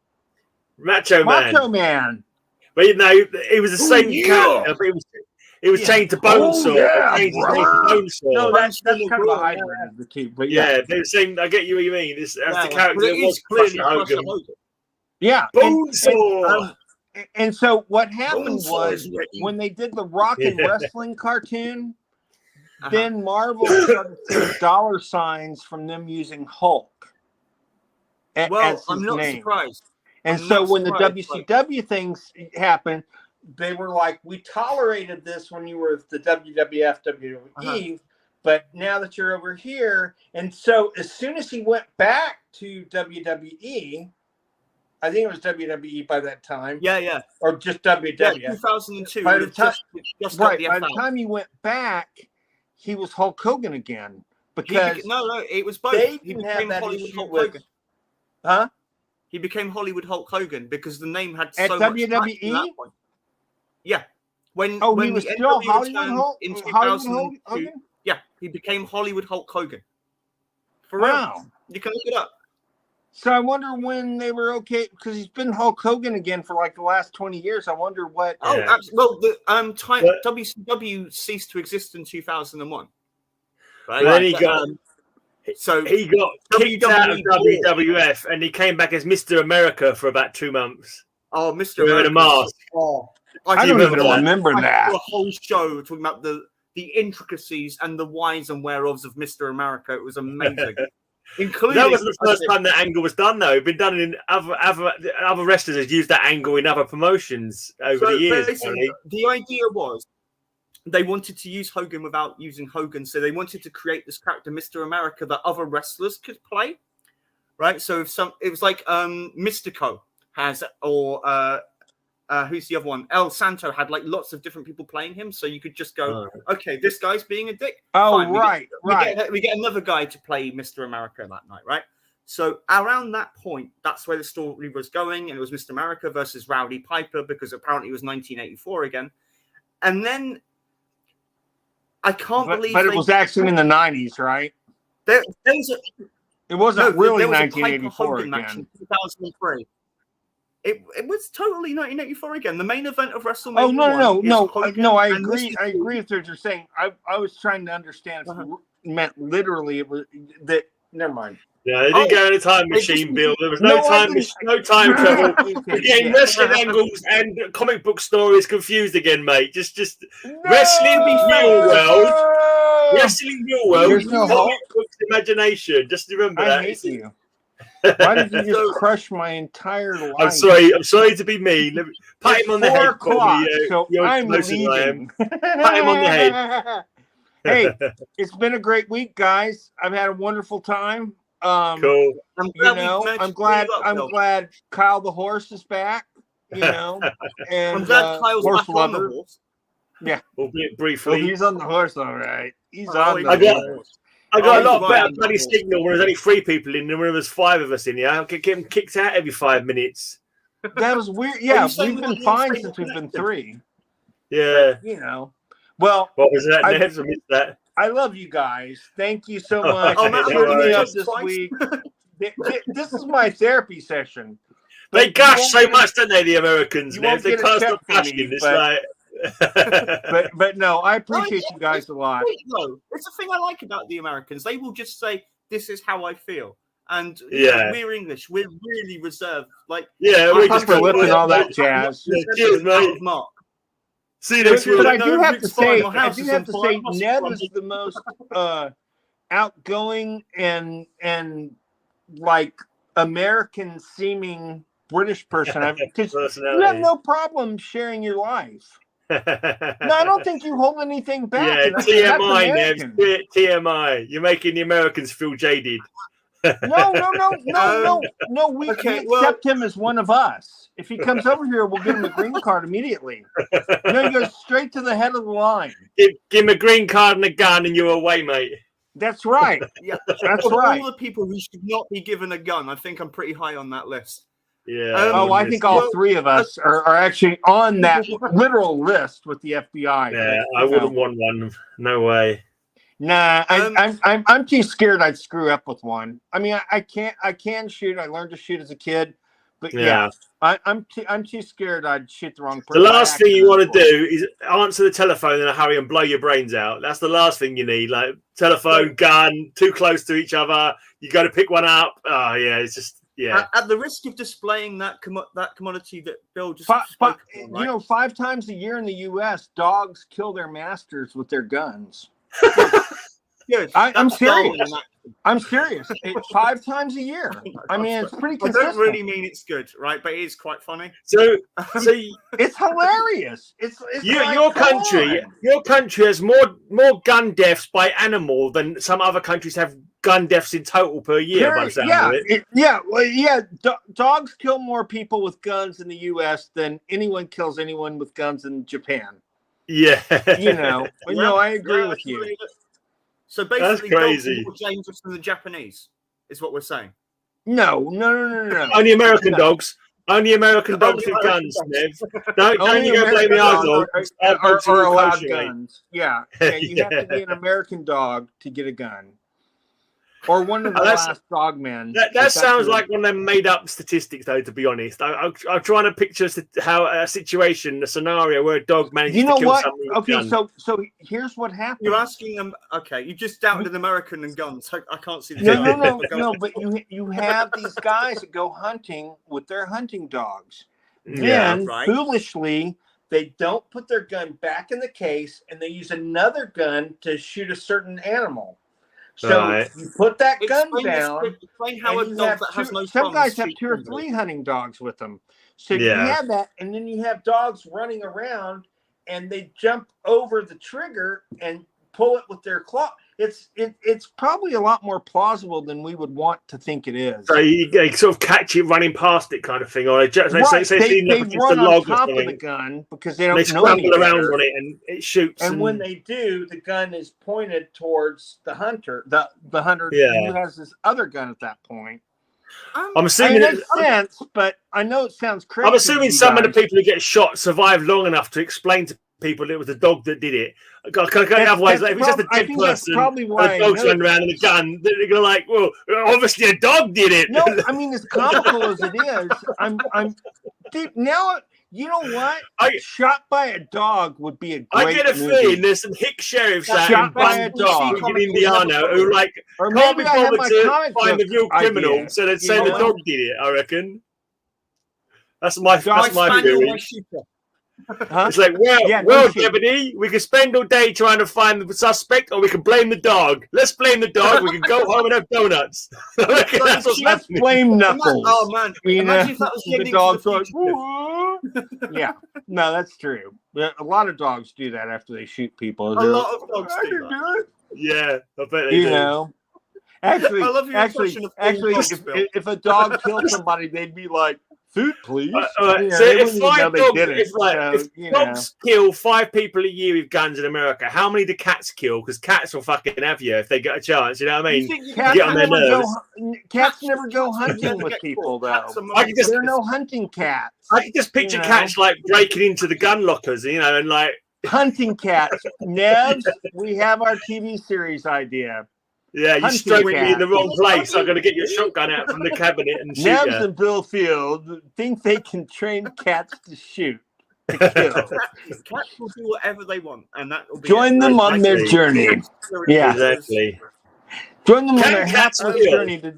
Macho Man. But he was the same character. But he was chained to Bonesaw. No, that's kind of a hybrid of the two. But they're the same. I get you what you mean. That's the character that was Crusher Hogan. Yeah, Bonesaw. And so what happened was when they did the Rock and Wrestling cartoon. Then Marvel started seeing dollar signs from them using Hulk as his I'm not name. Surprised. And so when the WCW things happened, they were like, "We tolerated this when you were with the WWF, WWE, but now that you're over here," and so as soon as he went back to WWE, I think it was WWE by that time, or just WWF. 2002. By the time he went back. He was Hulk Hogan again because it was both. He became Hollywood Hulk Hogan. He became Hollywood Hulk Hogan because the name had so much WWE. At that point. Yeah, when he was still Hollywood Hulk in 2002. Yeah, he became Hollywood Hulk Hogan. For real, you can look it up. So I wonder when they were okay because he's been Hulk Hogan again for like the last 20 years. I wonder what. The WCW ceased to exist in 2001. Right? Then he got kicked out of WWF and he came back as Mr. America for about 2 months. Oh, Mr. Wearing a mask. I don't even remember that. A whole show talking about the intricacies and the whys and whereofs of Mr. America. It was amazing. That was the first time that angle was done, though. It's been done in other wrestlers have used that angle in other promotions over the years. The idea was they wanted to use Hogan without using Hogan, so they wanted to create this character, Mr. America, that other wrestlers could play. Right? So it was like Mystico has, or who's the other one? El Santo had like lots of different people playing him, so you could just go, okay, this guy's being a dick. Oh, fine. right. We get another guy to play Mr. America that night, right? So around that point, that's where the story was going, and it was Mr. America versus Rowdy Piper because apparently it was 1984 again, and then I can't believe. But it was actually in the 90s, right? It wasn't really 1984 again. Match in 2003. It was totally 1984 again. The main event of WrestleMania. Oh no! I and agree. I agree with what you're saying. I was trying to understand if you meant literally. It was that. Never mind. Yeah, they didn't go in a time machine, Bill. There was no time travel. We're getting wrestling angles and comic book stories confused again, mate. Just wrestling real world. Wrestling real world. Comic books imagination. Just remember that. I hate you. Why did you just crush my entire life? I'm sorry to be mean. Pat him on the head for me. So I'm leaving. Pat him on the head. Hey, it's been a great week, guys. I've had a wonderful time. Cool. I'm glad Kyle the horse is back. And I'm glad Kyle's horse back on the horse. Yeah, albeit briefly. Well, he's on the horse, all right. He's on the horse. I got a lot better bloody signal when there's only 3 people in than when there's 5 of us in here. I get him kicked out every 5 minutes. That was weird. Yeah, we've been fine since we've been 3. Yeah. But, well, what was that, Nevs? I missed that. I love you guys. Thank you so much for putting me up this week. This is my therapy session. They gush so much, don't they, the Americans, Nevs? They can't stop gushing. It's like... but no, I appreciate you guys a lot. It's the thing I like about the Americans. They will just say, "This is how I feel," and we're English. We're really reserved. Like, we're just lifting all that jazz. Cheers, mate. Mark. See next week. But I do have to say, Nev is the most outgoing and like American seeming British person because you have no problem sharing your life. No, I don't think you hold anything back. Yeah, TMI, Nevs. TMI. You're making the Americans feel jaded. No. We accept him as one of us. If he comes over here, we'll give him a green card immediately. No, he goes straight to the head of the line. Give him a green card and a gun, and you're away, mate. That's right. Yeah, that's right. All the people who should not be given a gun, I think I'm pretty high on that list. Yeah. I think all 3 of us are actually on that literal list with the FBI. Yeah, I wouldn't want one. No way. Nah, I'm too scared I'd screw up with one. I mean, I can shoot. I learned to shoot as a kid, but I'm too scared I'd shoot the wrong person. The last thing you want to do is answer the telephone in a hurry and blow your brains out. That's the last thing you need. Like telephone, gun, too close to each other. You got to pick one up. Oh yeah, it's just. Yeah. At the risk of displaying that commodity that Bill just spoke upon, right? 5 times a year in the U.S., dogs kill their masters with their guns. Good. I'm serious. I'm serious. 5 times a year. I mean, it's pretty consistent. I don't really mean it's good, right? But it is quite funny. So it's hilarious. It's your country has more gun deaths by animal than some other countries have gun deaths in total per year. By the sound of it. Dogs kill more people with guns in the U.S. than anyone kills anyone with guns in Japan. Yeah, I agree with you. So basically, dogs are more dangerous than the Japanese, is what we're saying. No. Only American dogs. Only American dogs with guns, Nev. Don't you go blame our dogs. Are allowed guns. Yeah, you have to be an American dog to get a gun. Or one of the last dogmen. That sounds like one of them made-up statistics, though. To be honest, I'm trying to picture how a scenario where a dog manages to kill somebody. Okay, so here's what happened. You're asking them. Okay, you just doubted an American and guns. I can't see the No. But you have these guys that go hunting with their hunting dogs. Then foolishly, they don't put their gun back in the case, and they use another gun to shoot a certain animal. So you put that gun down. Some guys have 2 or 3 hunting dogs with them. So you have that, and then you have dogs running around, and they jump over the trigger and pull it with their claw. It's probably a lot more plausible than we would want to think it is. So you sort of catch it running past it, kind of thing, or they run on top of the gun because they don't know scramble around on it and it shoots. And when they do, the gun is pointed towards the hunter. The hunter who has this other gun at that point. I'm assuming it makes sense, but I know it sounds crazy. I'm assuming some of the people who get shot survive long enough to explain to people it was the dog that did it. Otherwise, like, if it's just a dead person, probably why the dog's running around in a gun, they're gonna like, well, obviously a dog did it. No, I mean, as comical as it is, dude, now, you know what? Shot by a dog would be a great I get a feeling there's some hick sheriffs out in Indiana who like can't be bothered to find the real criminal, so they'd say the dog did it. I reckon. That's my theory. Huh? It's like, well, Deputy, we can spend all day trying to find the suspect, or we can blame the dog. Let's blame the dog. We can go home and have donuts. That's Let's blame Knuckles. Oh man, imagine if that was the dog. Yeah, no, that's true. A lot of dogs do that after they shoot people. A lot of dogs do that. Yeah, I bet they do. Know, actually, I love your impression of if a dog killed somebody, they'd be like, "Food, please." So if dogs kill 5 people a year with guns in America, how many do cats kill? Because cats will fucking have you if they get a chance. You know what I mean? Get on their nerves. Cats never go hunting with people, though. There are no hunting cats. I can just picture cats like breaking into the gun lockers, and like hunting cats. Nevs, we have our TV series idea. Yeah, you struck me in the wrong place. I'm going to get your shotgun out from the cabinet and shoot Nevs you. and Bill Field think they can train cats to shoot, to kill. Cats will do whatever they want, and that will be Join them on their journey. Yeah, exactly. Join them on their hapless journey to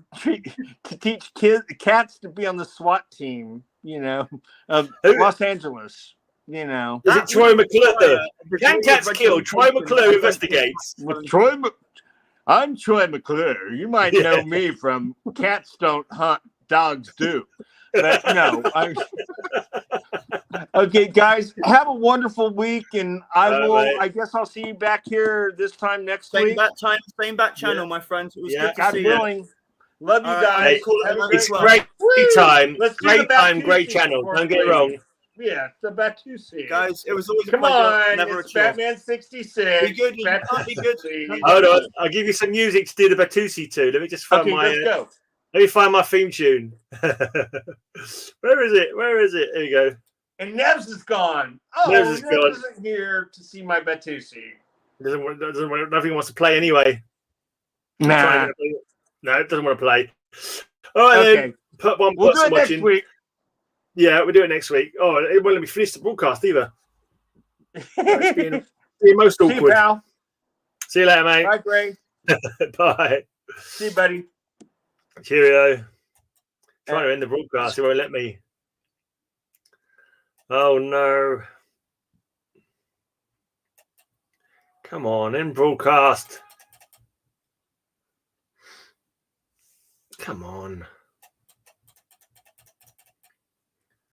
teach cats to be on the SWAT team. Of Los Angeles. Is it Troy McClure? Can cats kill? Troy McClure investigates. I'm Troy McClure. You might know me from Cats Don't Hunt, Dogs Do. But no. Okay, guys, have a wonderful week, and I guess I'll see you back here this time next week. Same bat channel, my friends. It was good to God see willing. you. Love you guys. It's great time. Great time, great channel. Don't get it wrong. Yeah, the Batusi. Guys, it was always a pleasure. Never it's Batman 66. Be good. Be good. Hold on. I'll give you some music to do the Batusi to. Let me just find let's go. Let me find my theme tune. Where is it? There you go. And Nevs is gone. Oh, Nevs isn't here to see my Batusi. Nothing wants to play anyway. Nah. No, it doesn't want to play. All right, then. We'll do it next week. Yeah, we'll do it next week. Oh, it won't let me finish the broadcast either. It's being most awkward. See you, pal. See you later, mate. Bye, Gray. Bye. See you, buddy. Cheerio. Trying to end the broadcast. It won't let me. Oh, no. Come on, end broadcast. Come on.